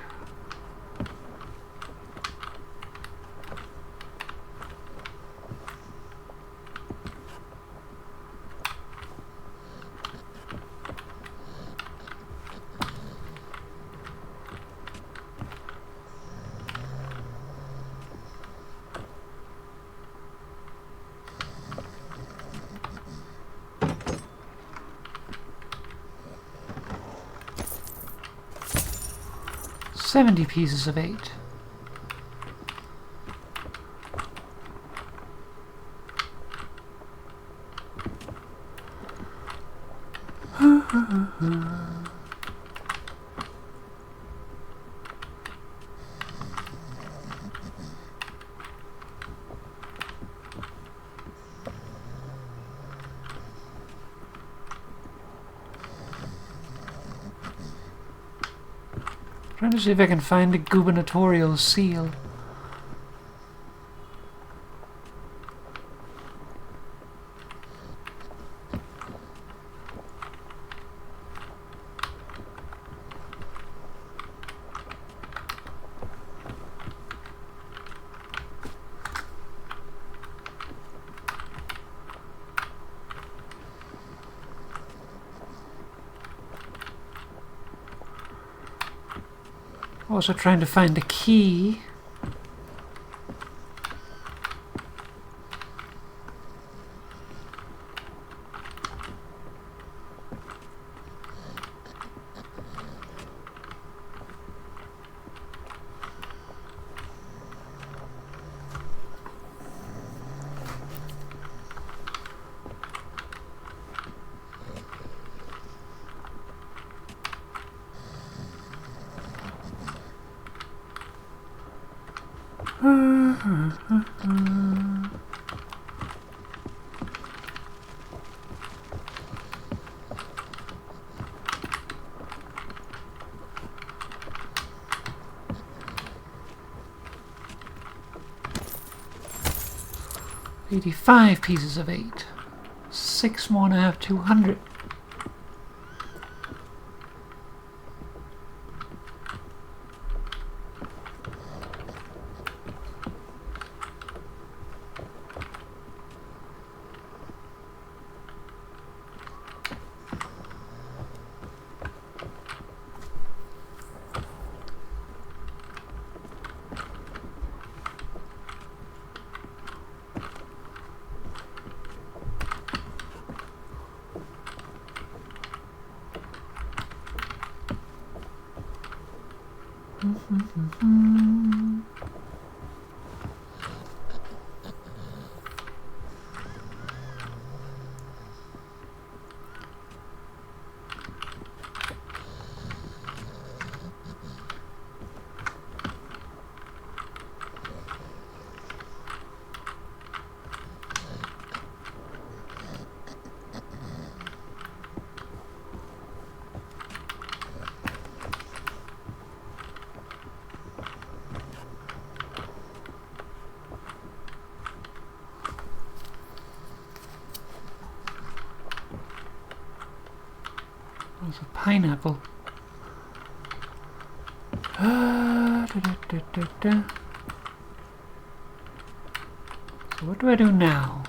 $70 pieces of 8. Trying to see if I can find the gubernatorial seal. Also trying to find the key. $85 pieces of 8. 6 more and I have 200. There's a pineapple. So what do I do now?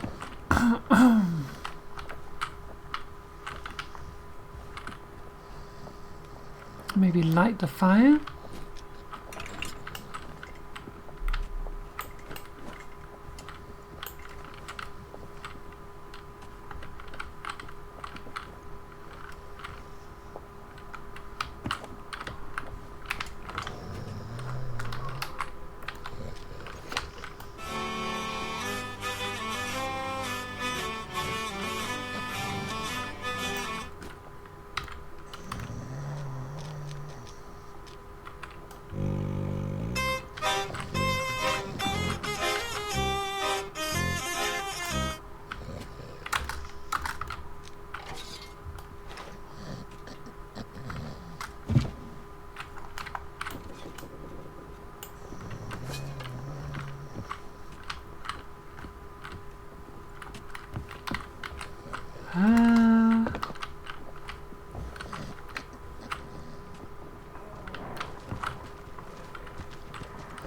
Maybe light the fire?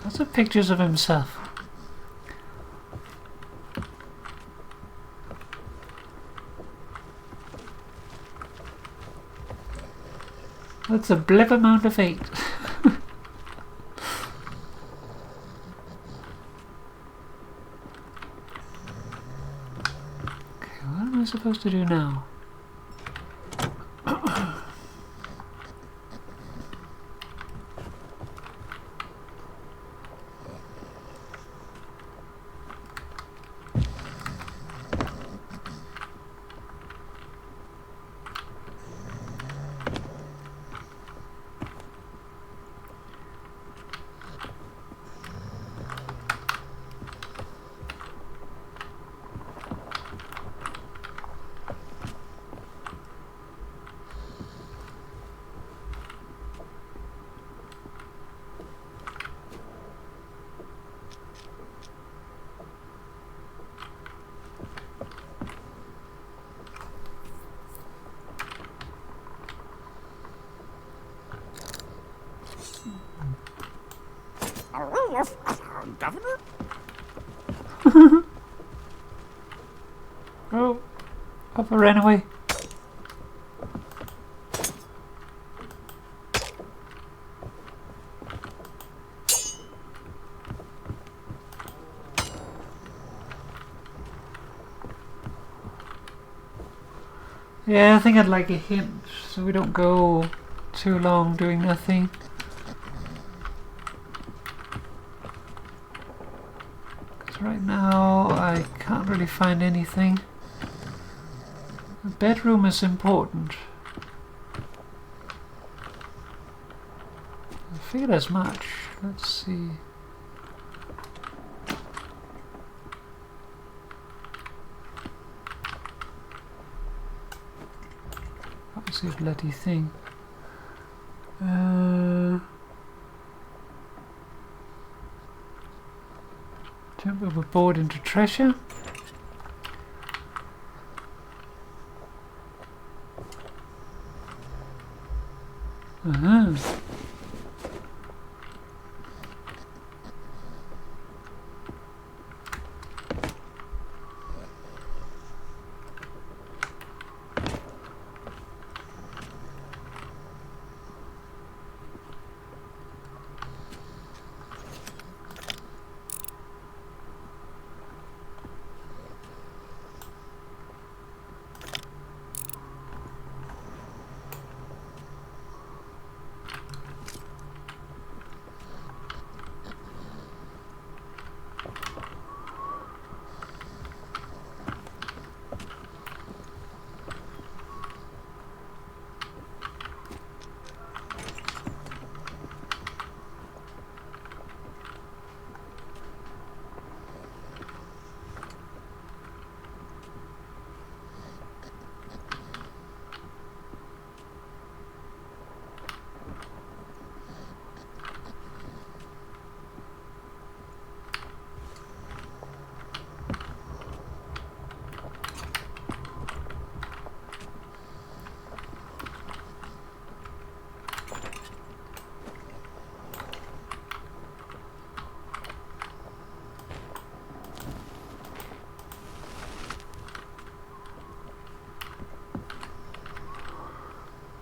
Lots of pictures of himself. That's a blip amount of 8. Okay, what am I supposed to do now? Governor? Oh, Papa ran away. Yeah, I think I'd like a hint so we don't go too long doing nothing. Right now, I can't really find anything. The bedroom is important. I figured as much. Let's see. Can't see a bloody thing. Jump overboard into treasure.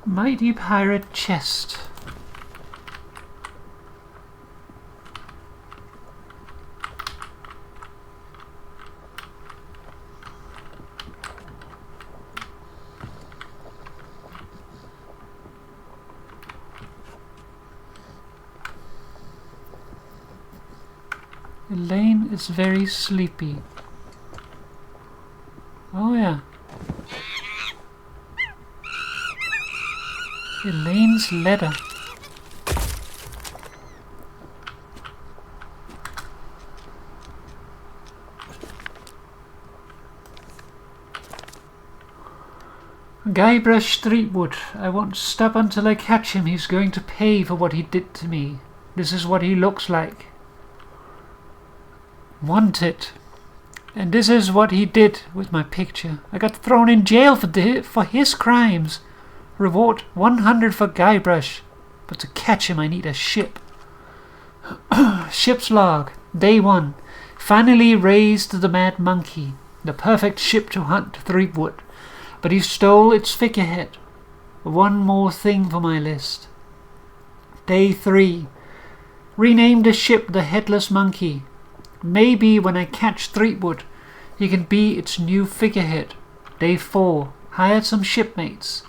Mighty pirate chest. Elaine is very sleepy. Oh yeah. Elaine's letter. Guybrush Threepwood. I won't stop until I catch him. He's going to pay for what he did to me. This is what he looks like. Wanted. And this is what he did with my picture. I got thrown in jail for his crimes. Reward 100 for Guybrush. But to catch him I need a ship. Ship's log. Day 1. Finally raised the Mad Monkey. The perfect ship to hunt Threepwood. But he stole its figurehead. One more thing for my list. Day 3. Renamed the ship the Headless Monkey. Maybe when I catch Threepwood, he can be its new figurehead. Day 4. Hired some shipmates.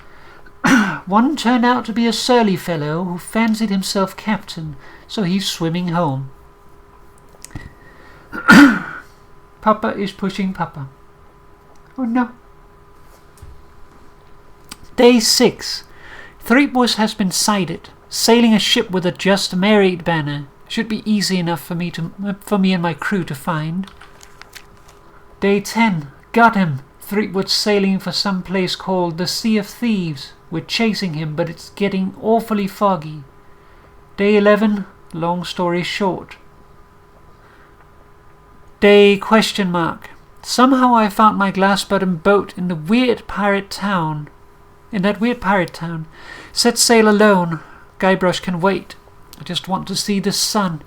One turned out to be a surly fellow who fancied himself captain, so he's swimming home. Papa is pushing Papa. Oh no. Day 6. Threepwood has been sighted, sailing a ship with a Just Married banner. Should be easy enough for me and my crew to find. Day 10. Got him. Threepwood's sailing for some place called the Sea of Thieves. We're chasing him, but it's getting awfully foggy. Day 11. Long story short. Day ? Somehow I found my glass-bottom boat in that weird pirate town. Set sail alone. Guybrush can wait. I just want to see the sun.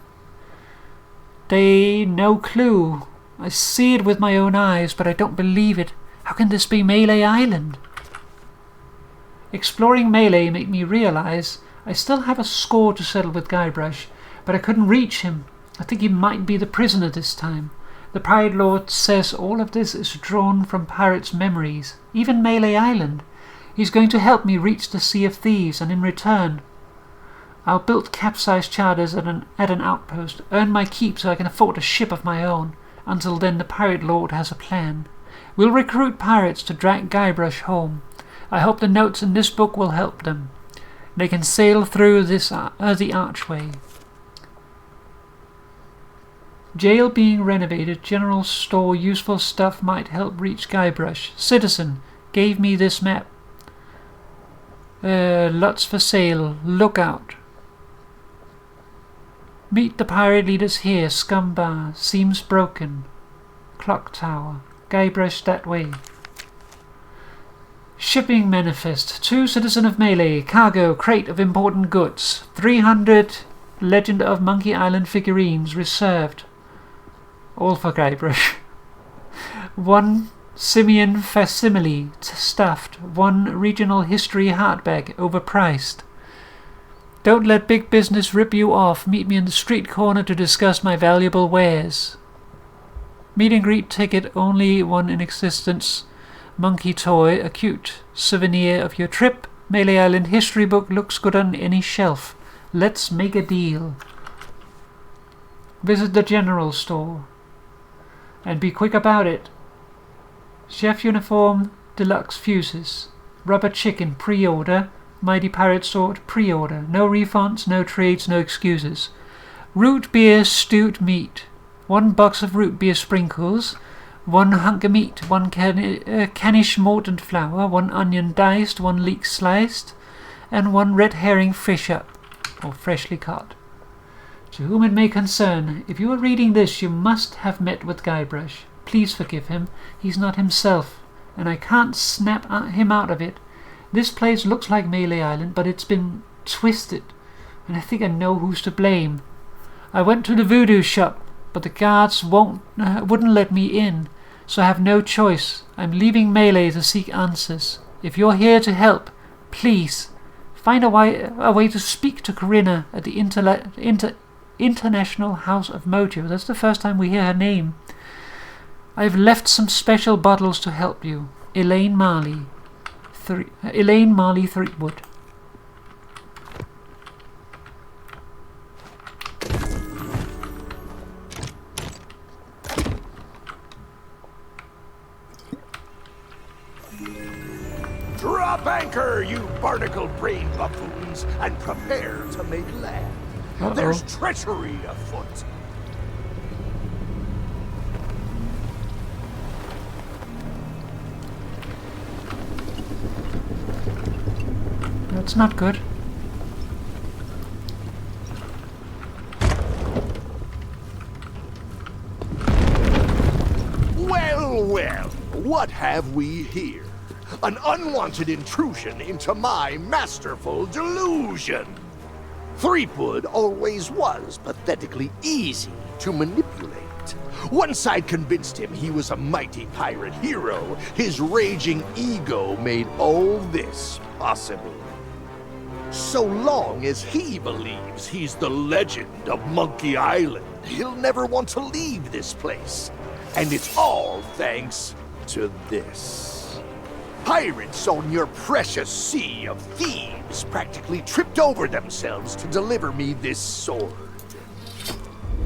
Day no clue. I see it with my own eyes, but I don't believe it. How can this be Mêlée Island? Exploring Mêlée made me realize I still have a score to settle with Guybrush, but I couldn't reach him. I think he might be the prisoner this time. The Pirate Lord says all of this is drawn from pirates' memories, even Mêlée Island. He's going to help me reach the Sea of Thieves, and in return I'll build capsized charters at an outpost, earn my keep so I can afford a ship of my own. Until then, the Pirate Lord has a plan. We'll recruit pirates to drag Guybrush home. I hope the notes in this book will help them. They can sail through the archway. Jail being renovated. General store useful stuff might help reach Guybrush. Citizen gave me this map. Lots for sale. Look out. Meet the pirate leaders here. Scum Bar. Seems broken. Clock Tower. Guybrush that way. Shipping manifest. 2 Citizen of Mêlée. Cargo. Crate of important goods. 300 Legend of Monkey Island figurines reserved. All for Guybrush. 1 Simian facsimile stuffed. 1 regional history hardback overpriced. Don't let big business rip you off. Meet me in the street corner to discuss my valuable wares. Meet and greet ticket, only one in existence. Monkey toy, a cute souvenir of your trip. Mêlée Island history book looks good on any shelf. Let's make a deal. Visit the general store. And be quick about it. Chef uniform, deluxe fuses. Rubber chicken, pre-order. Mighty pirate sword, pre-order. No refunds, no trades, no excuses. Root beer stewed meat. 1 box of root beer sprinkles. 1 hunk of meat. 1 canish mordant flour. 1 onion diced. 1 leek sliced. And 1 red herring fish up, or freshly caught. To whom it may concern, if you are reading this, you must have met with Guybrush. Please forgive him. He's not himself, and I can't snap him out of it. This place looks like Mêlée Island, but it's been twisted, and I think I know who's to blame. I went to the voodoo shop, but the guards wouldn't let me in, so I have no choice. I'm leaving Mêlée to seek answers. If you're here to help, please find a way to speak to Corinna at the International House of Mojo. That's the first time we hear her name. I've left some special bottles to help you. Elaine Marley, Threepwood. Drop anchor, you barnacle-brained buffoons, and prepare to make land. There's treachery afoot. That's not good. What have we here? An unwanted intrusion into my masterful delusion. Threepwood always was pathetically easy to manipulate. Once I'd convinced him he was a mighty pirate hero, his raging ego made all this possible. So long as he believes he's the legend of Monkey Island, he'll never want to leave this place. And it's all thanks to this. Pirates on your precious Sea of Thieves practically tripped over themselves to deliver me this sword.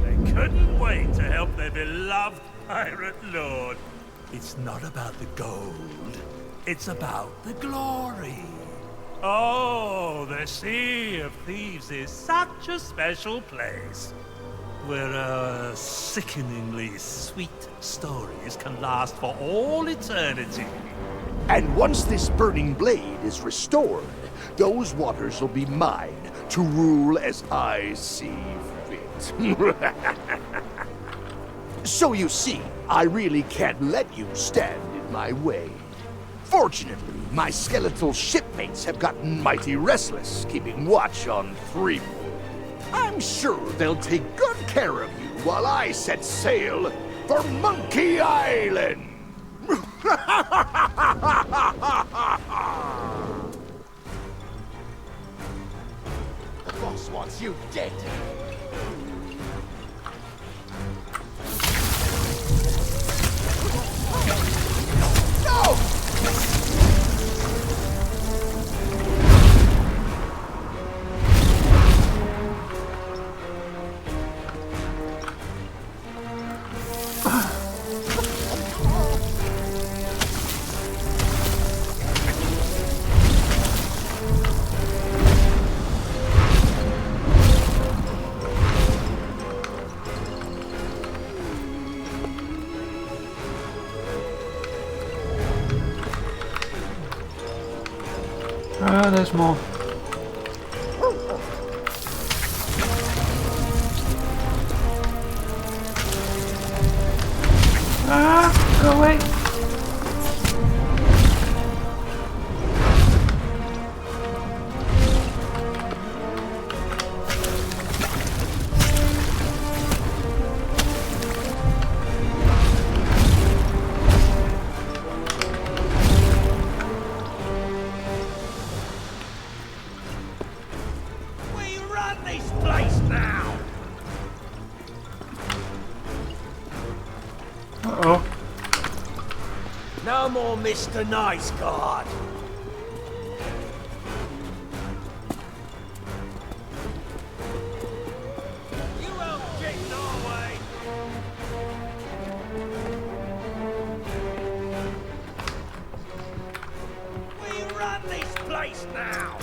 They couldn't wait to help their beloved pirate lord. It's not about the gold, it's about the glory. Oh, the Sea of Thieves is such a special place, where our sickeningly sweet stories can last for all eternity. And once this burning blade is restored, those waters will be mine to rule as I see fit. So you see, I really can't let you stand in my way. Fortunately, my skeletal shipmates have gotten mighty restless, keeping watch on Threepwood. I'm sure they'll take good care of you while I set sail for Monkey Island! The boss wants you dead! No! Ah, there's more. Ah, go away. Uh-oh. No more Mr. Nice Guard. You won't get in our way. We run this place now.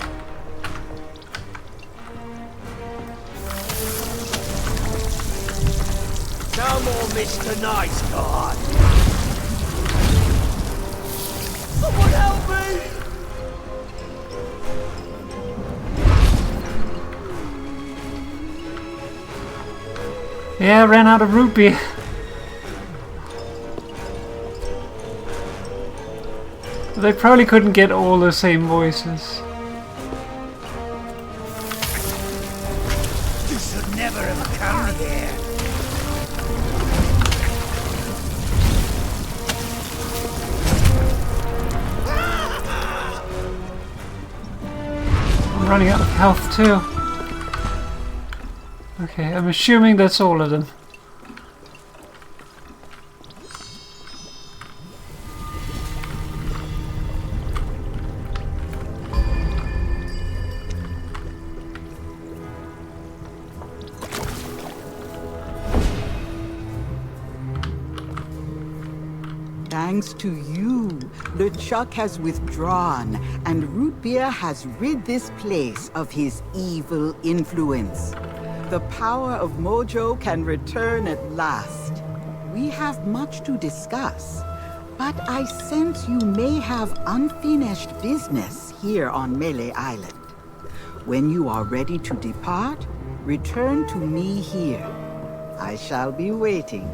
No more Mr. Nice Guard. Someone help me! Yeah, I ran out of root beer. They probably couldn't get all the same voices. You should never have come here. I'm running out of health too. Okay, I'm assuming that's all of them. Thanks to you, LeChuck has withdrawn, and Root Beer has rid this place of his evil influence. The power of Mojo can return at last. We have much to discuss, but I sense you may have unfinished business here on Mêlée Island. When you are ready to depart, return to me here. I shall be waiting.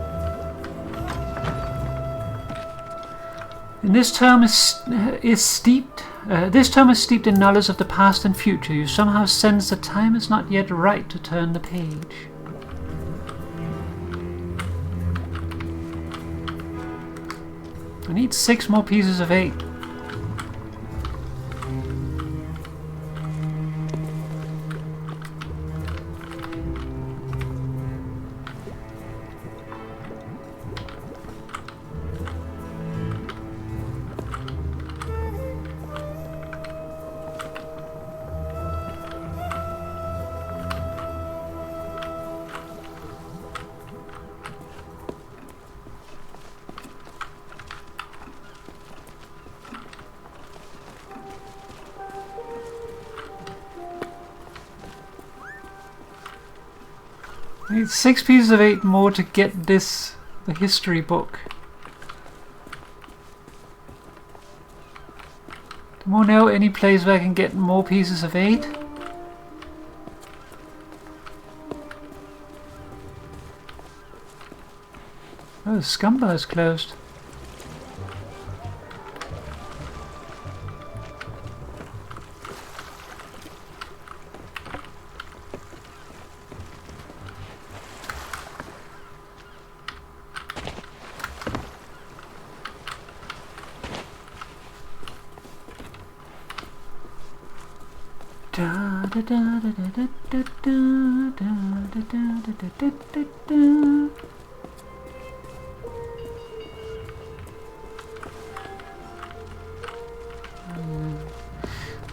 And this term is steeped. This term is steeped in knowledge of the past and future. You somehow sense the time is not yet right to turn the page. I need 6 more pieces of 8. I need 6 pieces of 8 more to get the history book. Do you know any place where I can get more pieces of 8? Oh, the Scumbar is closed.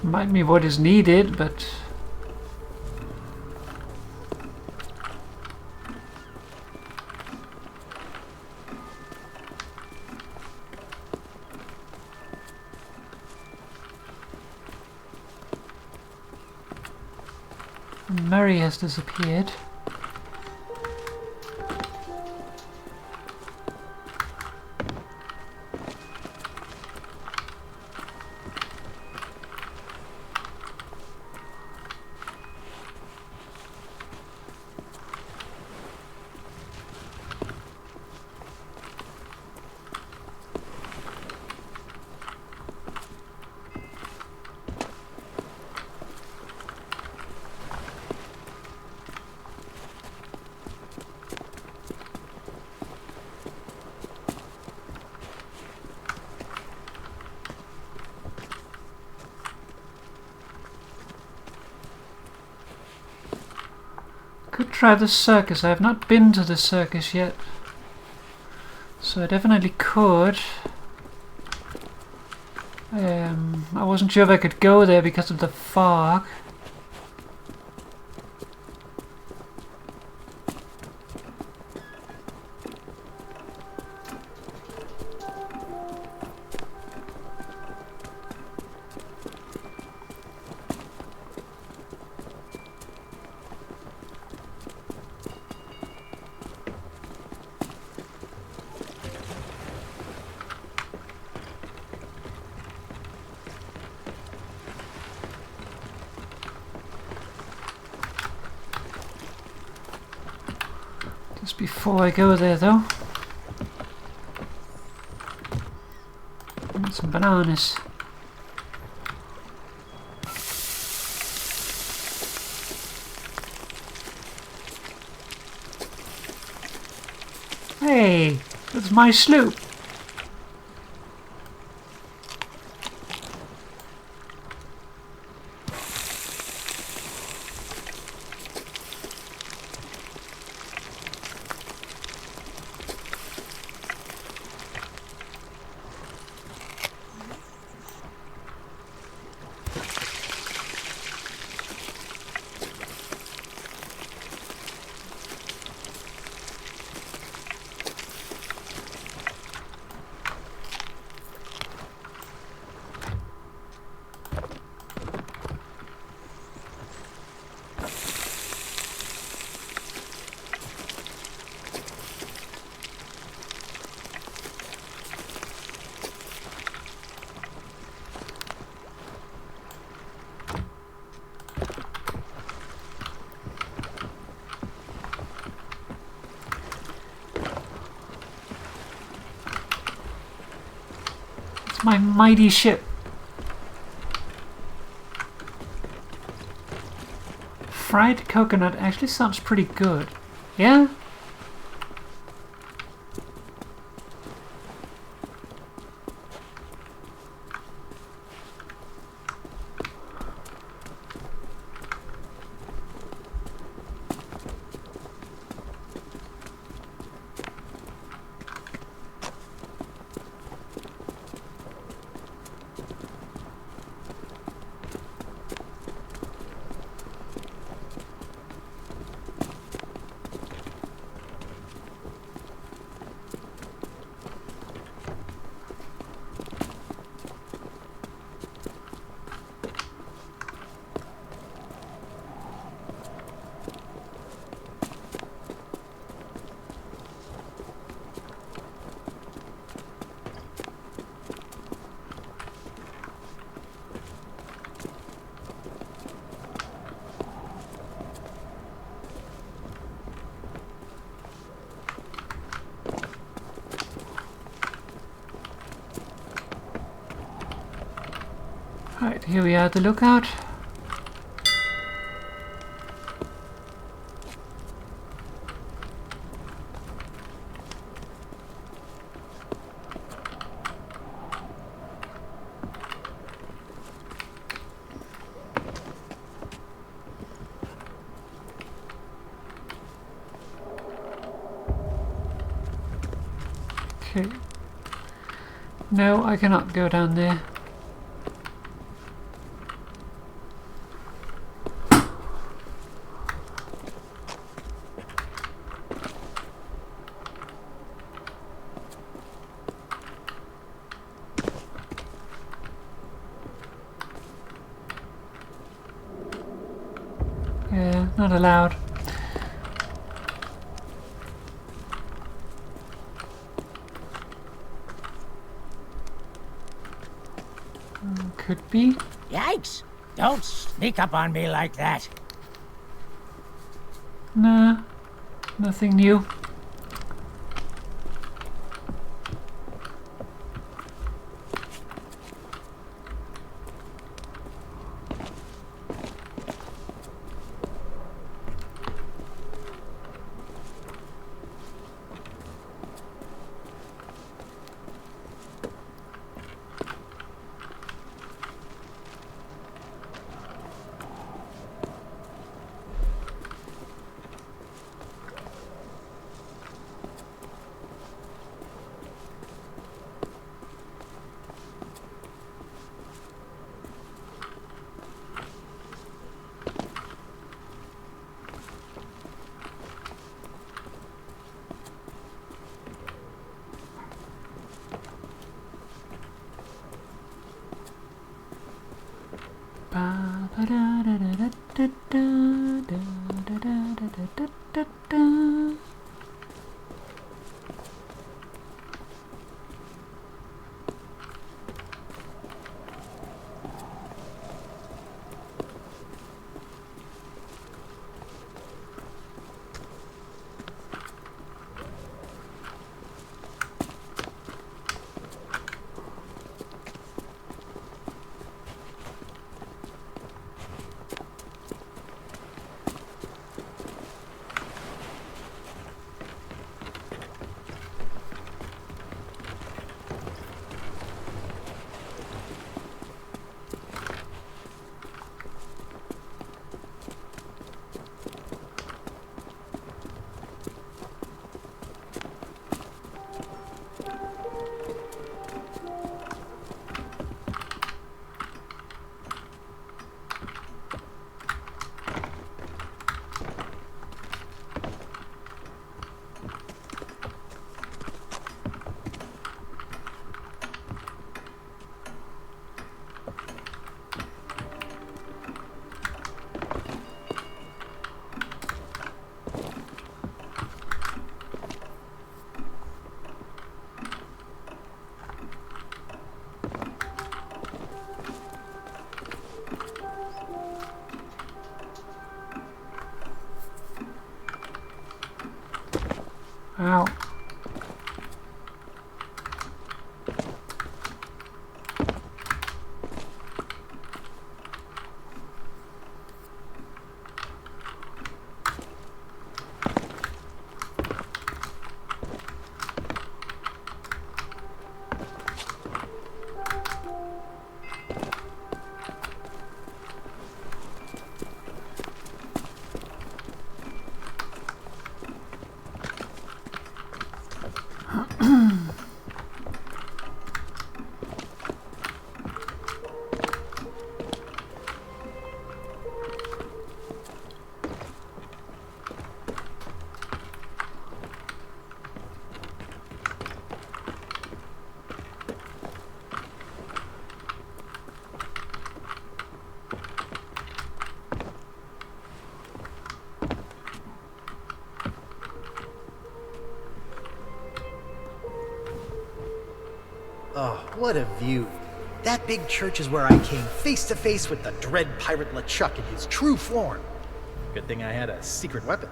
Remind me what is needed, but Murray has disappeared. Could try the circus. I have not been to the circus yet, so I definitely could. I wasn't sure if I could go there because of the fog. Just before I go there, though, I need some bananas. Hey, that's my sloop. My mighty ship. Fried coconut actually sounds pretty good. Yeah? Right, here we are at the lookout. Okay. No, I cannot go down there. Yeah, not allowed. Could be. Yikes! Don't sneak up on me like that. Nah, nothing new. Ow. what a view. That big church is where I came face to face with the dread pirate LeChuck in his true form. Good thing I had a secret weapon.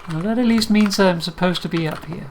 Well, that at least means I'm supposed to be up here.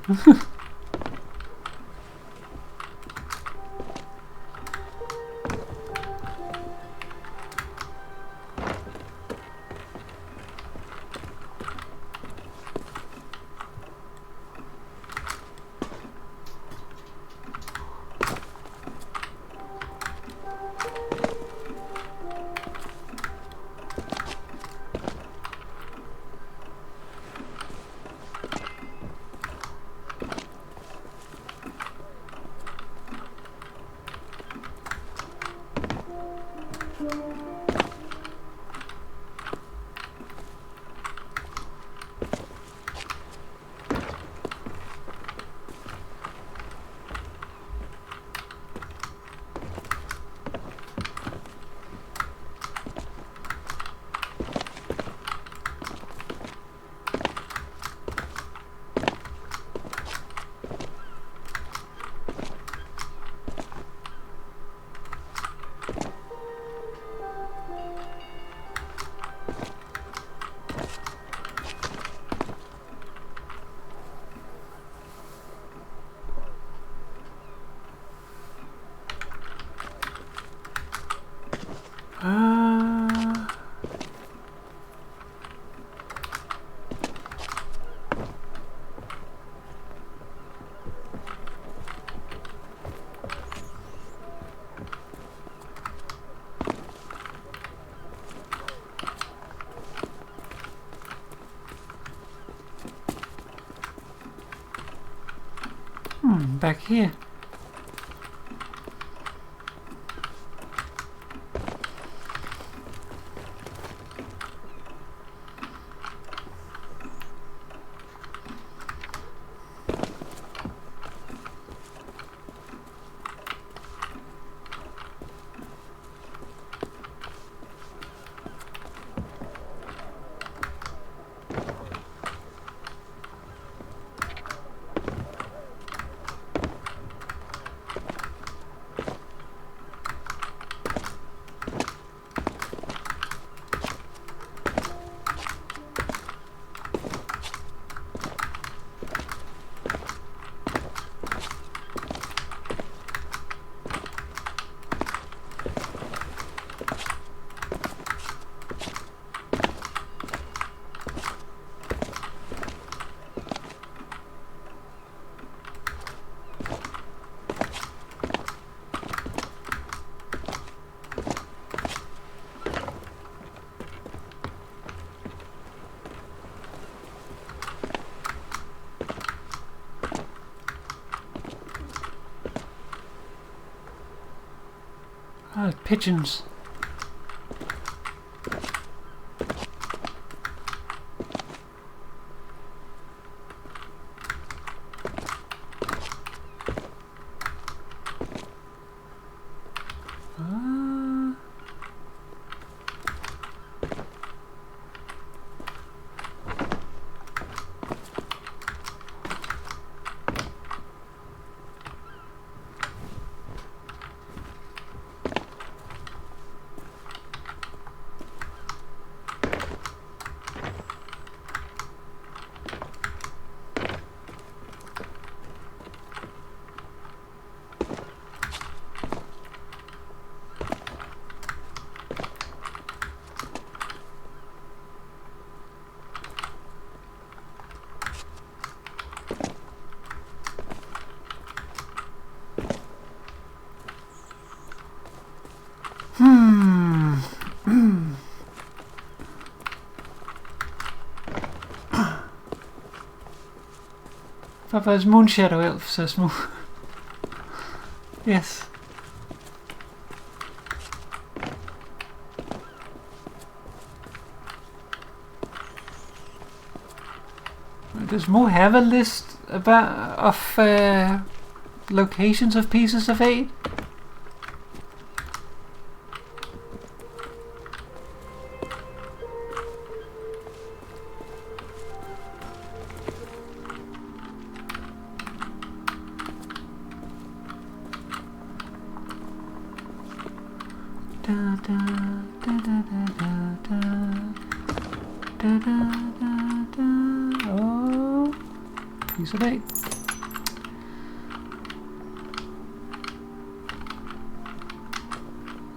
Back here. Ah, pigeons. Papa's moon shadow elf says moon. Yes. Does Mo have a list of locations of pieces of 8? Oh, piece of it.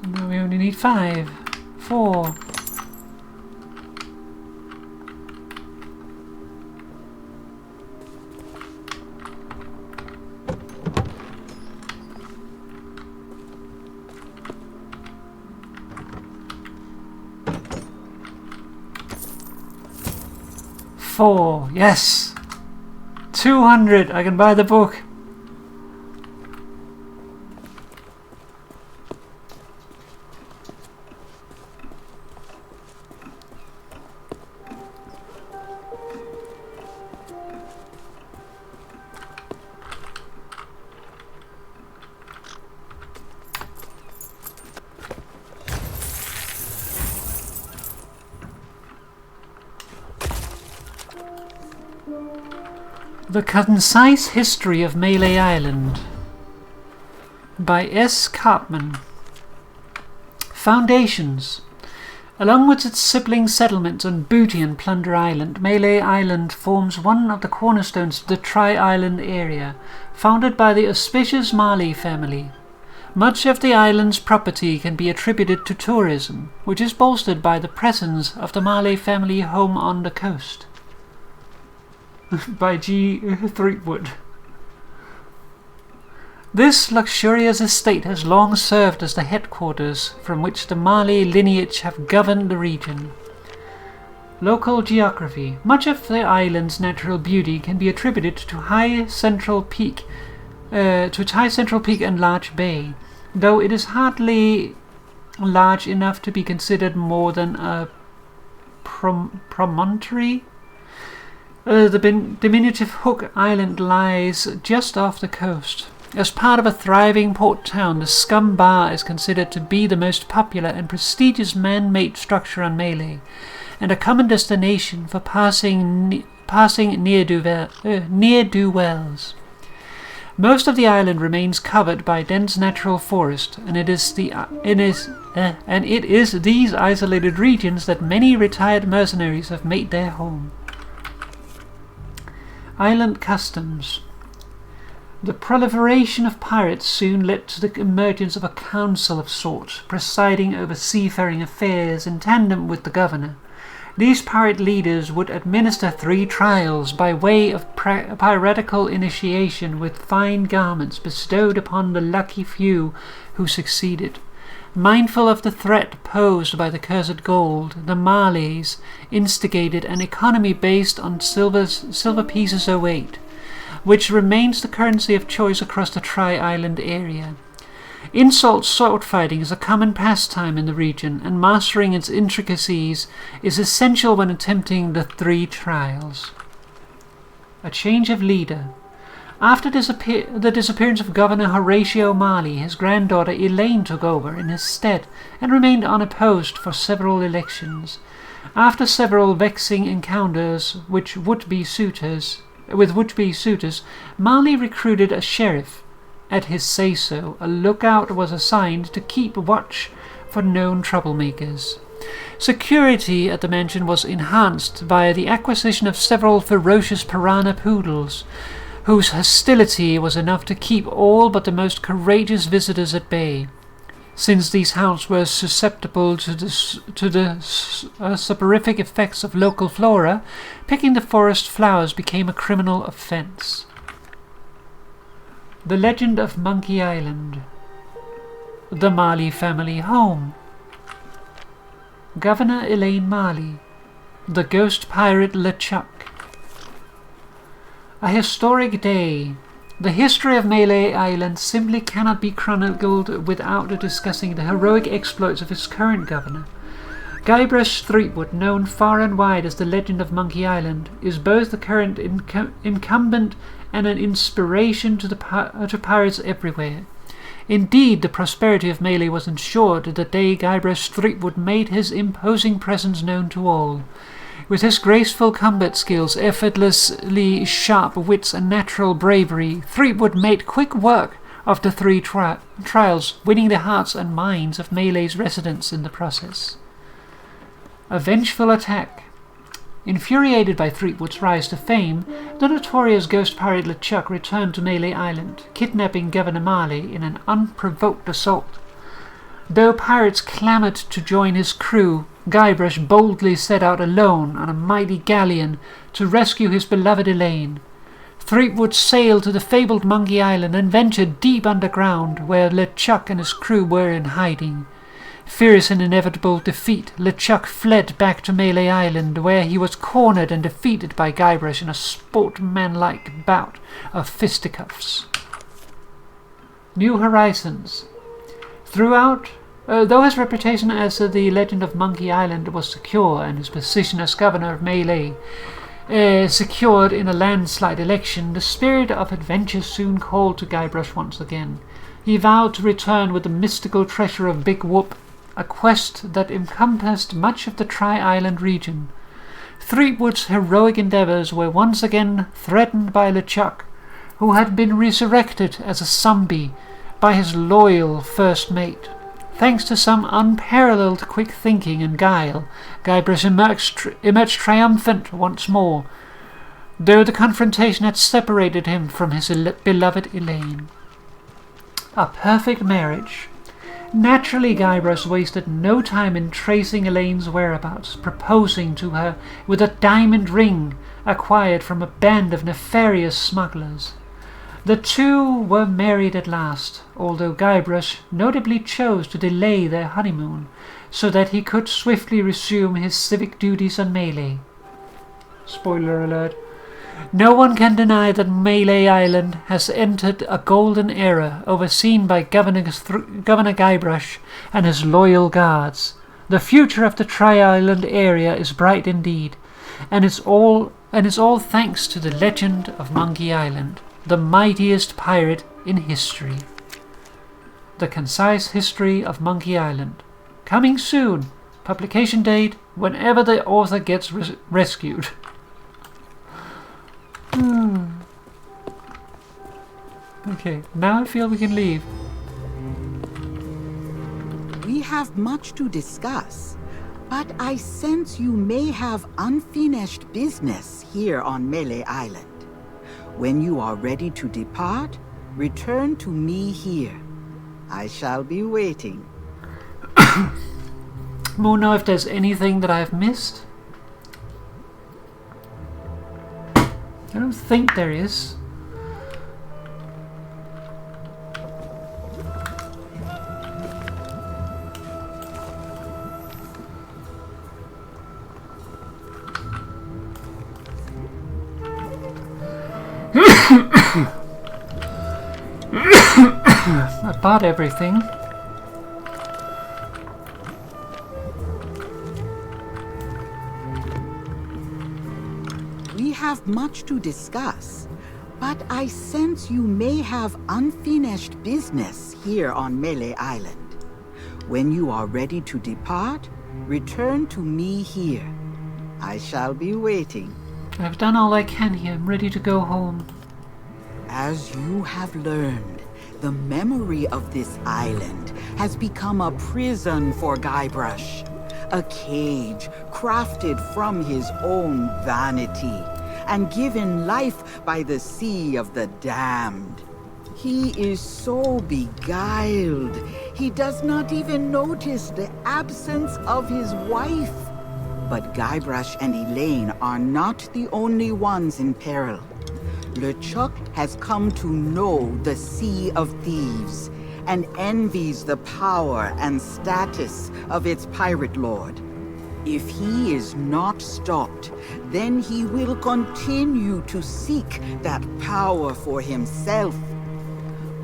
And now we only need 5, 4. Yes! 200! I can buy the book! The Concise History of Mêlée Island by S. Cartman. Foundations. Along with its sibling settlements on Booty and Plunder Island, Mêlée Island forms one of the cornerstones of the Tri-Island area, founded by the auspicious Mêlée family. Much of the island's property can be attributed to tourism, which is bolstered by the presence of the Mêlée family home on the coast. By G. Threepwood. This luxurious estate has long served as the headquarters from which the Mêlée lineage have governed the region. Local geography. Much of the island's natural beauty can be attributed to its high central peak and large bay, though it is hardly large enough to be considered more than a promontory. The diminutive Hook Island lies just off the coast. As part of a thriving port town, the Scum Bar is considered to be the most popular and prestigious man-made structure on Mêlée, and a common destination for passing ne'er-do-wells. Most of the island remains covered by dense natural forest, and it is these isolated regions that many retired mercenaries have made their home. Island customs. The proliferation of pirates soon led to the emergence of a council of sorts, presiding over seafaring affairs in tandem with the governor. These pirate leaders would administer 3 trials by way of piratical initiation, with fine garments bestowed upon the lucky few who succeeded. Mindful of the threat posed by the cursed gold, the Mêlées instigated an economy based on silver pieces 08, which remains the currency of choice across the Tri-Island area. Insult sword fighting is a common pastime in the region, and mastering its intricacies is essential when attempting the 3 trials. A change of leader. After the disappearance of Governor Horatio Mêlée, his granddaughter Elaine took over in his stead and remained unopposed for several elections. After several vexing encounters with would-be suitors, Mêlée recruited a sheriff. At his say-so, a lookout was assigned to keep watch for known troublemakers. Security at the mansion was enhanced via the acquisition of several ferocious piranha poodles, whose hostility was enough to keep all but the most courageous visitors at bay. Since these hounds were susceptible to the soporific effects of local flora, picking the forest flowers became a criminal offense. The Legend of Monkey Island. The Mêlée family home. Governor Elaine Mêlée. The ghost pirate LeChuck. A historic day. The history of Mêlée Island simply cannot be chronicled without discussing the heroic exploits of its current governor. Guybrush Threepwood, known far and wide as the Legend of Monkey Island, is both the current incumbent and an inspiration to pirates everywhere. Indeed, the prosperity of Mêlée was ensured the day Guybrush Threepwood made his imposing presence known to all. With his graceful combat skills, effortlessly sharp wits, and natural bravery, Threepwood made quick work of the three trials, winning the hearts and minds of Mêlée's residents in the process. A vengeful attack. Infuriated by Threepwood's rise to fame, the notorious ghost pirate LeChuck returned to Mêlée Island, kidnapping Governor Marley in an unprovoked assault. Though pirates clamoured to join his crew, Guybrush boldly set out alone on a mighty galleon to rescue his beloved Elaine. Threepwood sailed to the fabled Monkey Island and ventured deep underground, where LeChuck and his crew were in hiding. Fearing an inevitable defeat, LeChuck fled back to Mêlée Island, where he was cornered and defeated by Guybrush in a sportsmanlike bout of fisticuffs. New Horizons. Though his reputation as the Legend of Monkey Island was secure and his position as governor of Mêlée secured in a landslide election, the spirit of adventure soon called to Guybrush once again. He vowed to return with the mystical treasure of Big Whoop, a quest that encompassed much of the Tri-Island region. Threepwood's heroic endeavors were once again threatened by LeChuck, who had been resurrected as a zombie by his loyal first mate. Thanks to some unparalleled quick thinking and guile, Guybrush emerged triumphant once more, though the confrontation had separated him from his beloved Elaine. A perfect marriage. Naturally, Guybrush wasted no time in tracing Elaine's whereabouts, proposing to her with a diamond ring acquired from a band of nefarious smugglers. The two were married at last, although Guybrush notably chose to delay their honeymoon so that he could swiftly resume his civic duties on Mêlée. Spoiler alert. No one can deny that Mêlée Island has entered a golden era overseen by Governor Guybrush and his loyal guards. The future of the Tri-Island area is bright indeed, and it's all thanks to the legend of Monkey Island, the mightiest pirate in history. The concise history of Monkey Island. Coming soon. Publication date whenever the author gets rescued. Okay, now I feel we can leave. We have much to discuss, but I sense you may have unfinished business here on Mêlée Island. When you are ready to depart, return to me here. I shall be waiting. Won't know if there's anything that I've missed. I don't think there is. I bought everything. We have much to discuss, but I sense you may have unfinished business here on Mêlée Island. When you are ready to depart, return to me here. I shall be waiting. I've done all I can here. I'm ready to go home. As you have learned, the memory of this island has become a prison for Guybrush. A cage crafted from his own vanity and given life by the Sea of the Damned. He is so beguiled, he does not even notice the absence of his wife. But Guybrush and Elaine are not the only ones in peril. LeChuck has come to know the Sea of Thieves and envies the power and status of its pirate lord. If he is not stopped, then he will continue to seek that power for himself.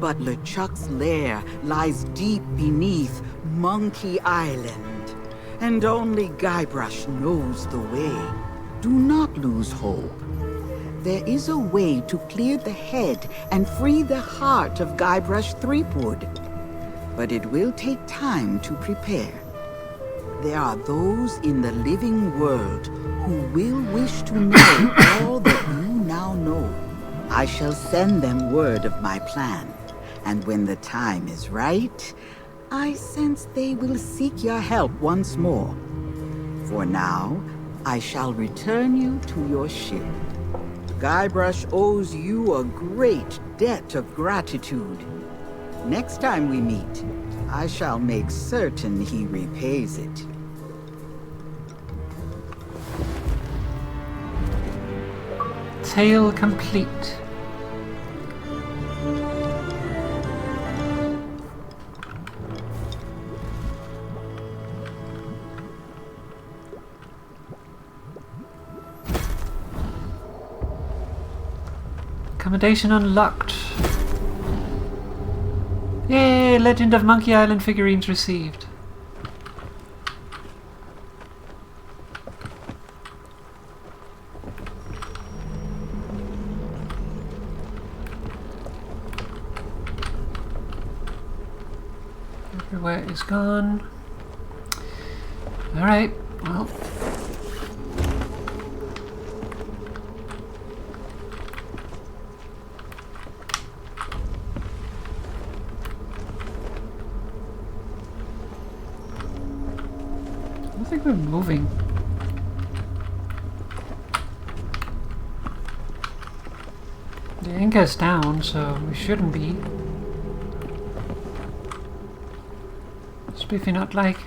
But LeChuck's lair lies deep beneath Monkey Island, and only Guybrush knows the way. Do not lose hope. There is a way to clear the head and free the heart of Guybrush Threepwood. But it will take time to prepare. There are those in the living world who will wish to know all that you now know. I shall send them word of my plan, And when the time is right, I sense they will seek your help once more. For now, I shall return you to your ship. Guybrush owes you a great debt of gratitude. Next time we meet, I shall make certain he repays it. Tale complete. Accommodation unlocked. Yay! Legend of Monkey Island figurines received. Everywhere is gone. Alright, well. I think we're moving. The anchor's down, so we shouldn't be. Spiffy not like.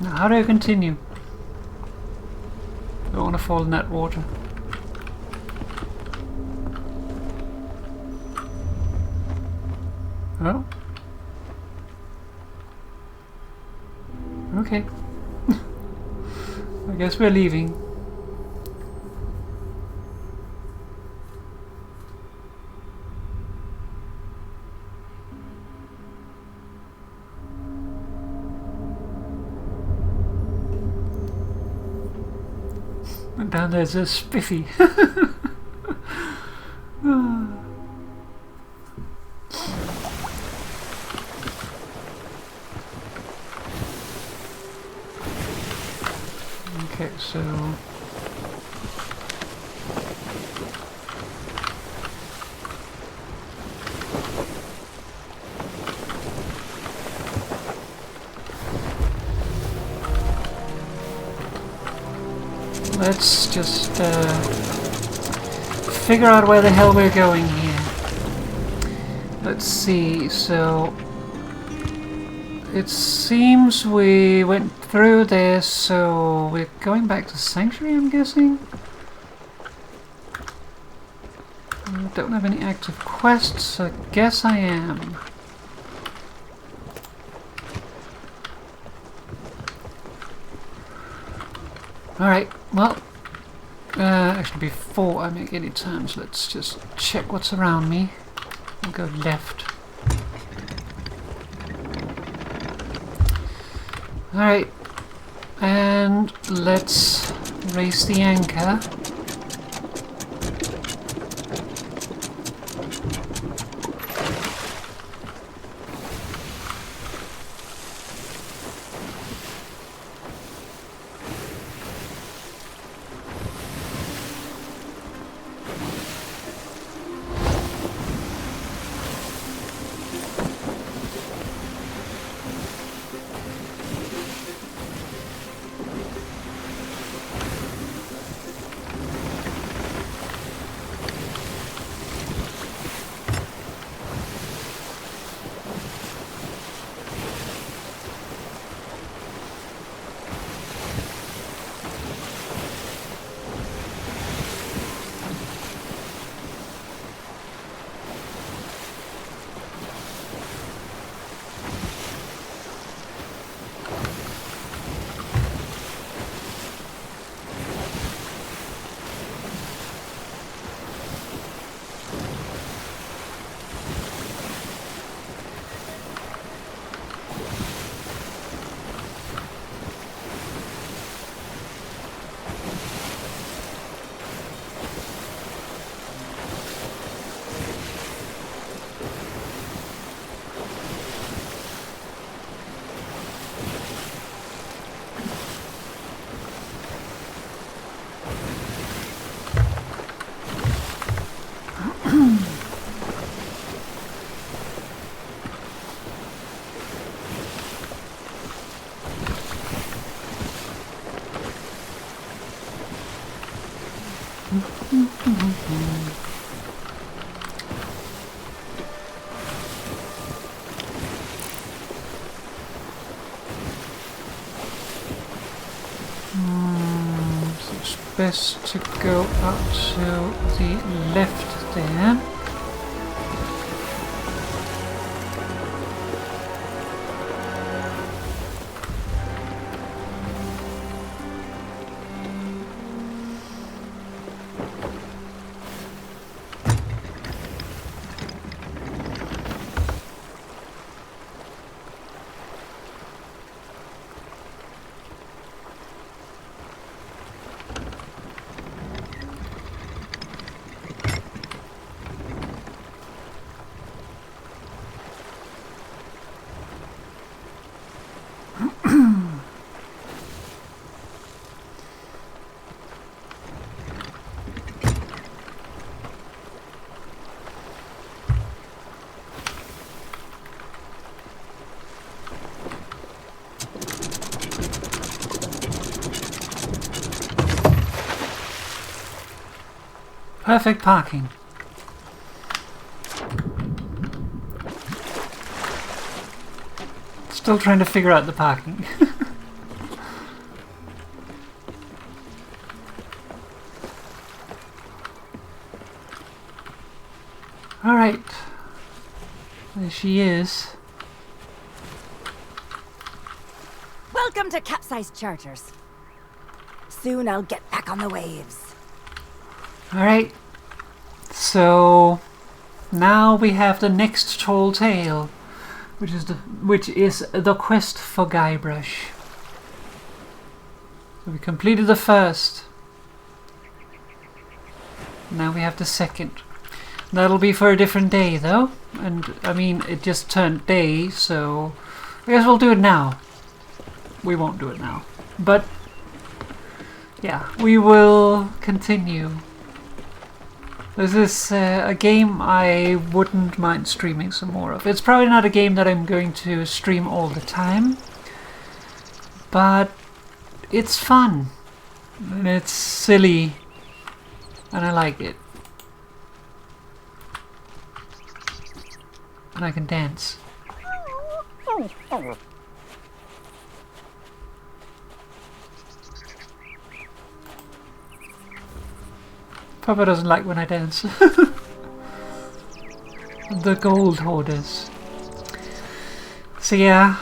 Now, how do I continue? I don't want to fall in that water. Oh. Okay. I guess we're leaving. And down there's a Spiffy. Okay, so let's just figure out where the hell we're going here. Let's see, so it seems we went through this, so we're going back to Sanctuary, I'm guessing? I don't have any active quests, so I guess I am. Alright, well, actually before I make any turns, let's just check what's around me. I'll go left. Alright, and let's raise the anchor. So it's best to go out to the left there. Perfect parking. Still trying to figure out the parking. Alright. There she is. Welcome to Capsized Charters. Soon I'll get back on the waves. Alright. So now we have the next tall tale, which is the quest for Guybrush. So we completed the first. Now we have the second. That'll be for a different day though. And I mean it just turned day, so I guess we'll do it now. We won't do it now. But yeah, we will continue. This is a game I wouldn't mind streaming some more of. It's probably not a game that I'm going to stream all the time, but it's fun, and it's silly, and I like it. And I can dance. Papa doesn't like when I dance. The gold hoarders. So yeah,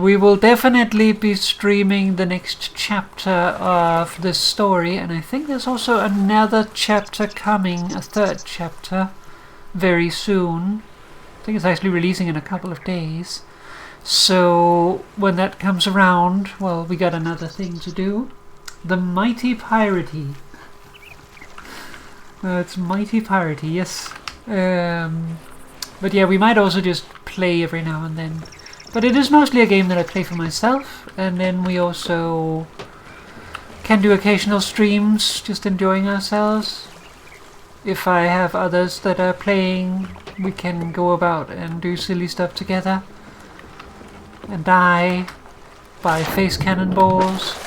we will definitely be streaming the next chapter of this story, and I think there's also another chapter coming, a third chapter, very soon. I think it's actually releasing in a couple of days. So when that comes around, well, we got another thing to do. The Mighty Piratey. It's Mighty Piratey, yes. But yeah, we might also just play every now and then. But it is mostly a game that I play for myself, and then we also can do occasional streams, just enjoying ourselves. If I have others that are playing, we can go about and do silly stuff together. And die by face cannonballs.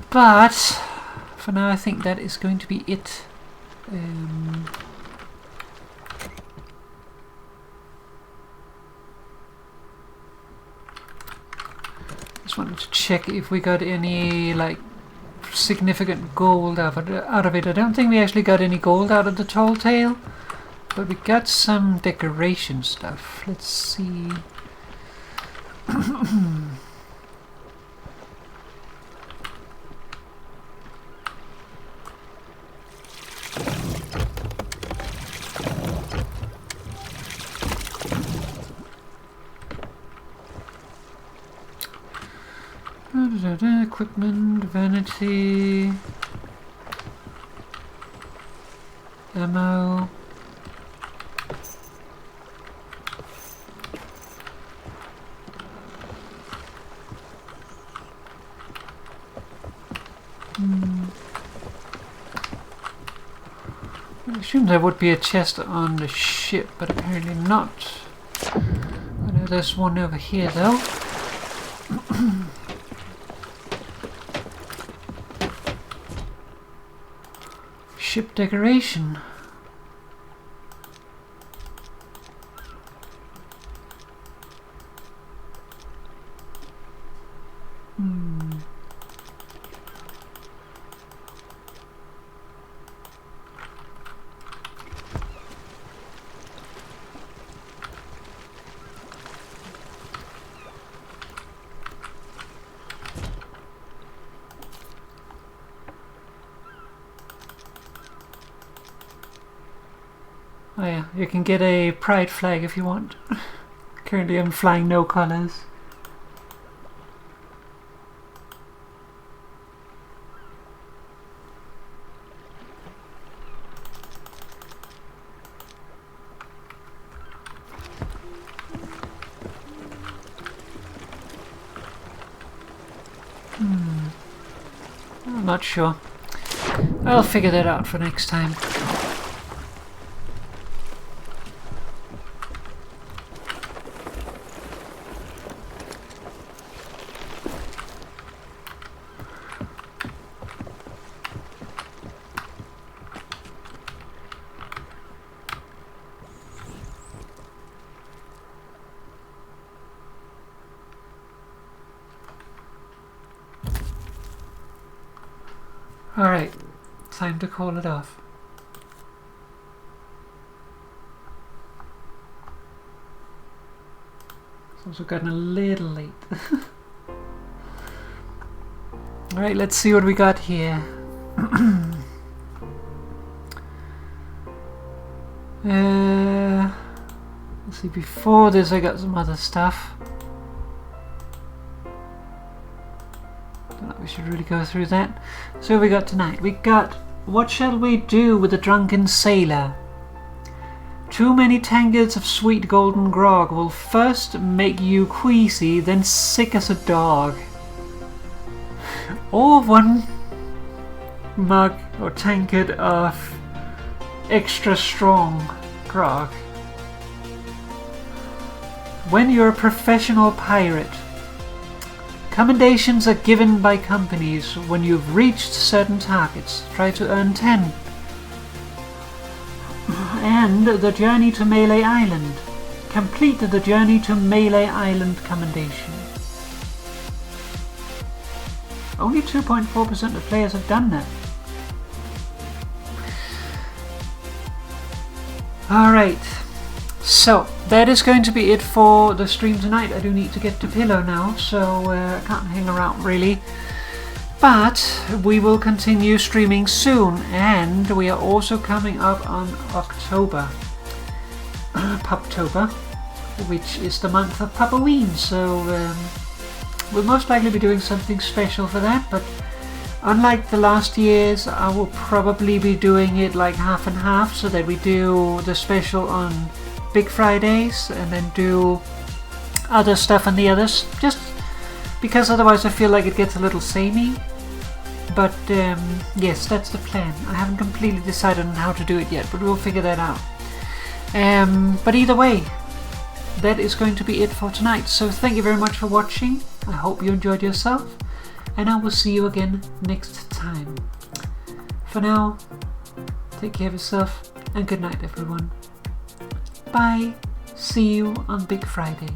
But for now I think that is going to be it. Just wanted to check if we got any like significant gold out of it. I don't think we actually got any gold out of the tall tale, but we got some decoration stuff. Let's see. Equipment, vanity, ammo. I assumed there would be a chest on the ship, but apparently not. I know there's one over here though. ship decoration. Oh yeah, you can get a pride flag if you want. Currently I'm flying no colours. I'm not sure. I'll figure that out for next time. Alright, time to call it off. It's also gotten a little late. Alright, let's see what we got here. Let's see, before this I got some other stuff. We should really go through that. So what we got tonight? We got What Shall We Do with a Drunken Sailor? Too many tankards of sweet golden grog will first make you queasy, then sick as a dog. Or one mug or tankard of extra strong grog. When you're a professional pirate, commendations are given by companies when you've reached certain targets. Try to earn 10. And the journey to Mêlée Island. Complete the journey to Mêlée Island commendation. Only 2.4% of players have done that. Alright, so that is going to be it for the stream tonight. I do need to get to pillow now, so I can't hang around really. But we will continue streaming soon, and we are also coming up on October, Puptober, which is the month of Pupoween, so we'll most likely be doing something special for that, but unlike the last years, I will probably be doing it like half and half, so that we do the special on Big Fridays and then do other stuff on the others, just because otherwise I feel like it gets a little samey. But yes, that's the plan. I haven't completely decided on how to do it yet, but we'll figure that out. But either way, that is going to be it for tonight. So thank you very much for watching. I hope you enjoyed yourself, and I will see you again next time. For now, take care of yourself, and good night everyone. Bye. See you on Big Friday.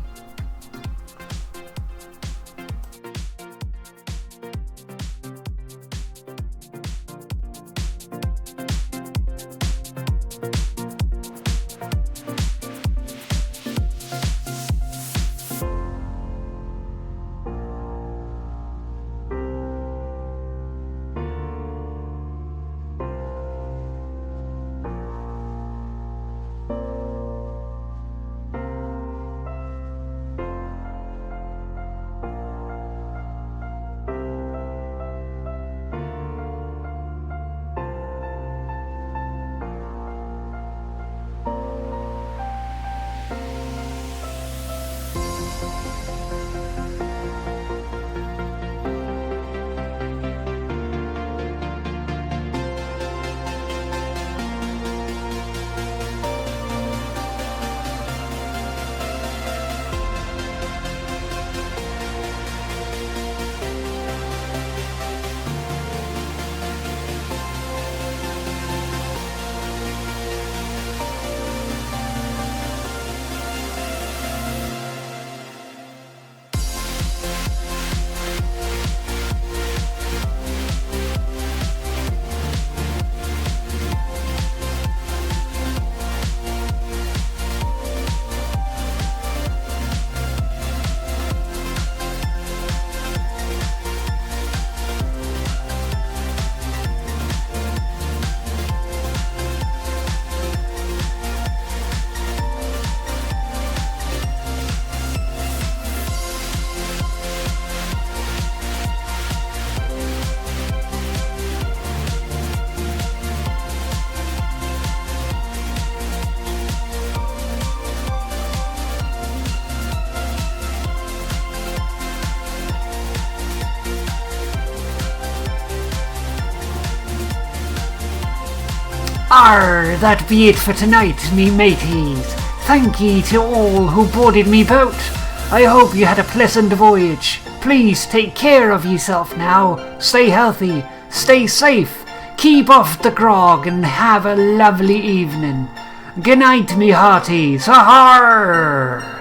Har! That be it for tonight, me mateys. Thank ye to all who boarded me boat. I hope you had a pleasant voyage. Please take care of yourself now. Stay healthy, stay safe, keep off the grog, and have a lovely evening. Good night, me hearties. Har!